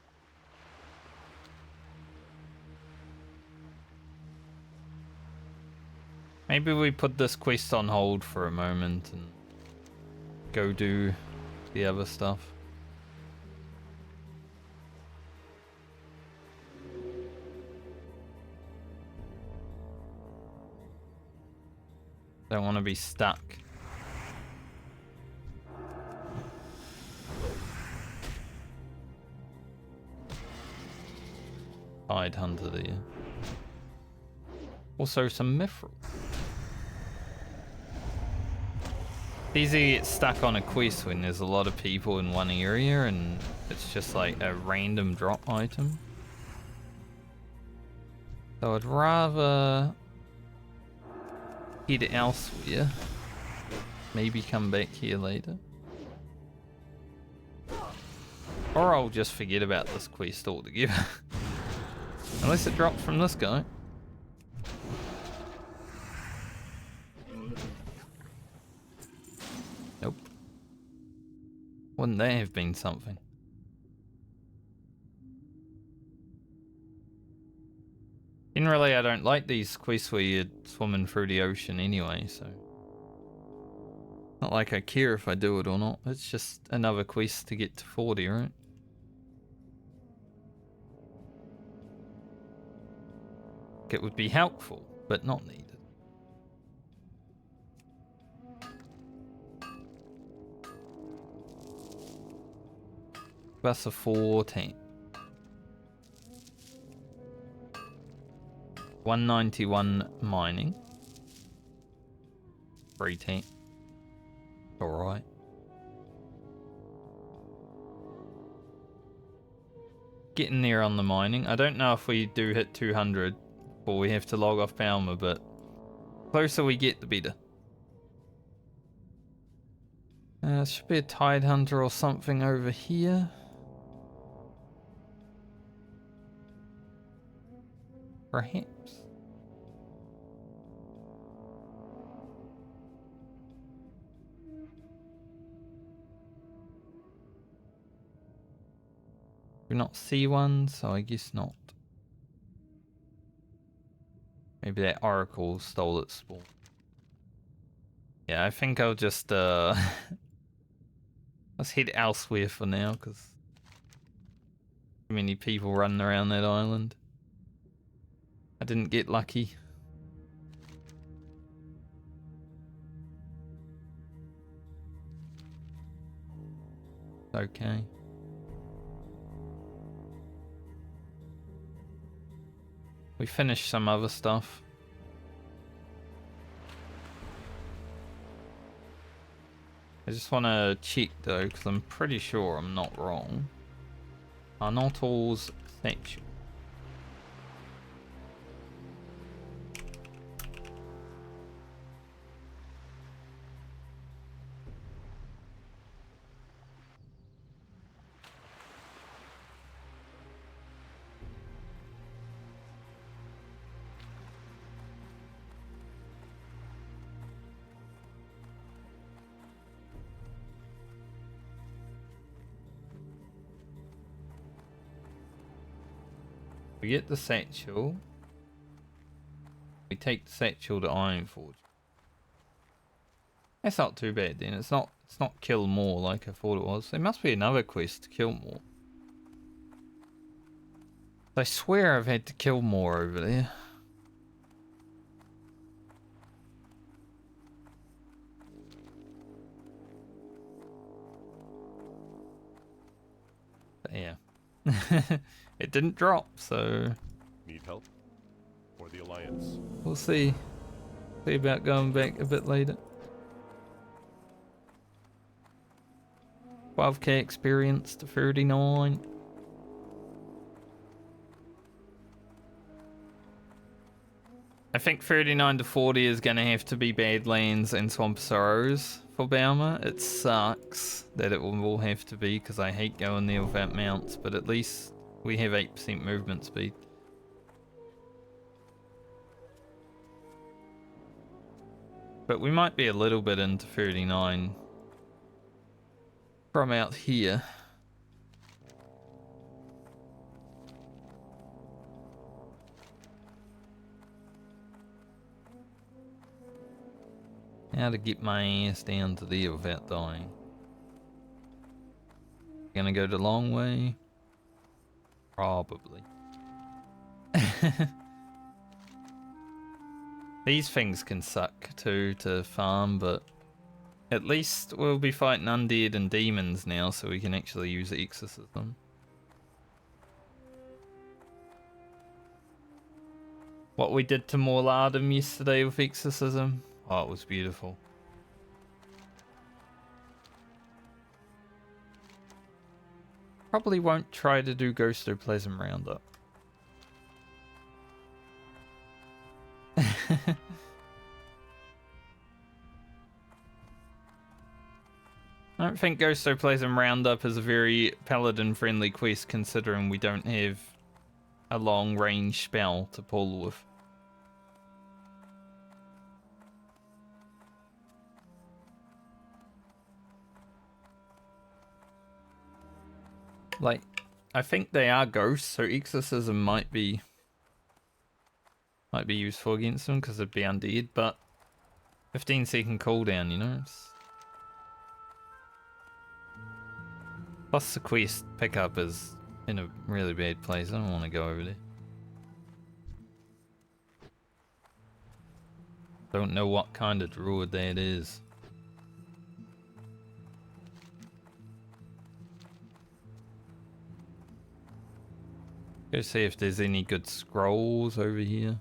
S1: Maybe we put this quest on hold for a moment and go do the other stuff. Don't want to be stuck. Tide Hunter there. Also some mithril. It's easy to get stuck on a quest when there's a lot of people in one area and it's just like a random drop item. So I'd rather head elsewhere. Maybe come back here later. Or I'll just forget about this quest altogether. Unless it drops from this guy. Nope. Wouldn't that have been something? Generally, I don't like these quests where you're swimming through the ocean anyway, so... Not like I care if I do it or not. It's just another quest to get to 40, right? It would be helpful, but not needed. That's a 14. 191 mining. 310. Alright. Getting there on the mining. I don't know if we do hit 200 or we have to log off Palmer, but closer we get, the better. Should be a Tide Hunter or something over here. Perhaps. Do not see one, so I guess not. Maybe that oracle stole its spawn. Yeah, I think I'll just let's head elsewhere for now, because too many people running around that island. I didn't get lucky. Okay. We finished some other stuff. I just want to check though, because I'm pretty sure I'm not wrong. Arnottle's section. We get the satchel. We take the satchel to Ironforge. That's not too bad then. It's not kill more like I thought it was. There must be another quest to kill more. I swear I've had to kill more over there. But yeah. It didn't drop, so
S2: Need help? For the Alliance.
S1: we'll see. See about going back a bit later. 12k experience to 39. I think 39 to 40 is going to have to be Badlands and Swamp Sorrows for Bauma. It sucks that it will have to be because I hate going there without mounts, but at least we have 8% movement speed. But we might be a little bit into 39 from out here. How to get my ass down to there without dying. Gonna go the long way? Probably. These things can suck too to farm, but at least we'll be fighting undead and demons now, so we can actually use exorcism. What we did to Morladum yesterday with exorcism. Oh, it was beautiful. Probably won't try to do Ghostoplasm Roundup. I don't think Ghostoplasm Roundup is a very Paladin friendly quest, considering we don't have a long range spell to pull with. Like, I think they are ghosts, so exorcism might be useful against them because it'd be undead, but 15-second cooldown, you know? Plus the quest pickup is in a really bad place. I don't want to go over there. Don't know what kind of druid that is. Go see if there's any good scrolls over here.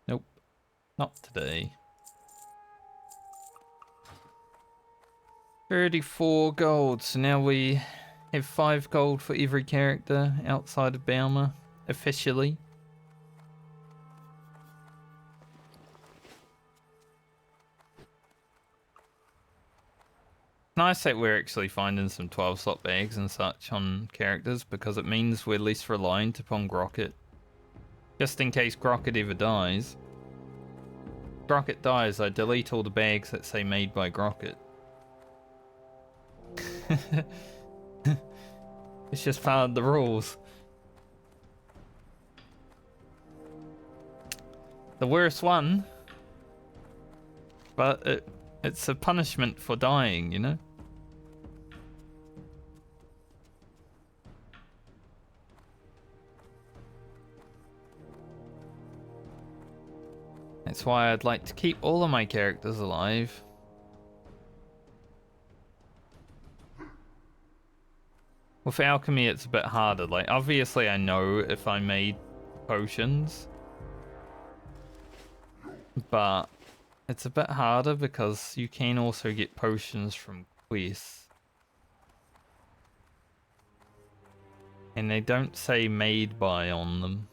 S1: Nope, not today. 34 gold, so now we have 5 gold for every character outside of Bauma, officially. Nice that we're actually finding some 12 slot bags and such on characters, because it means we're less reliant upon Grocket. Just in case Grocket ever dies. If Grocket dies, I delete all the bags that say made by Grocket. It's just part of the rules. The worst one, but it's a punishment for dying, you know? That's why I'd like to keep all of my characters alive. With alchemy, it's a bit harder. Like, obviously I know if I made potions, but it's a bit harder because you can also get potions from quests. And they don't say made by on them.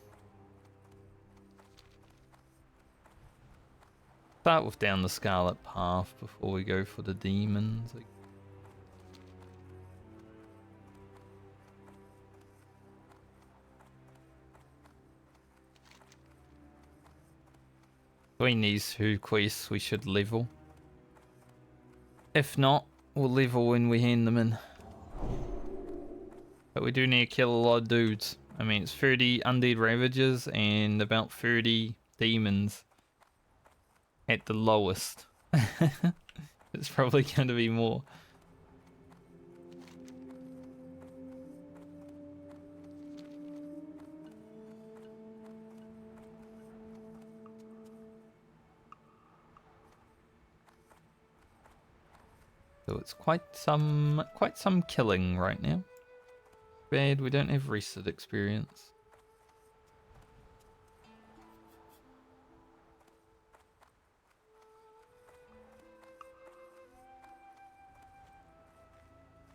S1: Start with down the Scarlet Path before we go for the demons. Between these two quests we should level. If not, we'll level when we hand them in. But we do need to kill a lot of dudes. I mean, it's 30 undead ravagers and about 30 demons at the lowest. It's probably going to be more. So it's quite some killing right now. Bad, we don't have rested experience.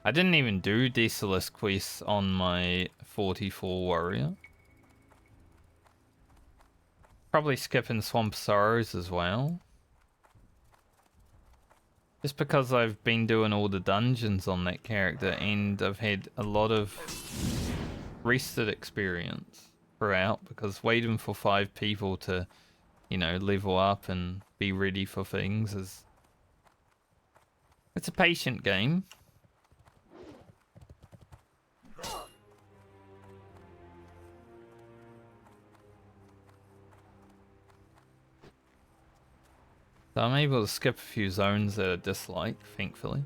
S1: I didn't even do Desolus quests on my 44 warrior. Probably skipping Swamp Sorrows as well. Just because I've been doing all the dungeons on that character and I've had a lot of rested experience throughout, because waiting for 5 people to, you know, level up and be ready for things is... It's a patient game. So I'm able to skip a few zones that I dislike, thankfully.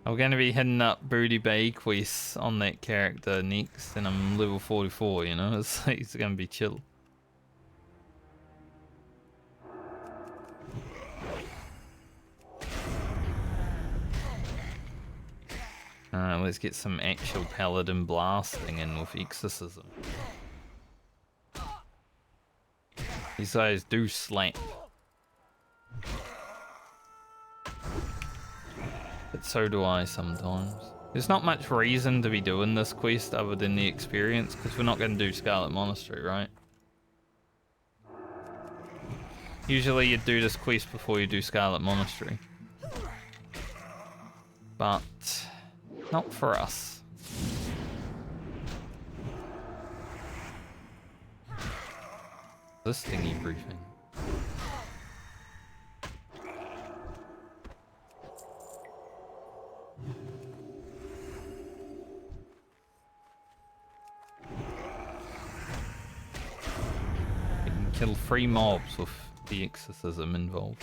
S1: I'm going to be hitting up Booty Bay quests on that character next, and I'm level 44, you know? It's going to be chill. Let's get some actual Paladin blasting in with Exorcism. These guys do slap. But so do I sometimes. There's not much reason to be doing this quest other than the experience, because we're not going to do Scarlet Monastery, right? Usually you do this quest before you do Scarlet Monastery. But not for us. This thingy briefing. You can kill 3 mobs with the exorcism involved.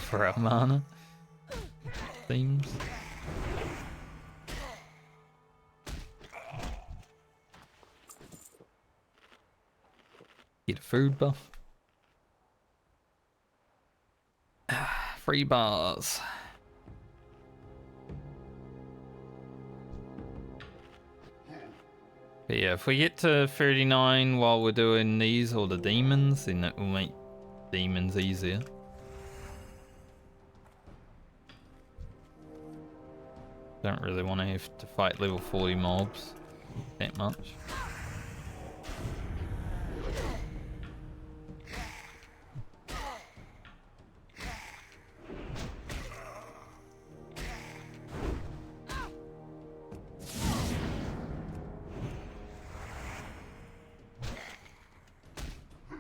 S1: For our mana. Themes. Get a food buff. 3 bars. But yeah, if we get to 39 while we're doing these or the demons, then that will make demons easier. Don't really want to have to fight level 40 mobs that much.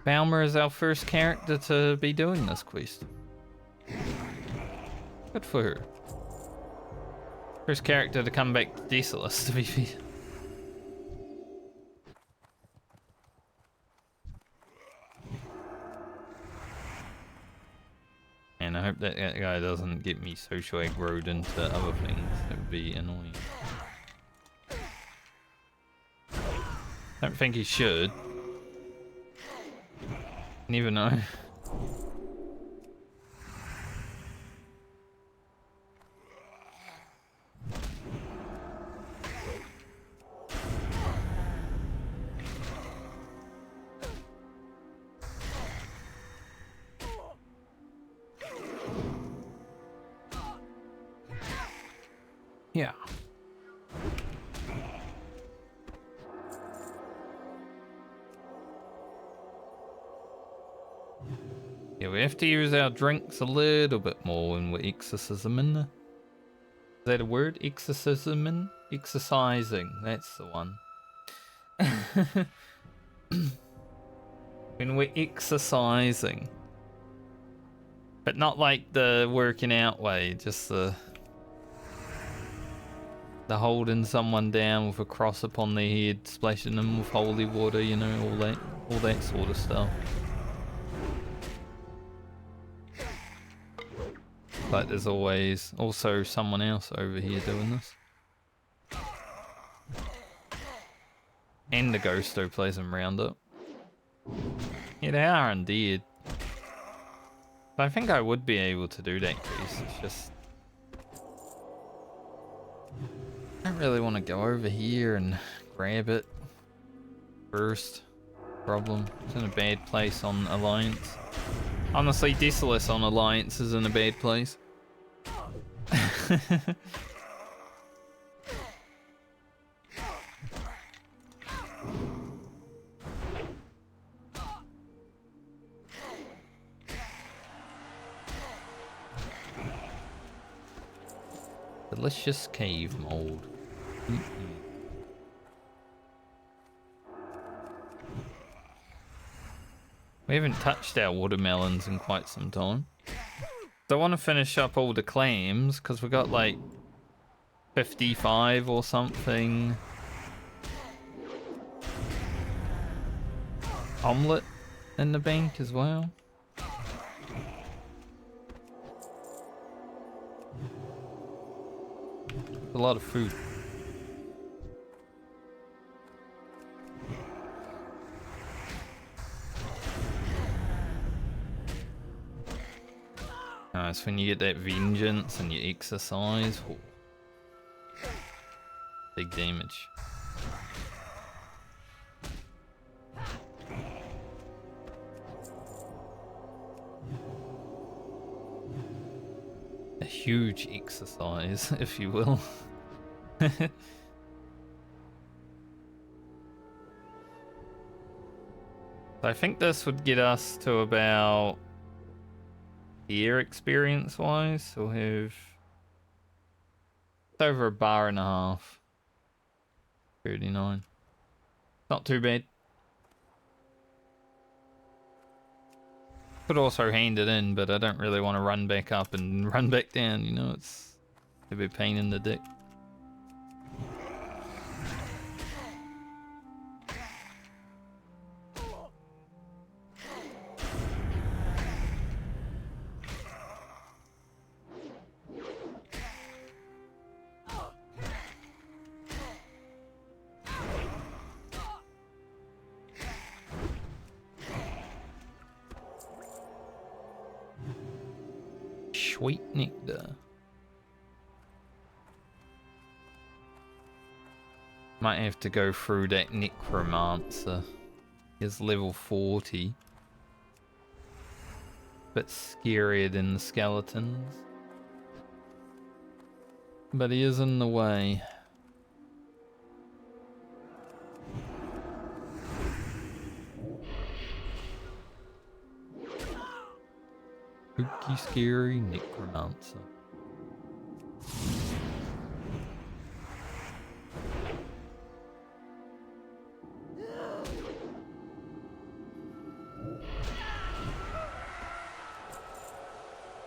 S1: Balmer is our first character to be doing this quest. Good for her. First character to come back to Desolus, to be fair. And I hope that guy doesn't get me social aggroed into other things. That would be annoying. Don't think he should. Never know. Yeah. Yeah, we have to use our drinks a little bit more when we're exorcisming. Is that a word? Exorcisming? Exercising. That's the one. When we're exercising. But not like the working out way, just the holding someone down with a cross upon their head, splashing them with holy water, you know, all that sort of stuff. But there's always also someone else over here doing this. And the ghost who plays them roundup. Yeah, they are undead. But I think I would be able to do that case. It's just I don't really want to go over here and grab it first. Problem. It's in a bad place on Alliance. Honestly, Desolus on Alliance is in a bad place. Delicious cave mold. We haven't touched our watermelons in quite some time. So I want to finish up all the clams because we got like 55 or something. Omelette in the bank as well. A lot of food. Nice when you get that vengeance and you exercise. Oh. Big damage. A huge exercise, if you will. I think this would get us to about here experience wise. So we'll have it's over a bar and a half. 39. Not too bad. Could also hand it in, but I don't really want to run back up and run back down, you know, it's a bit pain in the dick. Sweet nectar. Might have to go through that necromancer. He's level 40. Bit scarier than the skeletons. But he is in the way. Spooky, scary necromancer.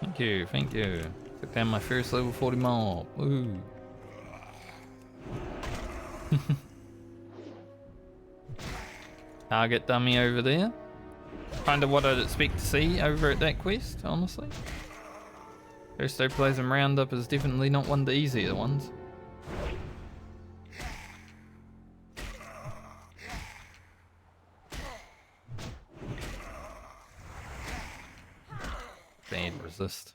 S1: Thank you, thank you. Took down my first level 40 mob. Woo. Target dummy over there. Kind of what I'd expect to see over at that quest, honestly. First Opalism Roundup is definitely not one of the easier ones. Bad resist.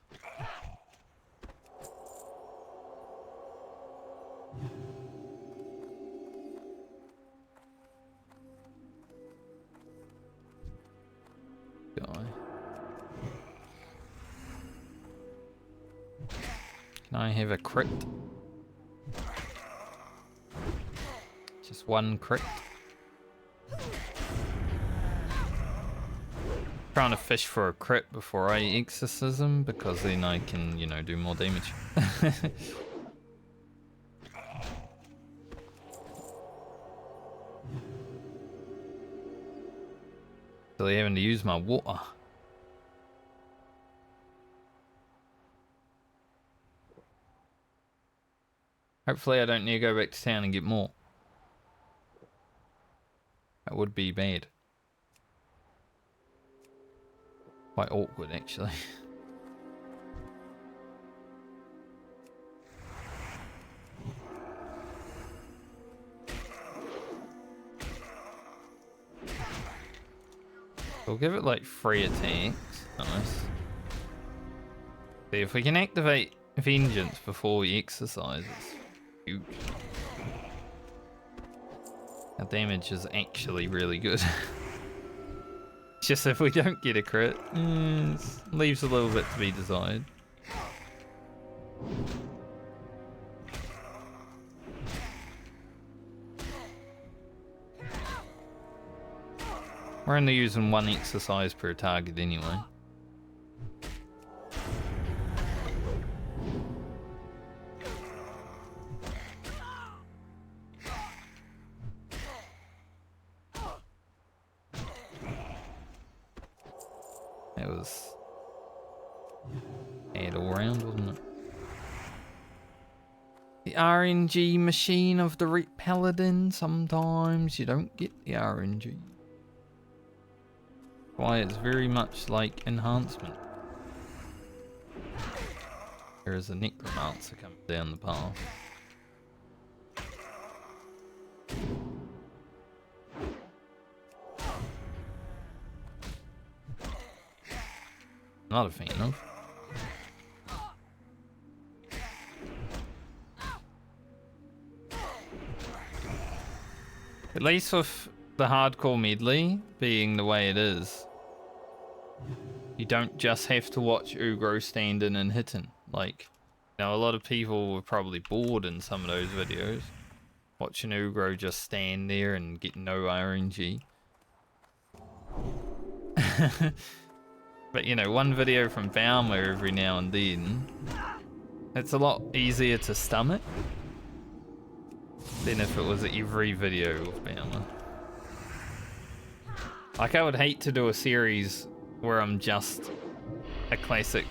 S1: Can I have a crit? Just one crit. Trying to fish for a crit before I exorcism because then I can, you know, do more damage. Really having to use my water. Hopefully I don't need to go back to town and get more. That would be bad. Quite awkward, actually. We'll give it like 3 attacks. Nice. See, if we can activate Vengeance before we exercise, it's huge. Our damage is actually really good. just if we don't get a crit, leaves a little bit to be desired. We're only using one exercise per target anyway. That was bad all around, wasn't it? The RNG machine of the Paladin. Sometimes you don't get the RNG. Why it's very much like enhancement. There is a necromancer coming down the path. Not a fan of. At least with the hardcore medley being the way it is, you don't just have to watch Ugro stand in and hitting. Like, now a lot of people were probably bored in some of those videos, watching Ugro just stand there and get no RNG. But you know, one video from Baumer every now and then, it's a lot easier to stomach than if it was every video with Baumer. Like, I would hate to do a series where I'm just a classic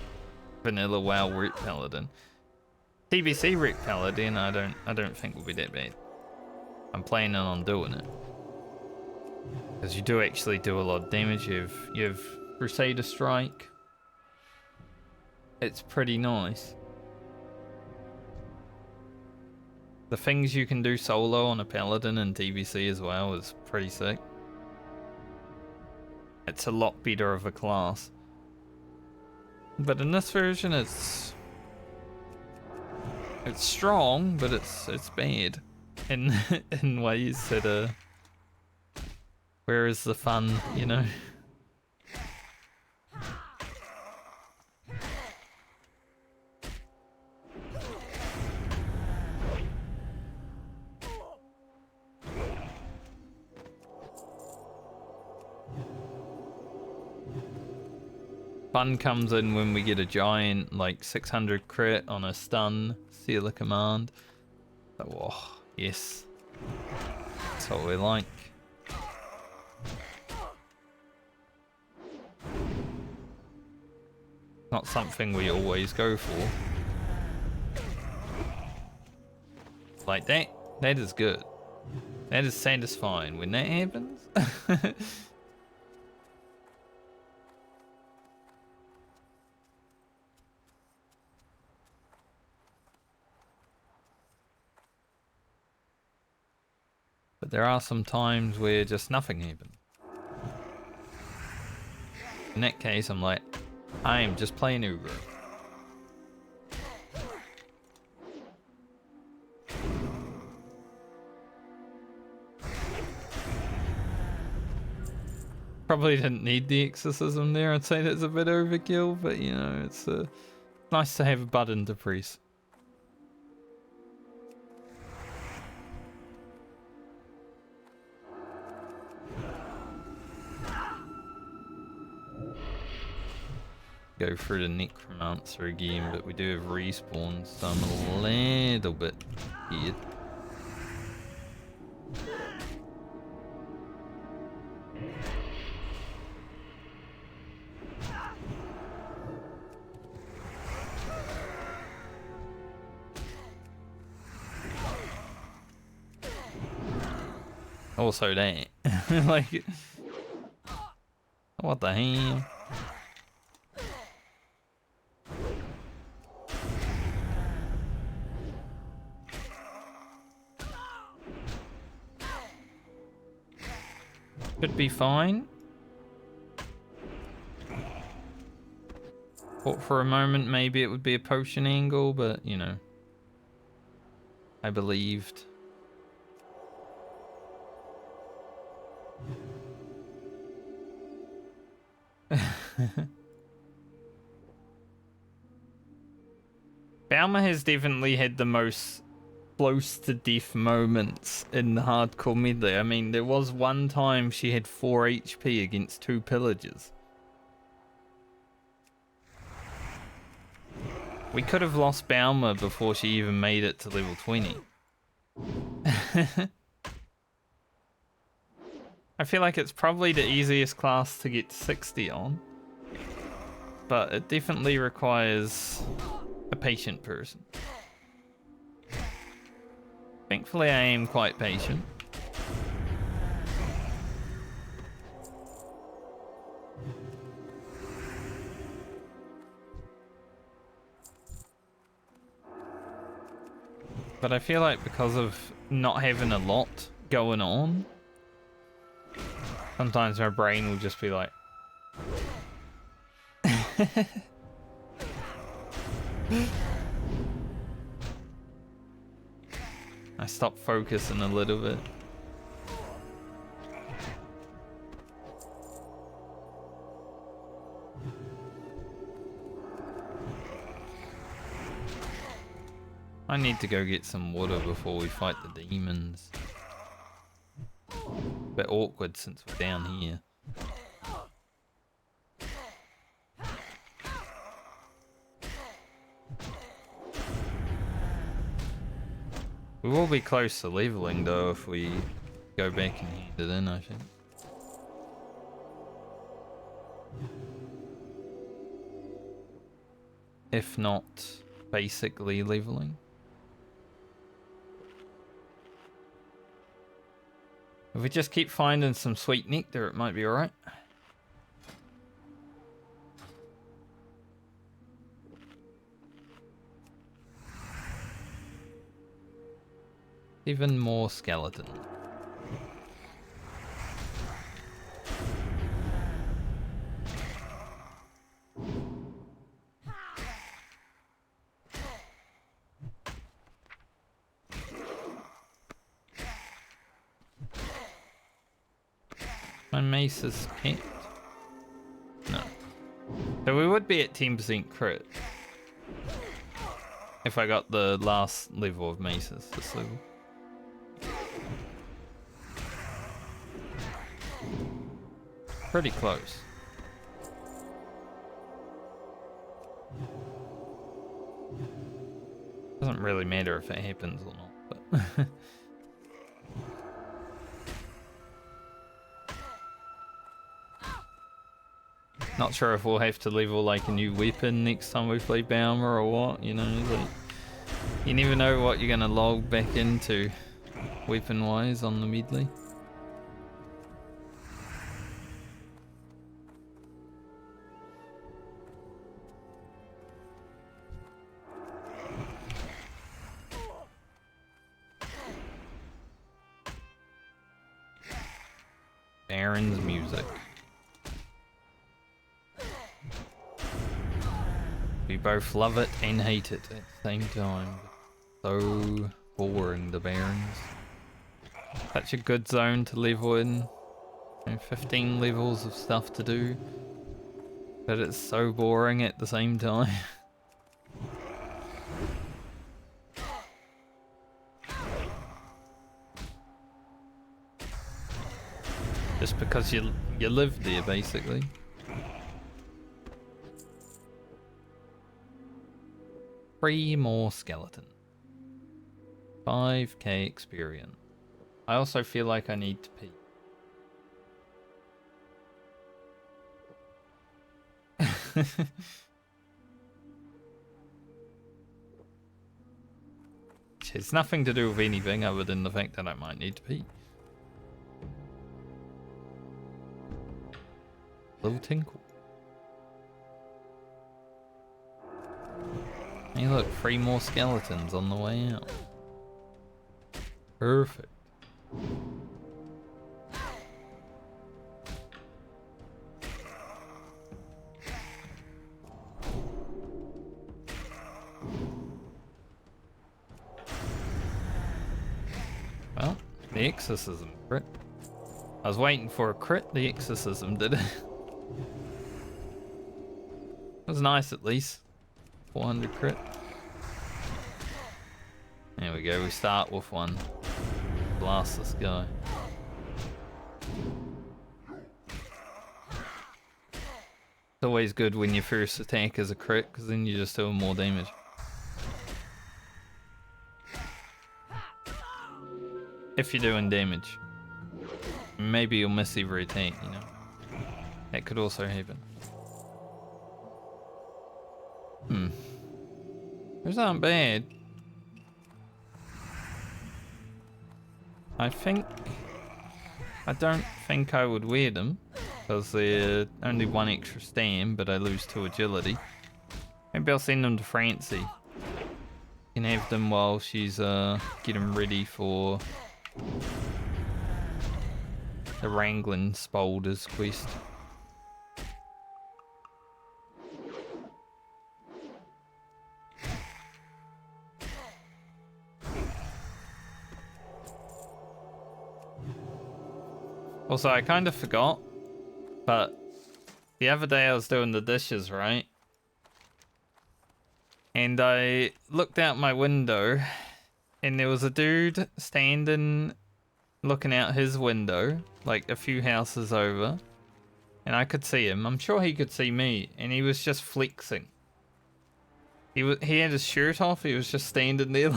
S1: vanilla WoW Rec Paladin. TBC Rec Paladin, I don't think will be that bad. I'm planning on doing it, because you do actually do a lot of damage. You have Crusader Strike. It's pretty nice. The things you can do solo on a Paladin in TBC as well is pretty sick. It's a lot better of a class. But in this version it's strong, but it's bad in in ways that where is the fun, you know? Fun comes in when we get a giant, like 600 crit on a stun, seal a command. Oh, yes. That's what we like. Not something we always go for. Like that is good. That is satisfying when that happens. But there are some times where just nothing happens. In that case, I'm like, I am just playing Ugro. Probably didn't need the exorcism there. I'd say that's a bit overkill, but you know, it's nice to have a button to press. Go through the necromancer again, but we do have respawns, so I'm a little bit scared. Also that, like, what the hell? Could be fine. Thought for a moment maybe it would be a potion angle, but you know, I believed. Balmer has definitely had the most close to death moments in the hardcore medley. I mean, there was one time she had 4 HP against 2 pillagers. We could have lost Balmer before she even made it to level 20. I feel like it's probably the easiest class to get 60 on, but it definitely requires a patient person. Thankfully, I am quite patient. But I feel like because of not having a lot going on, sometimes my brain will just be like... I stop focusing a little bit. I need to go get some water before we fight the demons. Bit awkward since we're down here. We will be close to leveling though if we go back and hand it in, I think. If not, basically leveling. If we just keep finding some sweet nectar, it might be alright. Even more skeleton. My mace is camped. No. So we would be at 10% crit if I got the last level of maces this level. Pretty close. Doesn't really matter if it happens or not, but not sure if we'll have to level like a new weapon next time we play Balmer or what, you know, like you never know what you're gonna log back into weapon wise on the medley. Baron's music. We both love it and hate it at the same time. So boring, the Barons. Such a good zone to level in. And 15 levels of stuff to do. But it's so boring at the same time. Just because you live there, basically. Three more skeleton. 5k experience. I also feel like I need to pee. It's nothing to do with anything other than the fact that I might need to pee. Little tinkle. Hey look, 3 more skeletons on the way out. Perfect. Well, the exorcism crit. I was waiting for a crit, the exorcism did it. It was nice at least. 400 crit. There we go, we start with one. Blast this guy. It's always good when your first attack is a crit, because then you're just doing more damage. If you're doing damage. Maybe you'll miss every attack, you know. That could also happen. Those aren't bad. I don't think I would wear them, because they're only 1 extra stand, but I lose 2 agility. Maybe I'll send them to Francie. Can have them while she's getting ready for the Wrangling Spolders quest. Also, I kind of forgot, but the other day I was doing the dishes, right? And I looked out my window, and there was a dude standing, looking out his window, like a few houses over. And I could see him. I'm sure he could see me, and he was just flexing. He had his shirt off, he was just standing there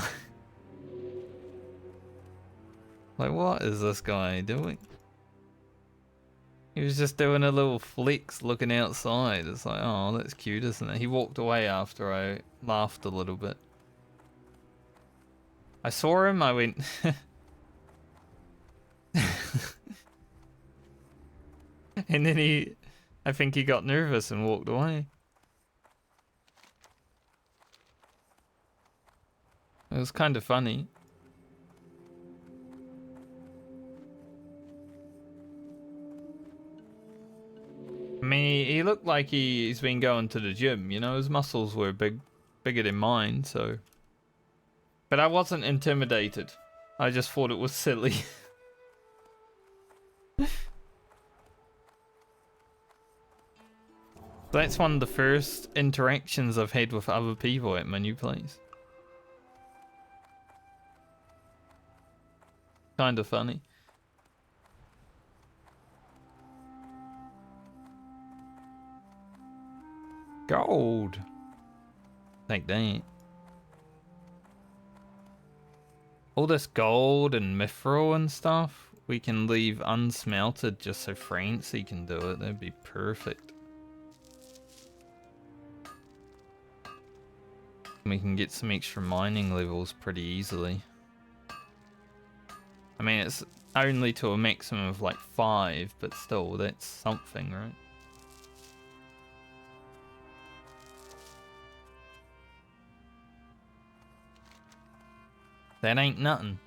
S1: like, what is this guy doing? He was just doing a little flex looking outside. It's like, oh, that's cute, isn't it? He walked away after I laughed a little bit. I saw him, I went... and then I think he got nervous and walked away. It was kind of funny. I mean, he looked like he's been going to the gym, you know, his muscles were bigger than mine, so... But I wasn't intimidated. I just thought it was silly. That's one of the first interactions I've had with other people at my new place. Kind of funny. Gold. Take that. All this gold and mithril and stuff, we can leave unsmelted just so Francie can do it. That'd be perfect. We can get some extra mining levels pretty easily. I mean, it's only to a maximum of like 5, but still, that's something, right? That ain't nothing.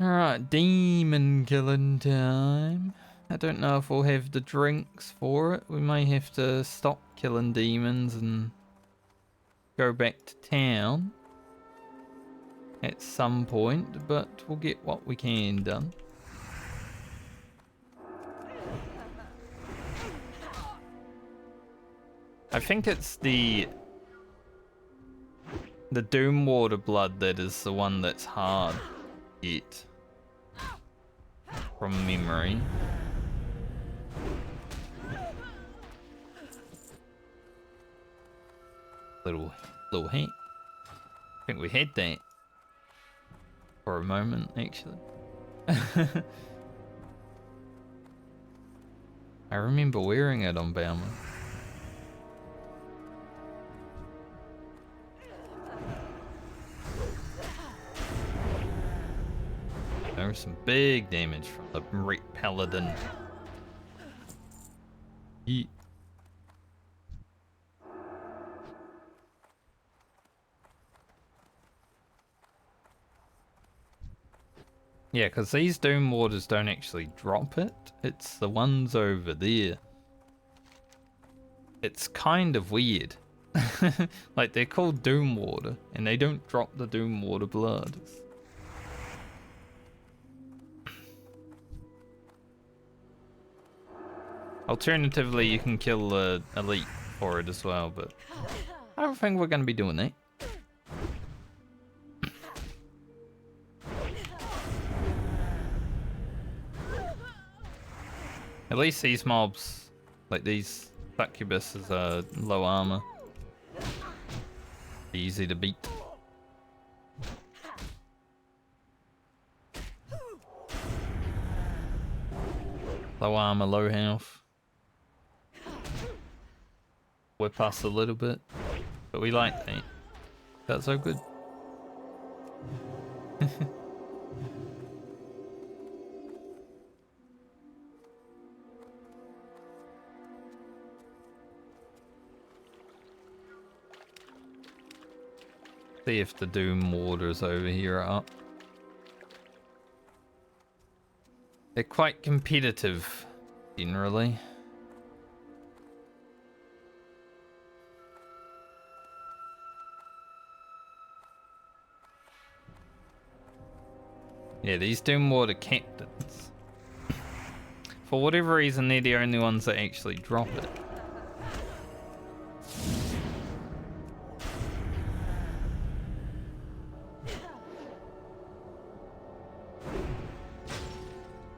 S1: Alright, demon killing time. I don't know if we'll have the drinks for it. We may have to stop killing demons and go back to town at some point, but we'll get what we can done. I think it's the Doom Water blood that is the one that's hard to get from memory. Little hint. I think we had that for a moment, actually. I remember wearing it on Bauman. There was some big damage from the Paladin. Yeet. Yeah, because these Doom Waters don't actually drop it. It's the ones over there. It's kind of weird. Like, they're called Doom Water, and they don't drop the Doom Water blood. Alternatively, you can kill the elite for it as well, but I don't think we're going to be doing that. At least these mobs, like these succubuses, are low armor. Easy to beat. Low armor, low health. Whip us a little bit, but we like that. That's so good. See if the Doom Warders over here are up. They're quite competitive, generally. Yeah, these Doom Warder captains. For whatever reason, they're the only ones that actually drop it.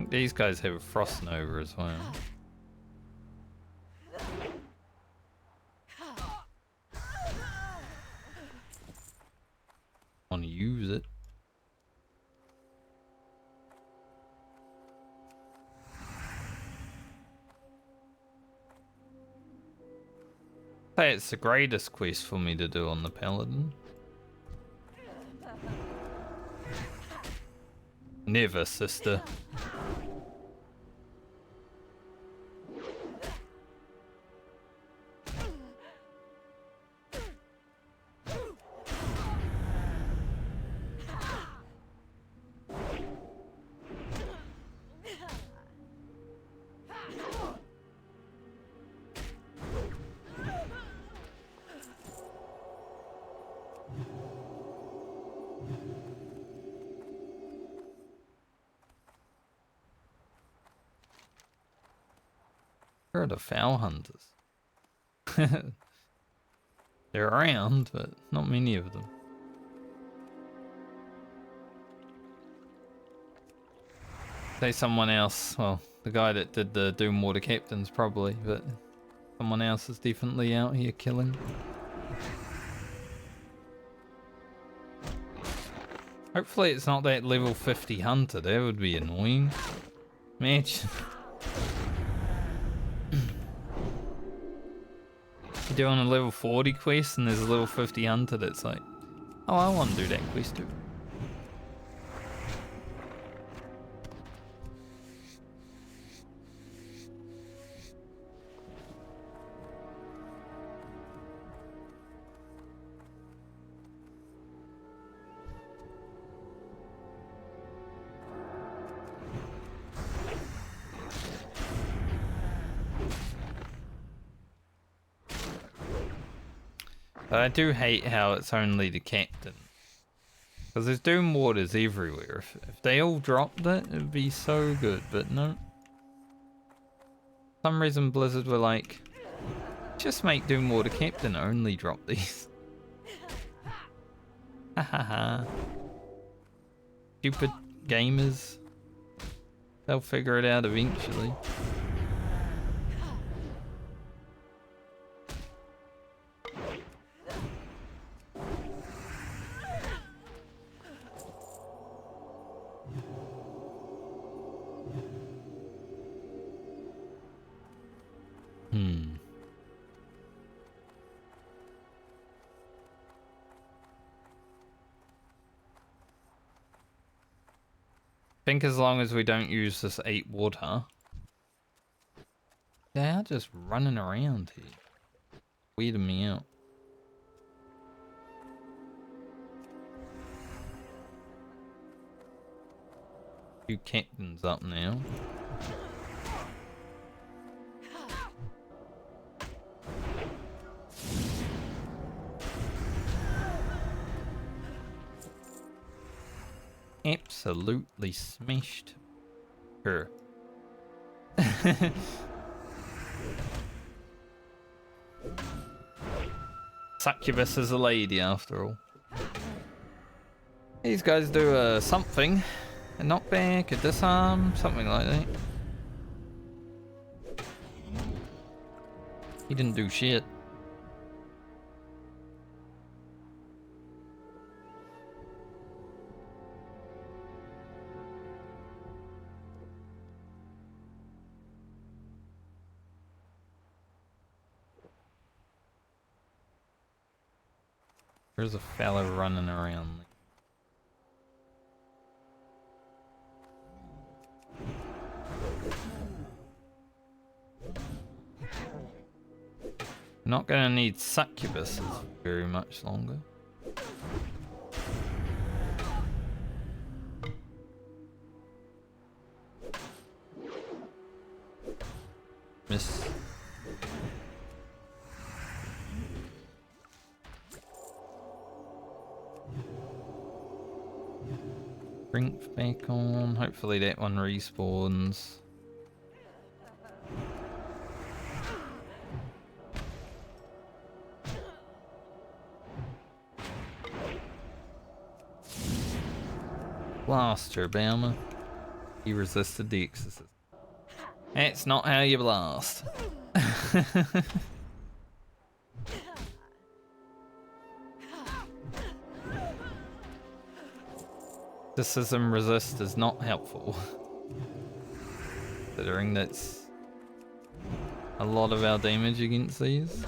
S1: These guys have Frost Nova as well. Want to use it. Say it's the greatest quest for me to do on the Paladin. Never, sister. Where are the foul hunters? They're around, but not many of them. Say someone else, well, the guy that did the Doom Water Captains probably, but someone else is definitely out here killing. Hopefully it's not that level 50 hunter, that would be annoying. Imagine. You're doing a level 40 quest and there's a level 50 hunter that's like, oh, I want to do that quest too. But I do hate how it's only the captain. Because there's Doom Warders everywhere. If they all dropped it, it'd be so good, but no. For some reason Blizzard were like, just make Doom Water Captain only drop these. Hahaha. Stupid gamers. They'll figure it out eventually. I think as long as we don't use this 8 water. They are just running around here. Weirding me out. Few captains up now. Absolutely smashed her. Succubus is a lady after all. These guys do something. A knockback, a disarm, something like that. He didn't do shit. There's a fella running around. Not gonna need succubuses very much longer. Miss. Strength back on. Hopefully that one respawns. Blaster, Bama. He resisted the exorcism. That's not how you blast. Exorcism resist is not helpful. Considering that's a lot of our damage against these.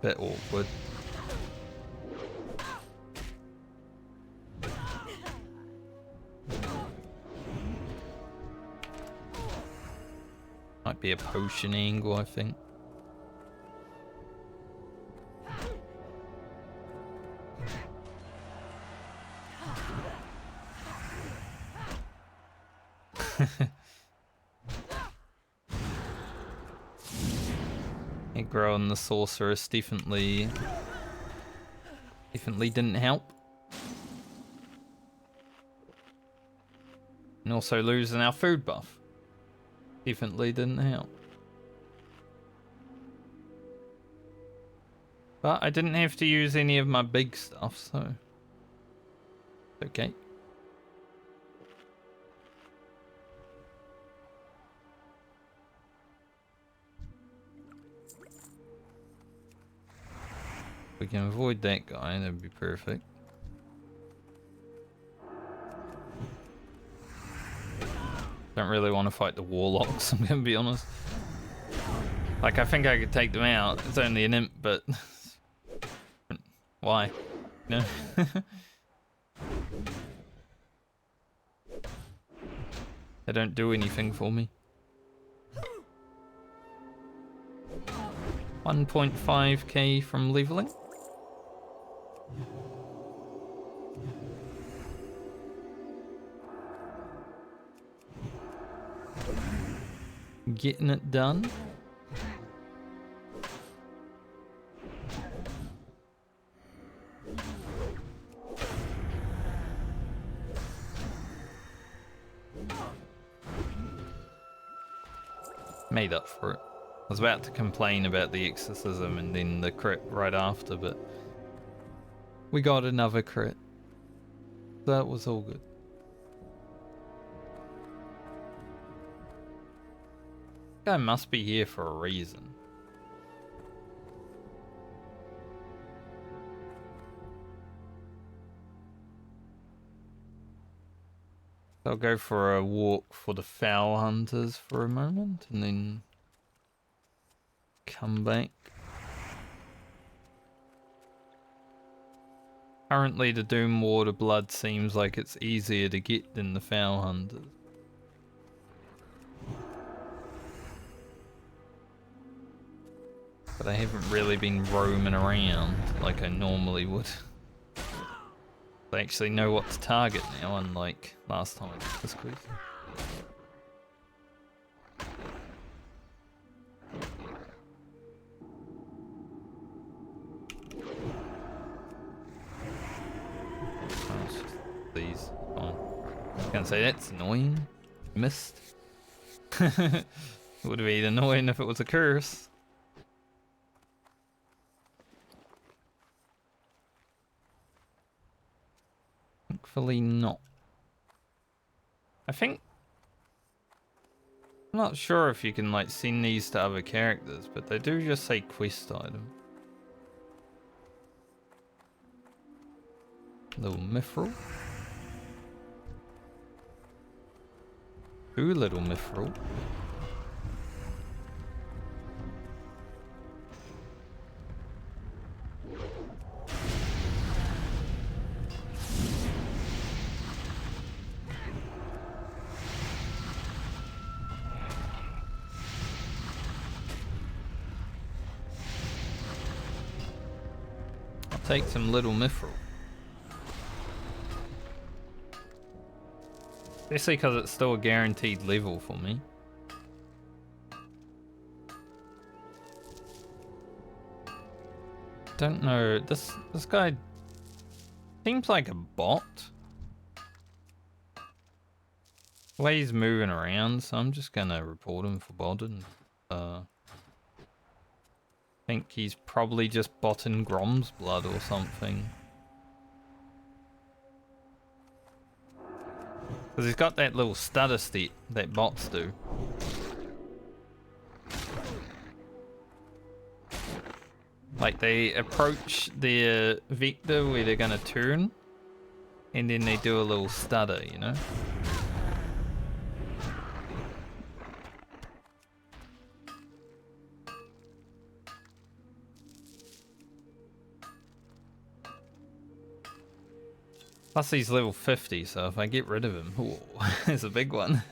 S1: Bit awkward. Might be a potion angle, I think. Aggro on the sorceress definitely didn't help. And also losing our food buff definitely didn't help. But I didn't have to use any of my big stuff, so it's okay. If we can avoid that guy, that'd be perfect. Don't really want to fight the warlocks, I'm gonna be honest. Like, I think I could take them out. It's only an imp, but why? No. They don't do anything for me. 1.5k from leveling. Getting it done. Made up for it. I was about to complain about the exorcism and then the crit right after, but we got another crit. That was all good. Guy must be here for a reason. I'll go for a walk for the foul hunters for a moment and then come back. Currently the Doom Water blood seems like it's easier to get than the foul hunters. But I haven't really been roaming around like I normally would. I actually know what to target now, unlike last time I did this quiz. gonna say, that's annoying. Missed. Would have been annoying if it was a curse. Thankfully not. I think... I'm not sure if you can like send these to other characters, but they do just say quest item. Little mithril. 2 little mithril. I'll take some little mithril. Especially because it's still a guaranteed level for me. Don't know, this guy seems like a bot. The way he's moving around, so I'm just gonna report him for botting. I think he's probably just botting Grom's blood or something. Because he's got that little stutter step that bots do. Like they approach their vector where they're gonna turn, and then they do a little stutter, you know? Plus he's level 50, so if I get rid of him, ooh, it's a big one.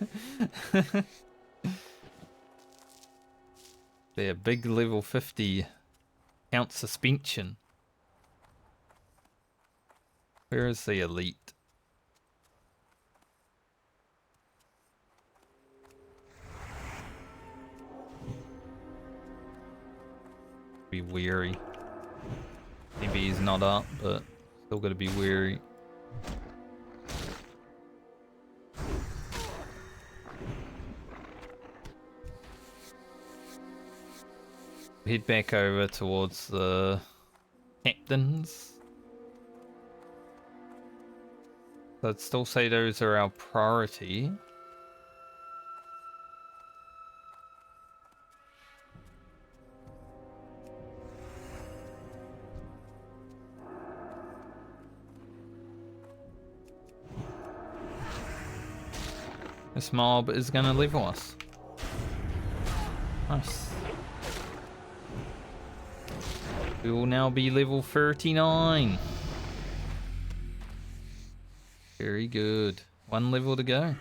S1: They're a big level 50 count suspension. Where is the elite? Be weary. Maybe he's not up, but still gotta be weary. Head back over towards the captains. So I'd still say those are our priority. This mob is gonna level us. Nice. We will now be level 39. Very good. 1 level to go.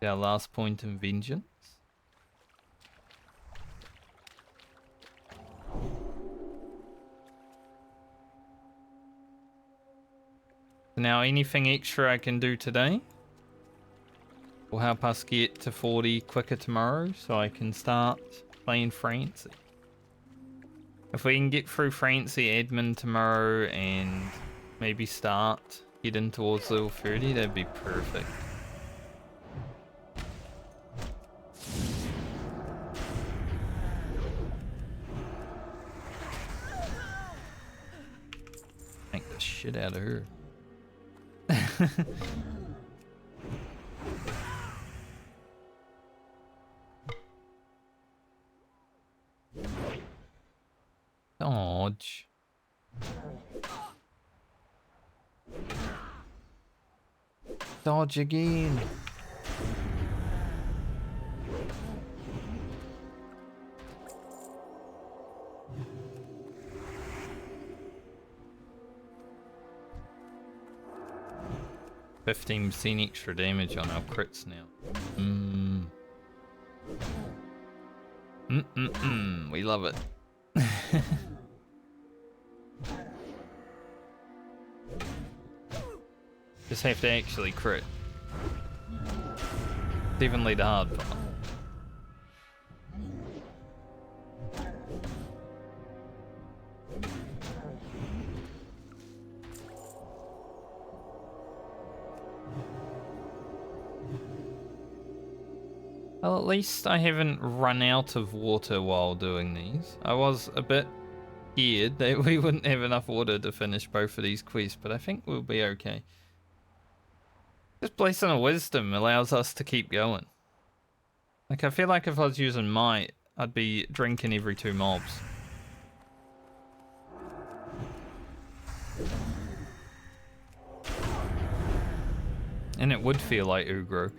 S1: Our last point in vengeance. Now anything extra I can do today will help us get to 40 quicker tomorrow, so I can start playing Francie. If we can get through Francie admin tomorrow and maybe start heading towards level 30, that'd be perfect. Make the shit out of her. Dodge. Dodge again. %15 extra damage on our crits now. We love it. Just have to actually crit. Definitely the hard part. Well, at least I haven't run out of water while doing these. I was a bit scared that we wouldn't have enough water to finish both of these quests, but I think we'll be okay. Just placing a wisdom allows us to keep going. Like, I feel like if I was using might, I'd be drinking every 2 mobs. And it would feel like Ugro.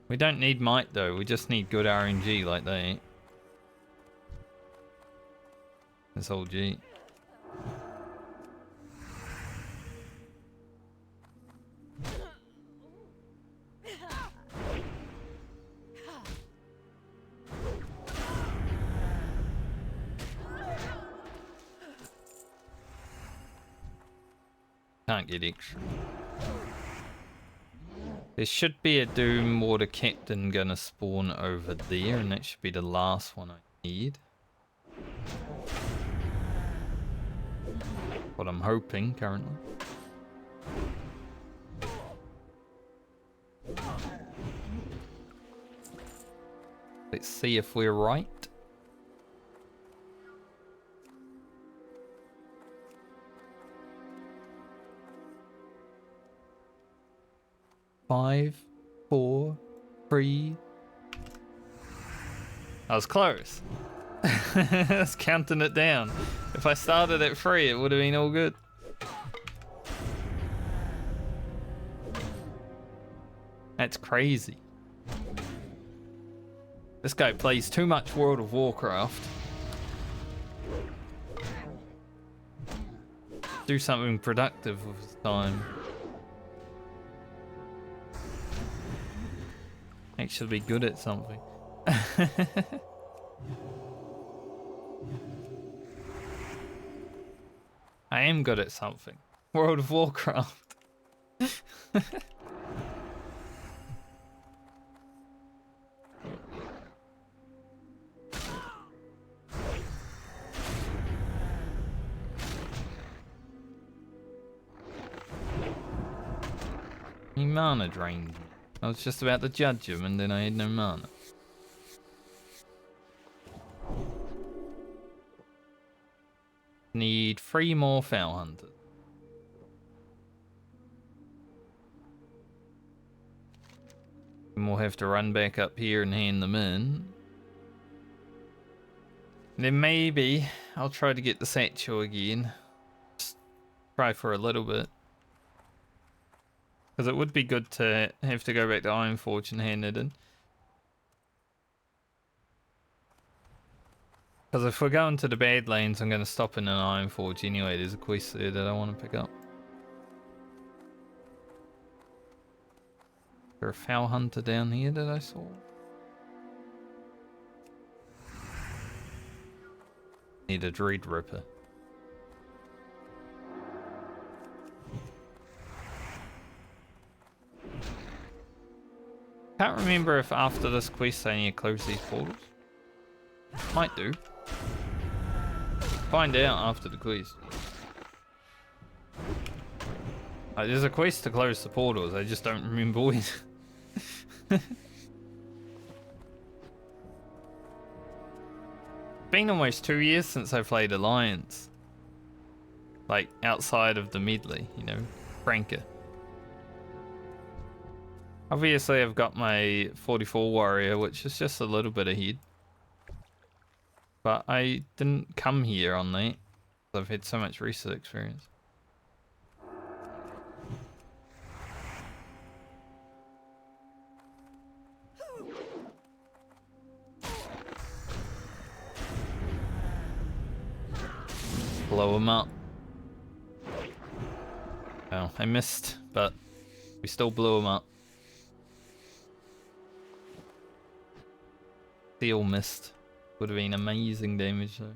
S1: We don't need might though, we just need good RNG like they. This old G. Can't get extra. There should be a Doom Water Captain gonna spawn over there, and that should be the last one I need. What I'm hoping currently. Let's see if we're right. Five, 4, 3. I was close. I was counting it down. If I started at 3, it would have been all good. That's crazy. This guy plays too much World of Warcraft. Do something productive with his time. Actually be good at something. I am good at something. World of Warcraft. He mana drained me. I was just about to judge him and then I had no mana. Need 3 more Foul Hunters. And we'll have to run back up here and hand them in. And then maybe I'll try to get the satchel again. Just try for a little bit. Because it would be good to have to go back to Ironforge and hand it in. Because if we're going to the Badlands, I'm going to stop in an Ironforge anyway. There's a quest there that I want to pick up. Is there a Foul Hunter down here that I saw? Need a Dread Ripper. Can't remember if after this quest I need to close these portals. Might do. Find out after the quest. There's a quest to close the portals, I just don't remember when. Been almost 2 years since I played Alliance. Like, outside of the Medley, you know, Franca. Obviously I've got my 44 warrior, which is just a little bit ahead. But I didn't come here on that. I've had so much research experience. Blow him up. Oh, I missed, but we still blew him up. Steel missed. Would have been amazing damage though.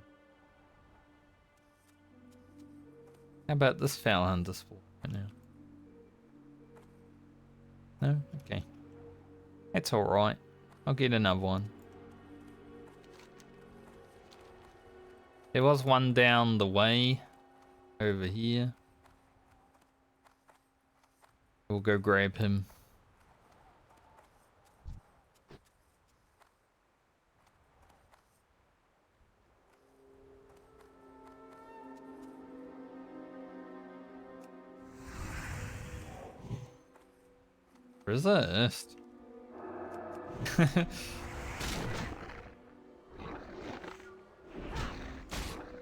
S1: How about this Foul Hunter spawn right now? No? Okay. That's alright. I'll get another one. There was one down the way, over here. We'll go grab him. Resist.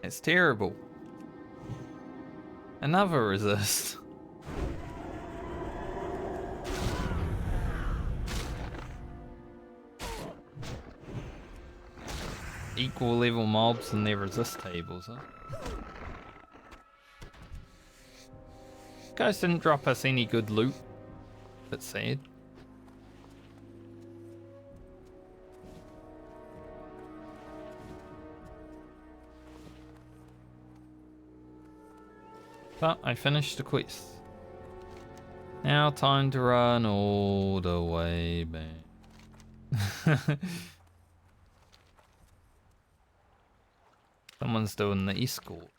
S1: It's terrible. Another resist. Equal level mobs and their resist tables, huh? Guys didn't drop us any good loot. That's sad. But I finished the quest. Now time to run all the way back. Someone's doing the escort.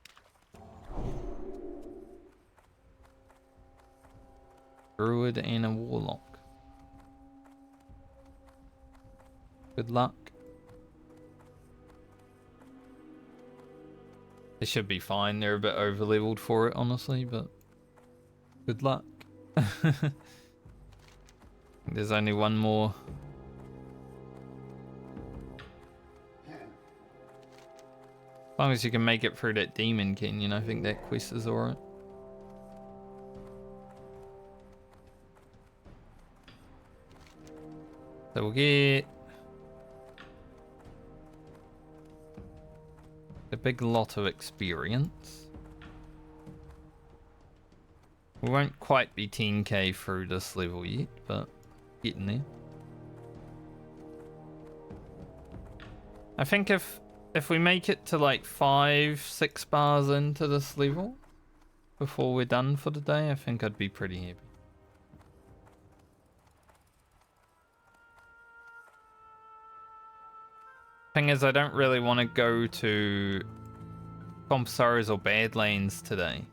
S1: Druid and a warlock. Good luck. They should be fine. They're a bit over leveled for it, honestly, but good luck. There's only one more. As long as you can make it through that demon canyon, I think that quest is alright. So we'll get a big lot of experience. We won't quite be 10k through this level yet, but getting there. I think if we make it to like 5-6 bars into this level before we're done for the day, I think I'd be pretty happy. Thing is, I don't really want to go to Compsaros or Badlands today.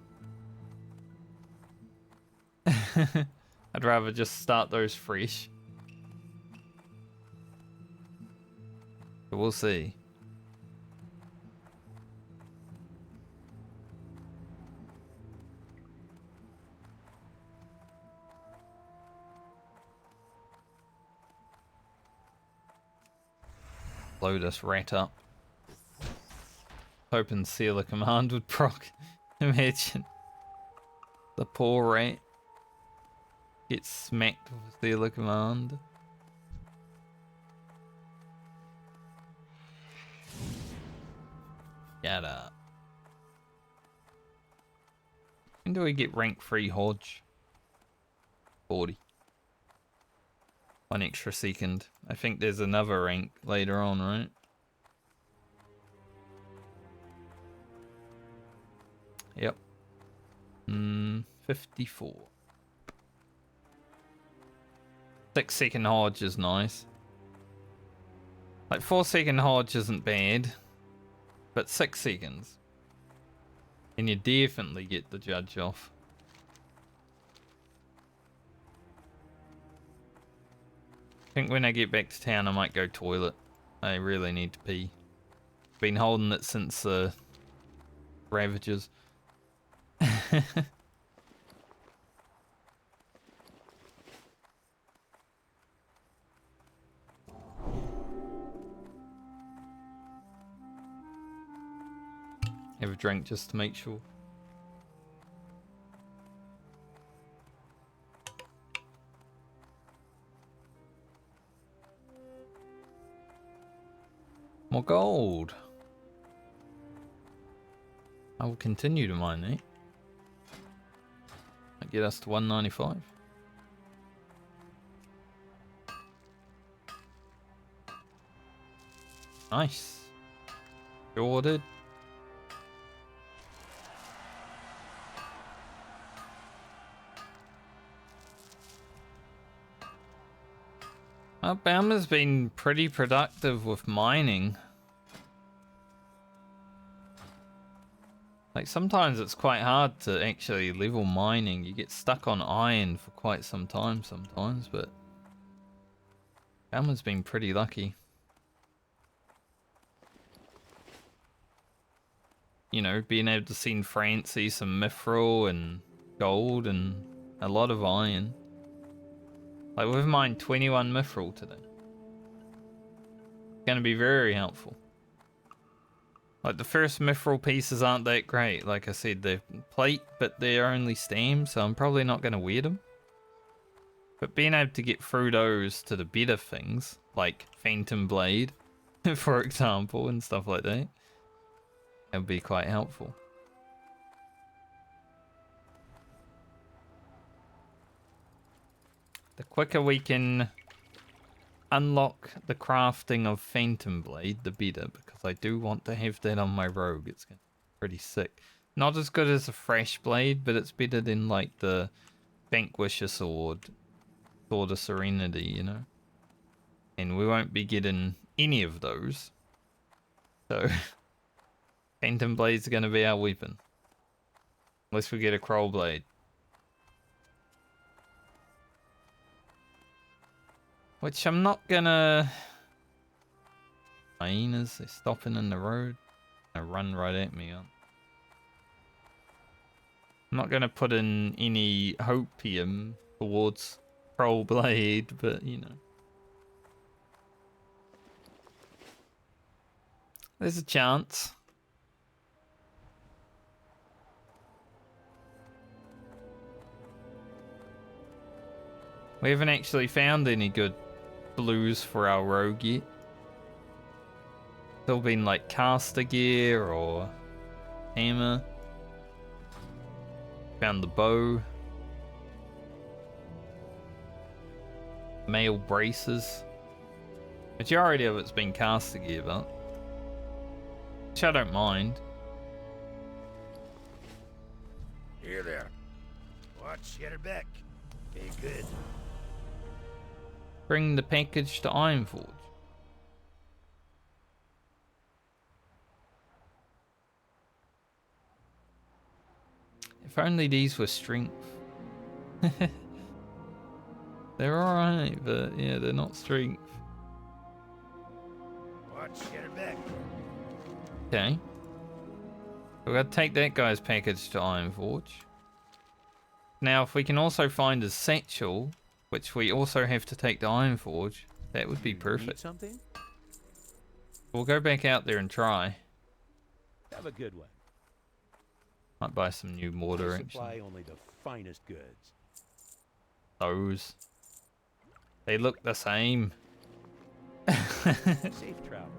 S1: I'd rather just start those fresh. But we'll see. Blow this rat up. Hoping Sealer Command would proc. Imagine. The poor rat gets smacked with Sealer Command. Get up. When do we get rank 3 Hodge? 40. 1 extra second. I think there's another rank later on, right? Yep. 54. 6 second Hodge is nice. Like 4 second Hodge isn't bad, but 6 seconds. And you definitely get the judge off. I think when I get back to town I might go toilet. I really need to pee. Been holding it since Ravages. Have a drink just to make sure. More gold. I will continue to mine that. That get us to 195. Nice. Sure did. Well, Bama's been pretty productive with mining. Like, sometimes it's quite hard to actually level mining. You get stuck on iron for quite some time sometimes, but Alma's been pretty lucky. You know, being able to send Francie some mithril and gold and a lot of iron. Like, we've mined 21 mithril today. It's going to be very helpful. Like, the first mithril pieces aren't that great. Like I said, they're plate, but they're only stem, so I'm probably not going to wear them. But being able to get through those to the better things, like Phantom Blade, for example, and stuff like that, it would be quite helpful. The quicker we can unlock the crafting of Phantom Blade, the better, because I do want to have that on my rogue. It's gonna be pretty sick. Not as good as a fresh blade, but it's better than like the Vanquisher sword, Sword of Serenity, you know. And we won't be getting any of those, so Phantom Blade's gonna be our weapon, unless we get a Crow Blade. Which I'm not gonna... Hyenas, they're stopping in the road. They run right at me. I'm not gonna put in any hopium towards Troll Blade, but you know. There's a chance. We haven't actually found any good blues for our rogue yet. Still been like caster gear or hammer. Found the bow. Mail braces. Majority of it's been caster gear, but which I don't mind.
S3: Here there. Watch your back. Be good.
S1: Bring the package to Ironforge. If only these were strength. They're alright, but yeah, they're not strength.
S3: Watch your back.
S1: Okay. We've got to take that guy's package to Ironforge. Now, if we can also find his satchel, which we also have to take to Ironforge, that would be perfect.
S2: Something?
S1: We'll go back out there and try.
S2: Have a good one.
S1: Might buy some new mortar,
S2: I supply
S1: actually.
S2: only the finest goods.
S1: Those. They look the same.
S2: Safe travels.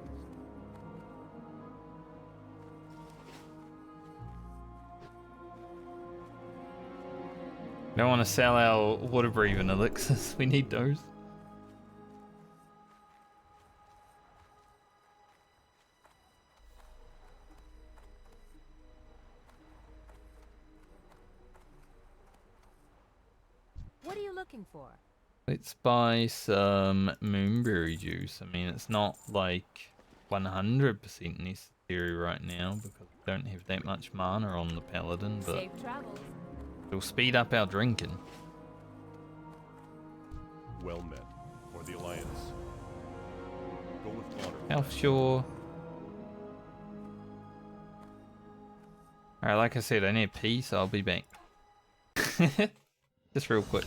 S1: Don't want to sell our water breathing elixirs. We need those.
S4: What are you looking for?
S1: Let's buy some moonberry juice. I mean, it's not like 100% necessary right now because we don't have that much mana on the Paladin, but
S4: Safe travels.
S1: it'll speed up our drinking.
S2: Well met. For the Alliance. Go with honor.
S1: Health Shore. Alright, like I said, I need peace. I'll be back. Just real quick.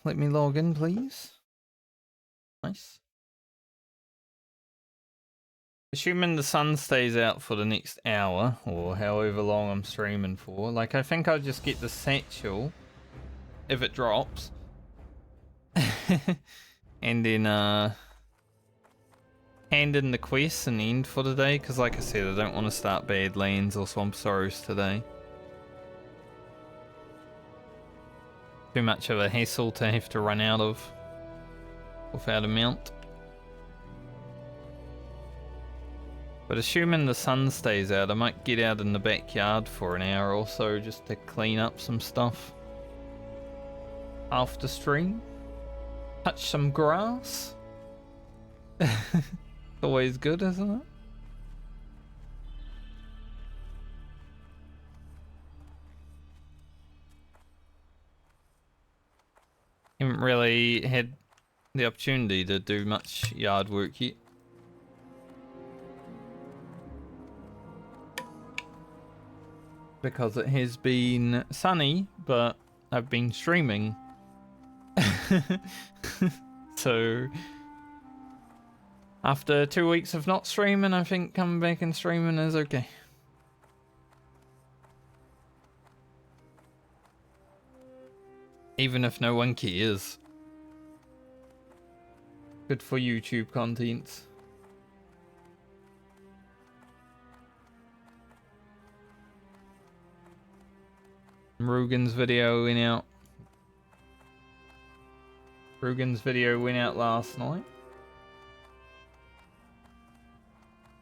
S1: let me log in, please. Nice. Assuming the sun stays out for the next hour, or however long I'm streaming for, like, I think I'll just get the satchel, if it drops. And then, hand in the quests and end for the day, because like I said, I don't want to start Badlands or Swamp Sorrows today. Too much of a hassle to have to run out of without a mount. But assuming the sun stays out, I might get out in the backyard for an hour or so just to clean up some stuff after stream. Touch some grass. Always good, isn't it? Haven't really had the opportunity to do much yard work yet. Because it has been sunny, but I've been streaming. So after 2 weeks of not streaming, I think coming back and streaming is okay. Even if no one cares. Good for YouTube content. Rugen's video went out. Rugen's video went out last night.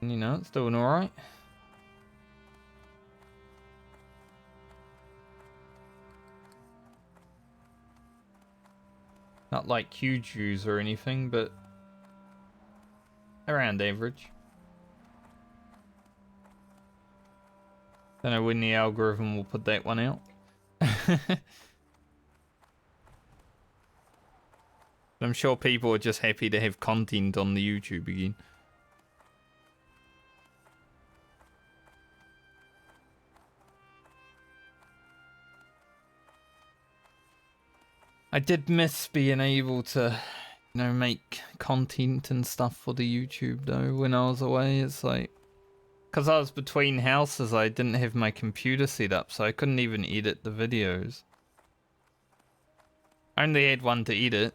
S1: And you know, it's doing alright. Not like huge views or anything, but around average. Don't know when the algorithm will put that one out. I'm sure people are just happy to have content on the YouTube again. I did miss being able to, you know, make content and stuff for the YouTube though when I was away. It's like, because I was between houses, I didn't have my computer set up, so I couldn't even edit the videos. I only had one to edit,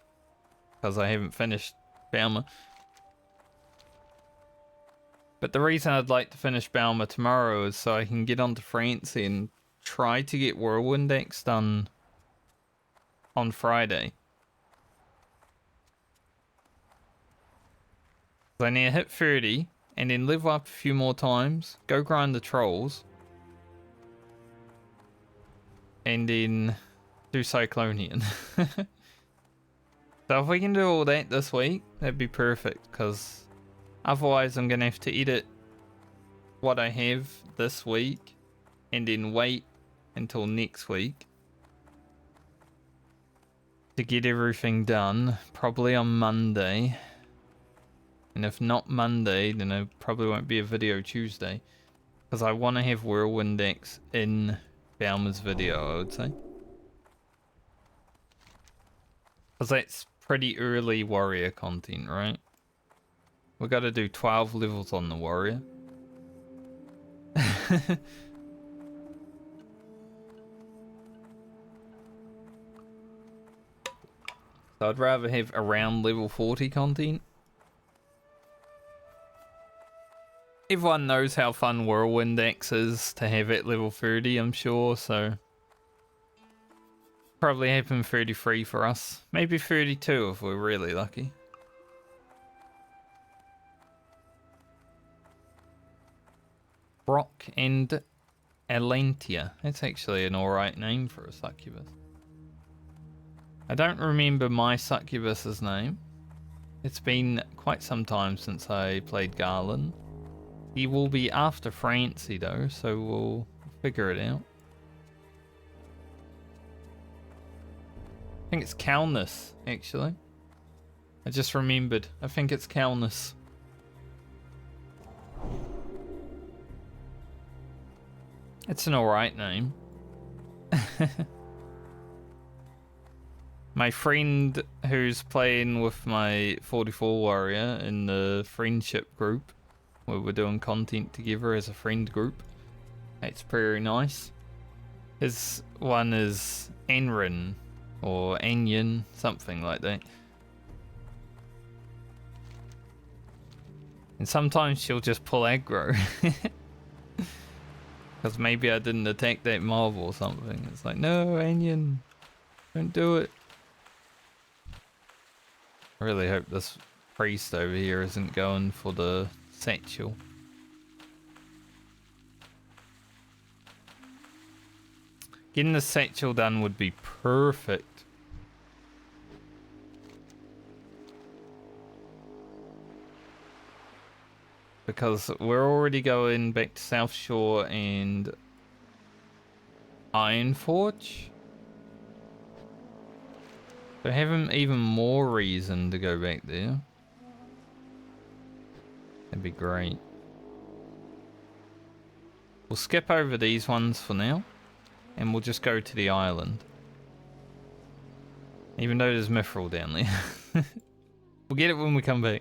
S1: because I haven't finished Balmer. But the reason I'd like to finish Balmer tomorrow is so I can get onto Francie and try to get Whirlwind X done on Friday. So I need to hit 30, and then level up a few more times, go grind the trolls, and then do Cyclonian. So if we can do all that this week, that'd be perfect, because otherwise I'm going to have to edit what I have this week, and then wait until next week to get everything done, probably on Monday. And if not Monday, then it probably won't be a video Tuesday. Because I want to have Whirlwind X in Balmer's video, I would say. Because that's pretty early warrior content, right? We got to do 12 levels on the warrior. So I'd rather have around level 40 content. Everyone knows how fun Whirlwind X is to have at level 30, I'm sure, so probably happen 33 for us. Maybe 32 if we're really lucky. Brock and Alantia. That's actually an alright name for a succubus. I don't remember my succubus's name. It's been quite some time since I played Garland. He will be after Francie though, so we'll figure it out. I think it's Calnus, actually. I just remembered. I think it's Calnus. It's an alright name. My friend who's playing with my 44 warrior in the friendship group, where we're doing content together as a friend group. It's pretty nice. His one is Enrin or Anyan, something like that. And sometimes she'll just pull aggro. Because maybe I didn't attack that mob or something. It's like, no, Anyan, don't do it. I really hope this priest over here isn't going for the satchel. Getting the satchel done would be perfect. Because we're already going back to South Shore and Ironforge. So have even more reason to go back there. That'd be great. We'll skip over these ones for now. And we'll just go to the island. Even though there's Mithril down there. We'll get it when we come back.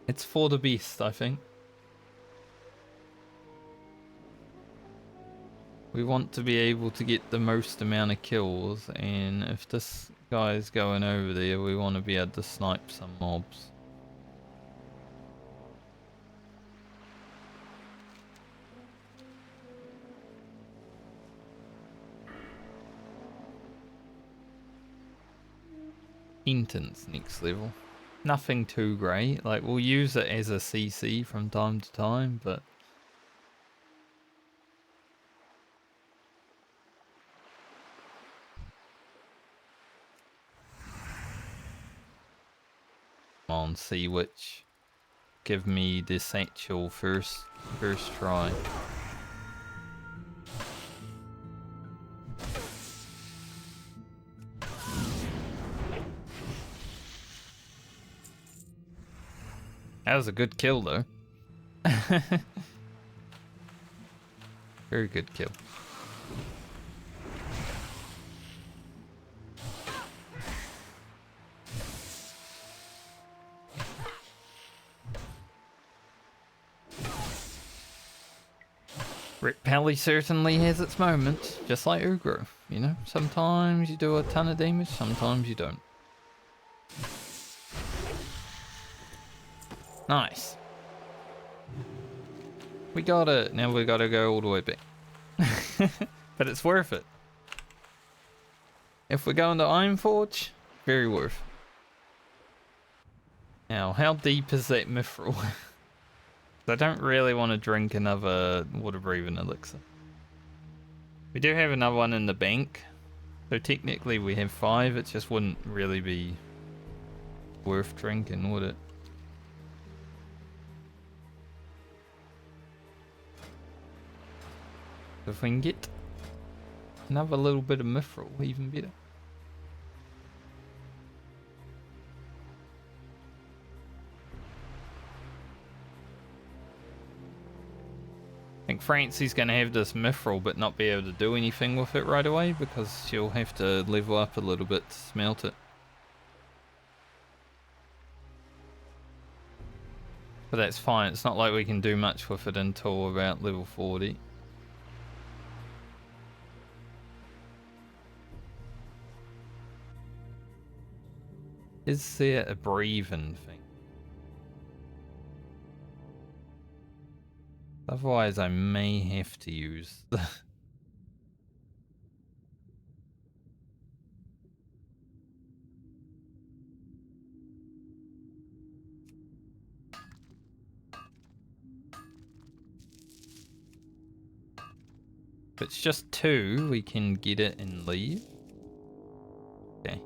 S1: It's for the best, I think. We want to be able to get the most amount of kills, and if this guy's going over there, we want to be able to snipe some mobs. Intense next level. Nothing too great. Like, we'll use it as a CC from time to time, but come on, Sea Witch. Give me the satchel first try. That was a good kill, though. Very good kill. Rick Pally certainly has its moments, just like Ugro. You know, sometimes you do a ton of damage, sometimes you don't. Nice. We got it. Now we gotta go all the way back. But it's worth it. If we're going to Ironforge, very worth. Now, how deep is that mithril? I don't really want to drink another water breathing elixir. We do have another one in the bank. So technically we have 5. It just wouldn't really be worth drinking, would it? If we can get another little bit of mithril, even better. I think Francie's going to have this mithril but not be able to do anything with it right away because she'll have to level up a little bit to smelt it. But that's fine, it's not like we can do much with it until about level 40. Is there a breathing thing? Otherwise I may have to use the... If it's just 2, we can get it and leave. Okay.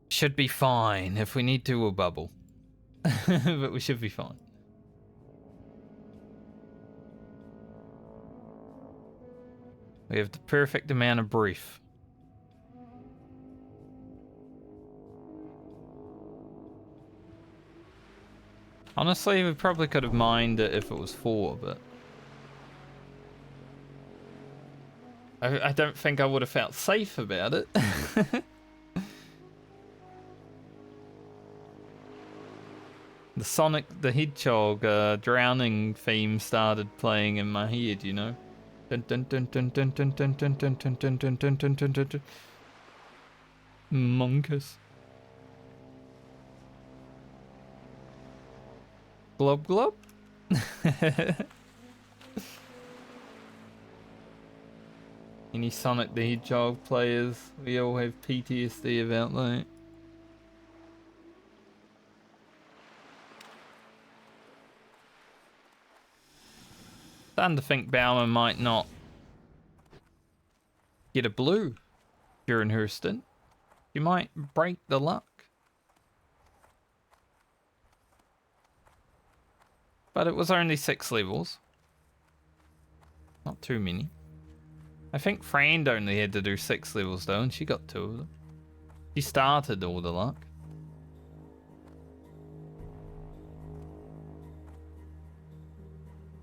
S1: Should be fine. If we need to, we'll bubble. But we should be fine. We have the perfect amount of brief. Honestly, we probably could have mined it if it was 4, but... I don't think I would have felt safe about it. The Sonic the Hedgehog drowning theme started playing in my head, you know. Dun dun dun dun dun dun dun dun dun dun dun dun dun dun dun dun. Monkus. Glob glob. Any Sonic the Hedgehog players? We all have PTSD about that. Starting to think Bauman might not get a blue during her stint. She might break the luck. But it was only 6 levels. Not too many. I think Frand only had to do 6 levels though, and she got 2 of them. She started all the luck.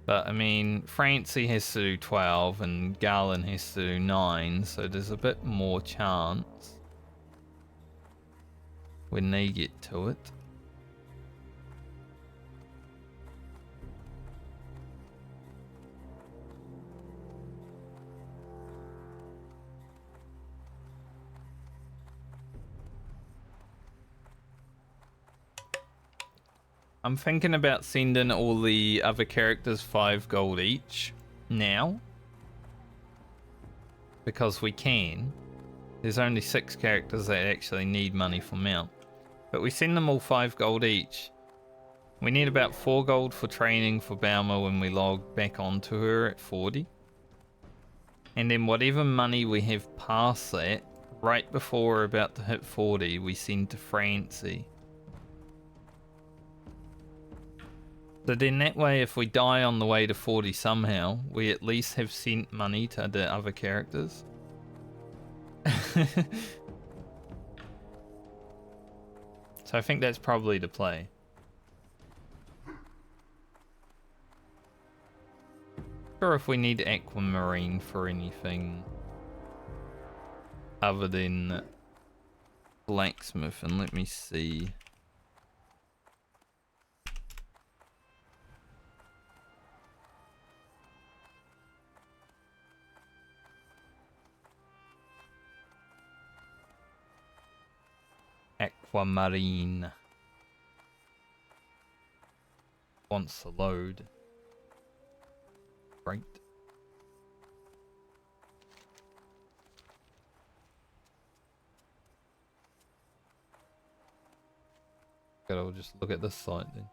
S1: But I mean, Francie has to do 12 and Garland has to do 9, so there's a bit more chance when they get to it. I'm thinking about sending all the other characters 5 gold each now. Because we can. There's only 6 characters that actually need money for mount. But we send them all 5 gold each. We need about 4 gold for training for Bauma when we log back onto her at 40. And then whatever money we have past that, right before we're about to hit 40, we send to Francie. So then that way, if we die on the way to 40 somehow, we at least have sent money to the other characters. So I think that's probably the play. Or if we need Aquamarine for anything other than blacksmith, and let me see. Aquamarine wants to load. Right. Gotta just look at this site then.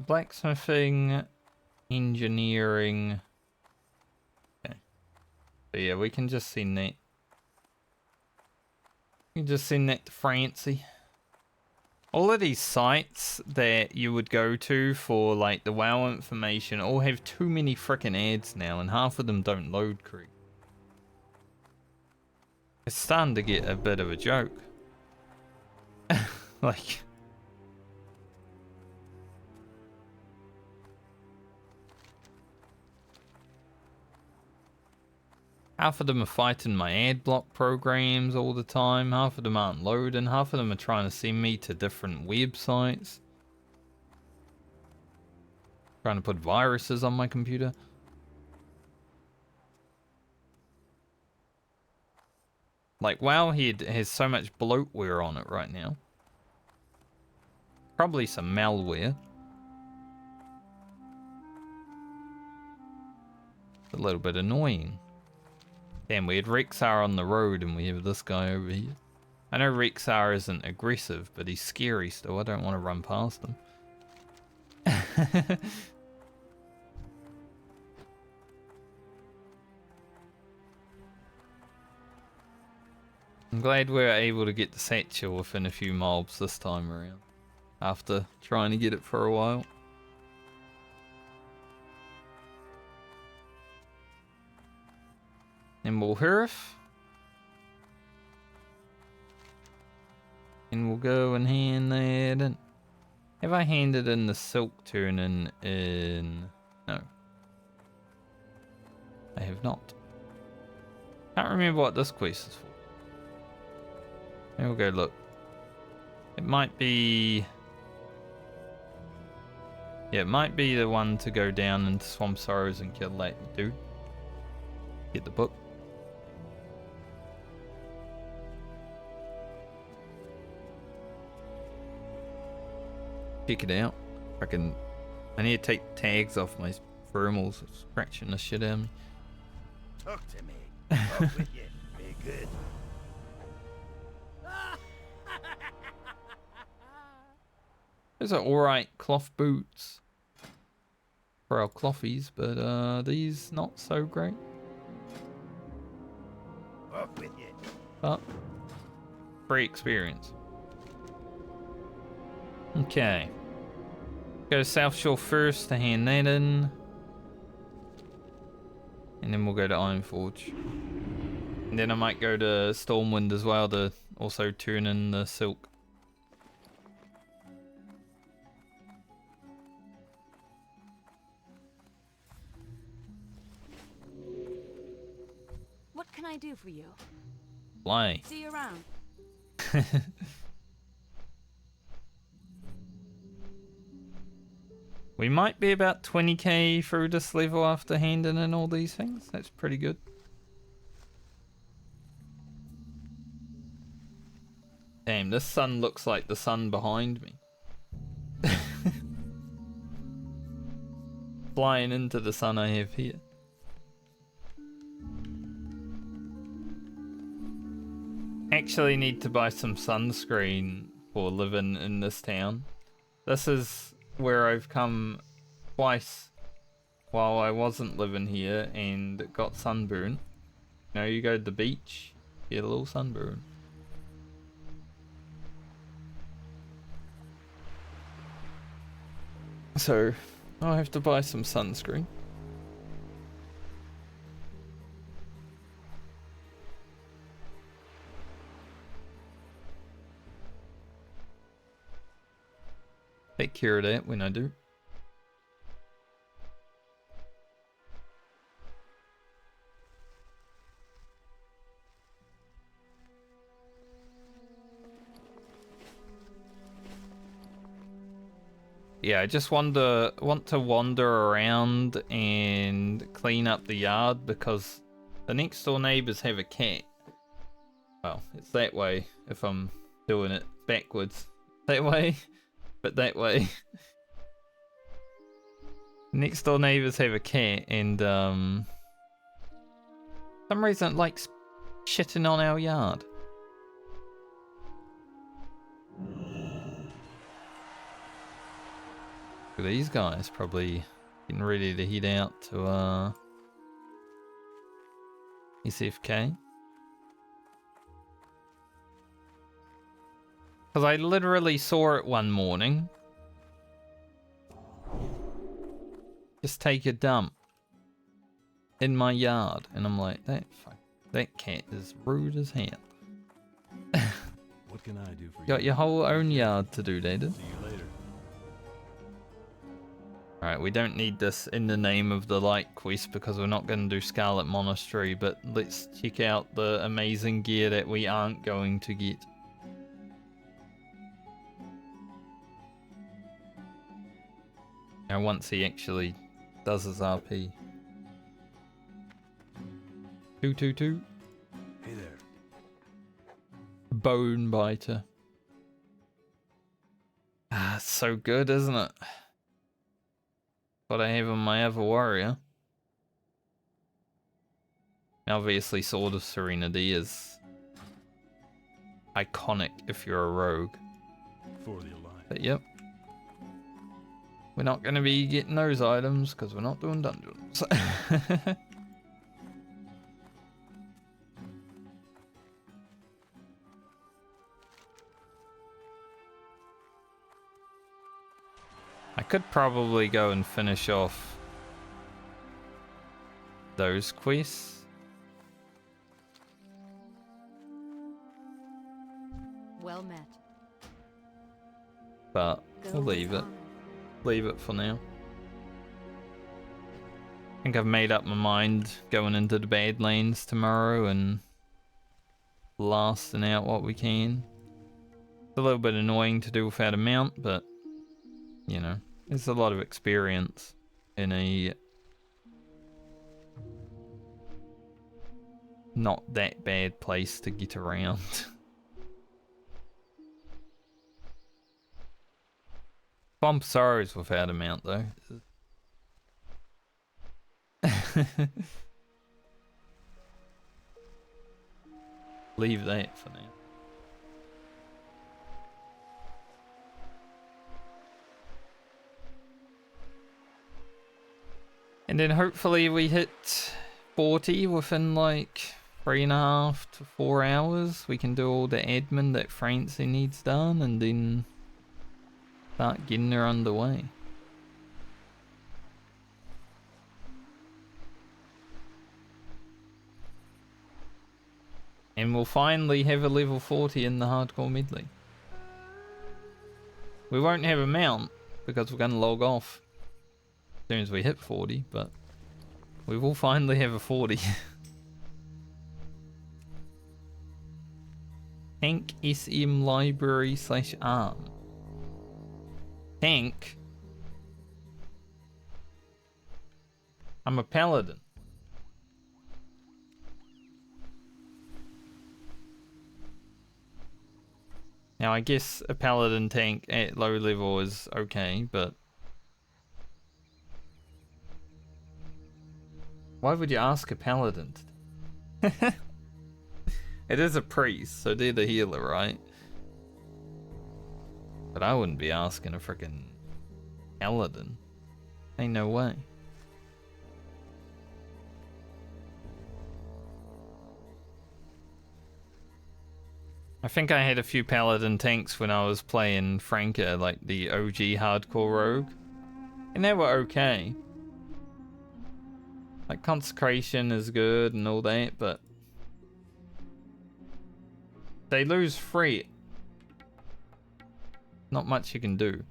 S1: Blacksmithing, engineering. Okay. So yeah, we can just send that. You can just send that to Francie. All of these sites that you would go to for like the WoW information all have too many frickin' ads now, and half of them don't load correct. It's starting to get a bit of a joke. Like, half of them are fighting my ad block programs all the time. Half of them aren't loading. Half of them are trying to send me to different websites. Trying to put viruses on my computer. Like, Wowhead has so much bloatware on it right now. Probably some malware. It's a little bit annoying. Damn, we had Rexar on the road and we have this guy over here. I know Rexar isn't aggressive, but he's scary still. I don't want to run past him. I'm glad we were able to get the satchel within a few mobs this time around. After trying to get it for a while. And we'll Hurf. And we'll go and hand that in. Have I handed in the silk turning in? No. I have not. Can't remember what this quest is for. Maybe we'll go look. It might be... Yeah, it might be the one to go down into Swamp Sorrows and kill that dude. Get the book. Check it out. I need to take tags off my thermals. It's scratching the shit out of me.
S3: Talk to me. Talk with you. Be good.
S1: Those are alright cloth boots for our clothies, but these not so great.
S3: Talk with you.
S1: But free experience. Okay. Go to South Shore first to hand that in. And then we'll go to Ironforge. And then I might go to Stormwind as well to also turn in the silk.
S4: What can I do for you?
S1: Fly.
S4: See you around.
S1: We might be about 20k through this level after handing in all these things. That's pretty good. Damn, this sun looks like the sun behind me. Flying into the sun I have here. Actually need to buy some sunscreen for living in this town. This is where I've come twice while I wasn't living here and got sunburn. You know, you go to the beach, get a little sunburn. So, I have to buy some sunscreen. Take care of that when I do. Yeah, I just want to wander around and clean up the yard because the next door neighbors have a cat. Well, it's that way if I'm doing it backwards. That way. But that way. Next door neighbors have a cat and for some reason it likes shitting on our yard. Look at these guys probably getting ready to head out to SFK. Because I literally saw it one morning. Just take a dump in my yard. And I'm like, that cat is rude as hell.
S2: What can I do for you?
S1: Got your whole own yard to do, David.
S2: See you later.
S1: Alright, we don't need this in the name of the light quest because we're not going to do Scarlet Monastery. But let's check out the amazing gear that we aren't going to get. Now once he actually does his RP. 222.
S2: Hey there.
S1: Bone biter. Ah, it's so good, isn't it? What I have on my other warrior. Obviously, Sword of Serenity is iconic if you're a rogue.
S2: For the Alliance.
S1: But yep. We're not going to be getting those items because we're not doing dungeons. I could probably go and finish off those quests.
S4: Well met.
S1: But we'll
S4: Go
S1: leave it.
S4: on.
S1: Leave it for now. think I've made up my mind going into the Badlands tomorrow and blasting out what we can. It's a little bit annoying to do without a mount, but you know, there's a lot of experience in a not that bad place to get around. Bump sorrows without a mount though. Leave that for now. And then hopefully we hit 40 within like 3.5 to 4 hours. We can do all the admin that Francie needs done and then start getting her underway. And we'll finally have a level 40 in the hardcore medley. We won't have a mount because we're going to log off as soon as we hit 40, but we will finally have a 40. Tank SM library / arm. Tank? I'm a paladin. Now I guess a paladin tank at low level is okay, but why would you ask a paladin? It is a priest, so they're the healer, right? But I wouldn't be asking a freaking paladin. Ain't no way. I think I had a few paladin tanks when I was playing Franca, like the OG hardcore rogue. And they were okay. Like consecration is good and all that, but they lose free. Not much you can do.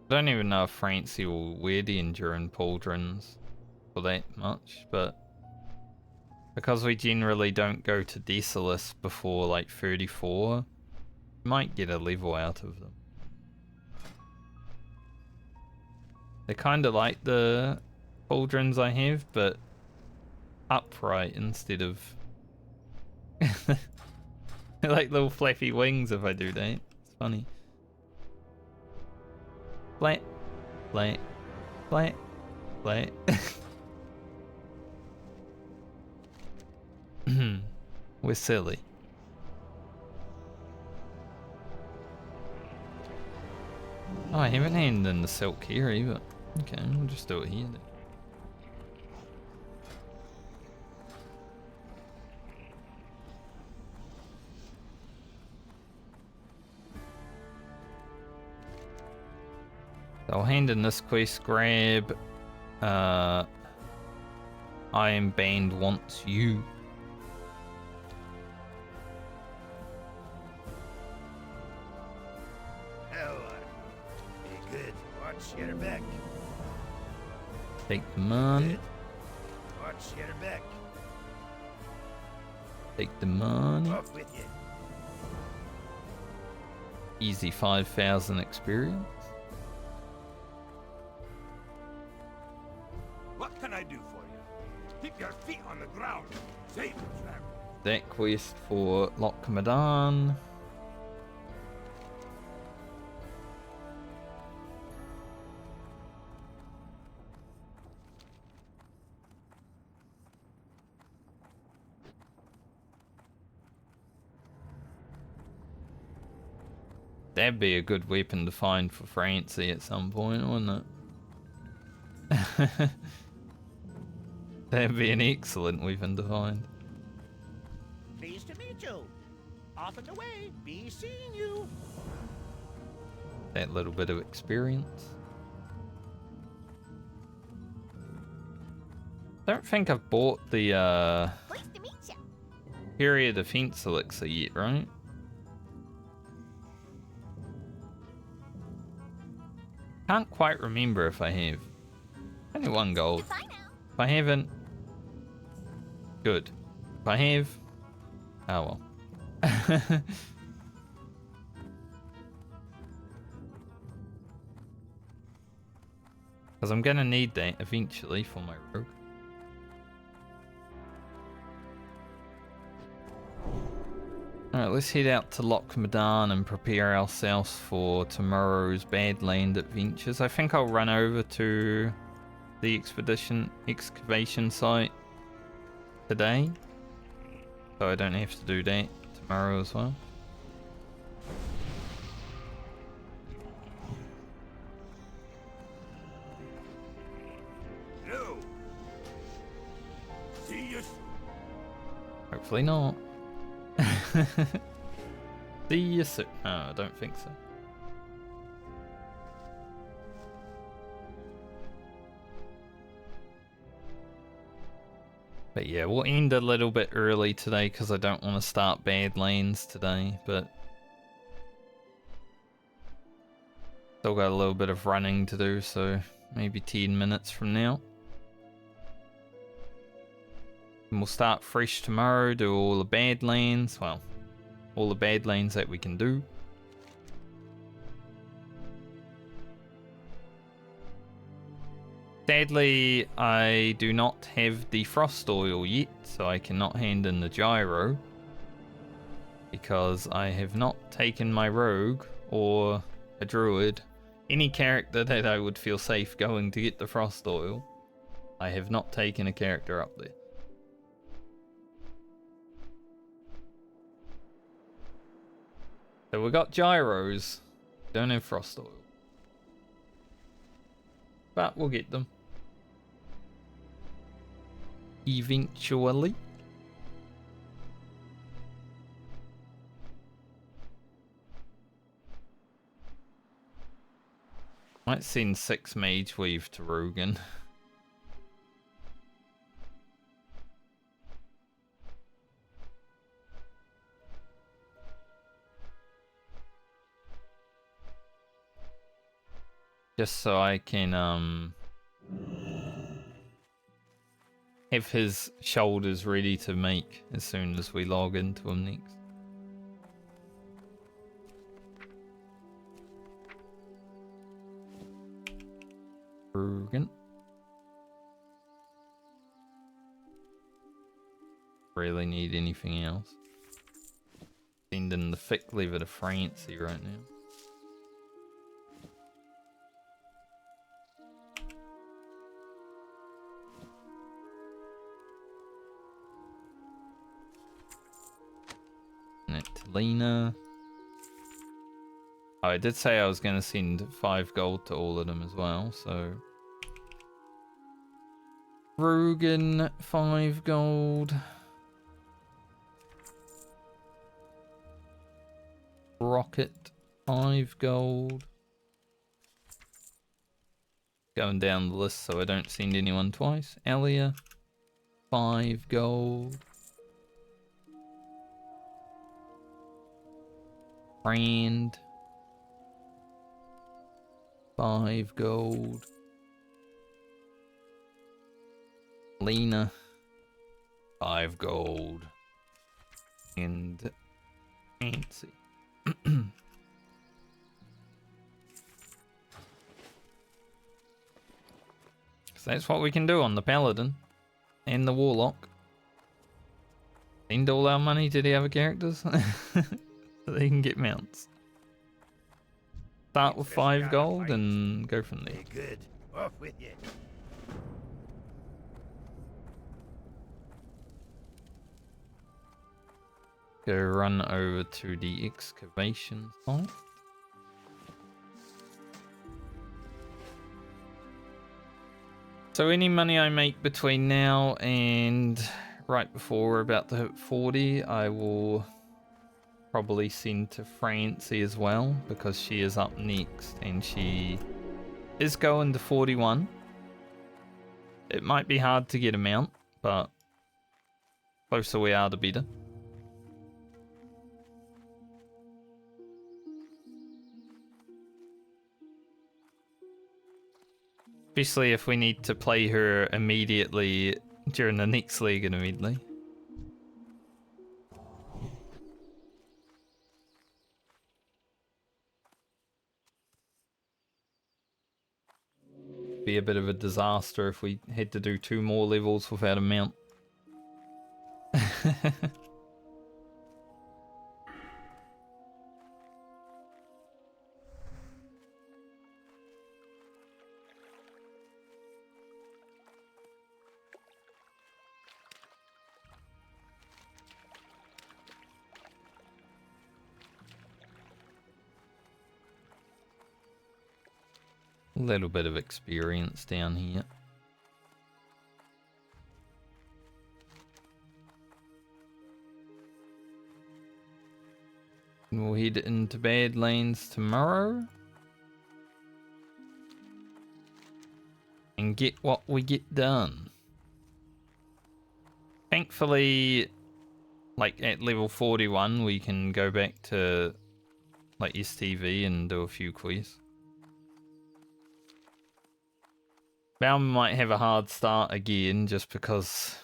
S1: I don't even know if Francie will wear the enduring pauldrons for that much, but because we generally don't go to Desolus before like 34, we might get a level out of them. They're kind of like the pauldrons I have, but upright instead of like little flappy wings if I do that. It's funny. Flat, flat, flat, flat. We're silly. Oh, I haven't handed in the silk here either. Okay, we'll just do it here then. So I'll hand in this quest, grab I am banned wants you.
S3: Hell, be good. Watch your back.
S1: Take the money.
S3: Good. Watch your back.
S1: Take the money.
S3: Off with you.
S1: Easy 5,000 experience.
S3: What can I do for you? Keep your feet on the ground. Safe travel.
S1: That quest for Lochmadan. That'd be a good weapon to find for Francie at some point, wouldn't it? That'd be an excellent weapon to find.
S5: Pleased to meet you. Off and away. Be seeing you.
S1: That little bit of experience. Don't think I've bought the
S5: Pleased to meet you.
S1: Superior defense elixir yet, right? Can't quite remember if I have. Only 1 gold. If I haven't, good. If I have, oh well. Because I'm gonna need that eventually for my rogue. Alright, let's head out to Loch Madan and prepare ourselves for tomorrow's Badland adventures. I think I'll run over to the excavation site today, so I don't have to do that tomorrow as well.
S3: No. See you.
S1: Hopefully not. See you soon. No, I don't think so. But yeah, we'll end a little bit early today because I don't want to start Badlands today, but still got a little bit of running to do, so maybe 10 minutes from now. And we'll start fresh tomorrow, do all the Badlands, well, all the Badlands that we can do. Sadly, I do not have the frost oil yet, so I cannot hand in the gyro. Because I have not taken my rogue, or a druid, any character that I would feel safe going to get the frost oil. I have not taken a character up there. So we got gyros, don't have frost oil. But we'll get them. Eventually. Might send 6 Mage Weave to Rugen. Just so I can have his shoulders ready to make as soon as we log into him next. Rugen. Really need anything else. Sending the thick lever to Francie right now. Lena. Oh, I did say I was going to send 5 gold to all of them as well, so... Rugen, 5 gold. Rocket, 5 gold. Going down the list so I don't send anyone twice. Alia, 5 gold. Brand, 5 gold. Lena, 5 gold. And Nancy. So that's what we can do on the Paladin and the Warlock. Send all our money to the other characters. So they can get mounts. Start with 5 gold and go from there.
S3: Good. Off with you.
S1: Go run over to the excavation site. So any money I make between now and right before we're about to hit 40, I will probably send to Francie as well, because she is up next and she is going to 41. It might be hard to get a mount, but closer we are the better. Especially if we need to play her immediately during the next league in Medley. Be a bit of a disaster if we had to do 2 more levels without a mount. A little bit of experience down here. And we'll head into Badlands tomorrow. And get what we get done. Thankfully, like at level 41, we can go back to like STV and do a few quests. Balm might have a hard start again just because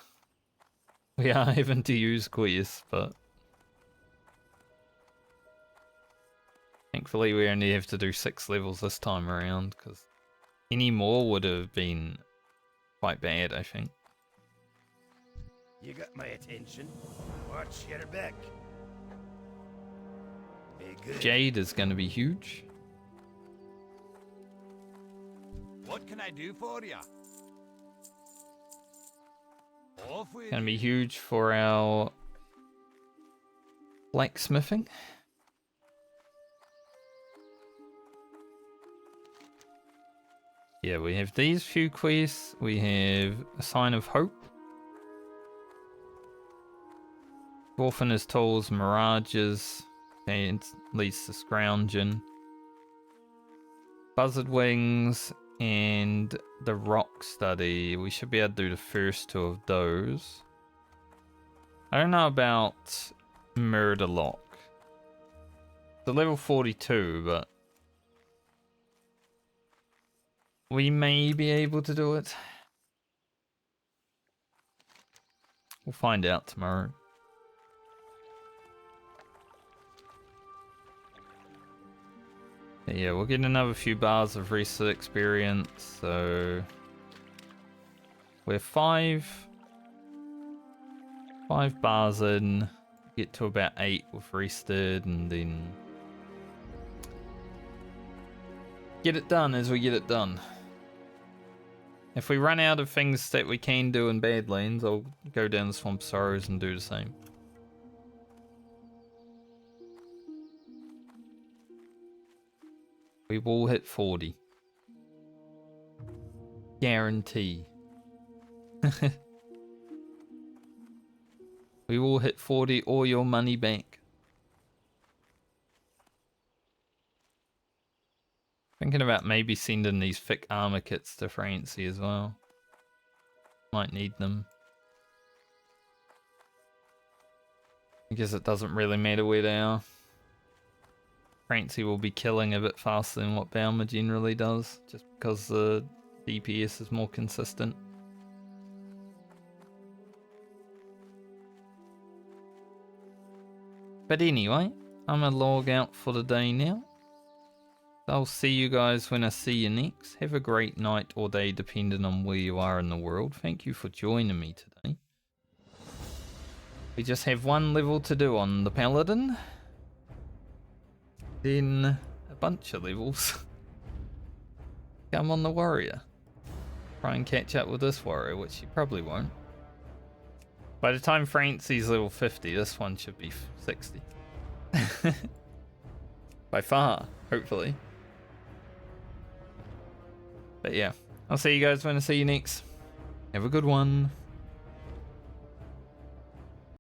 S1: we are having to use quests, but thankfully we only have to do 6 levels this time around, because any more would have been quite bad, I think.
S3: You got my attention. Watch your back. Be good.
S1: Jade is going to be huge.
S3: What can I do for you? Off with
S1: Going to be huge for our blacksmithing. Yeah, we have these few quests. We have a Sign of Hope. Dwarf and his tools, Mirages, and leads to Scrounging. Buzzard Wings and the Rock Study. We should be able to do the first 2 of those. I don't know about Murderlock. It's a level 42, but we may be able to do it. We'll find out tomorrow. Yeah, we'll get another few bars of reset experience, so we're 5 bars in, get to about 8 with rested, and then get it done as we get it done. If we run out of things that we can do in Badlands, I'll go down the Swamp Sorrows and do the same. We will hit 40. Guarantee. We will hit 40 or your money back. Thinking about maybe sending these thick armor kits to Francie as well. Might need them. I guess it doesn't really matter where they are. Francie will be killing a bit faster than what Baumer generally does, just because the DPS is more consistent. But anyway, I'm gonna log out for the day now. I'll see you guys when I see you next. Have a great night or day depending on where you are in the world. Thank you for joining me today. We just have 1 level to do on the Paladin. Then a bunch of levels. Come on the warrior. Try and catch up with this warrior, which you probably won't. By the time Francie's level 50, this one should be 60. By far, hopefully. But yeah, I'll see you guys when I see you next. Have a good one.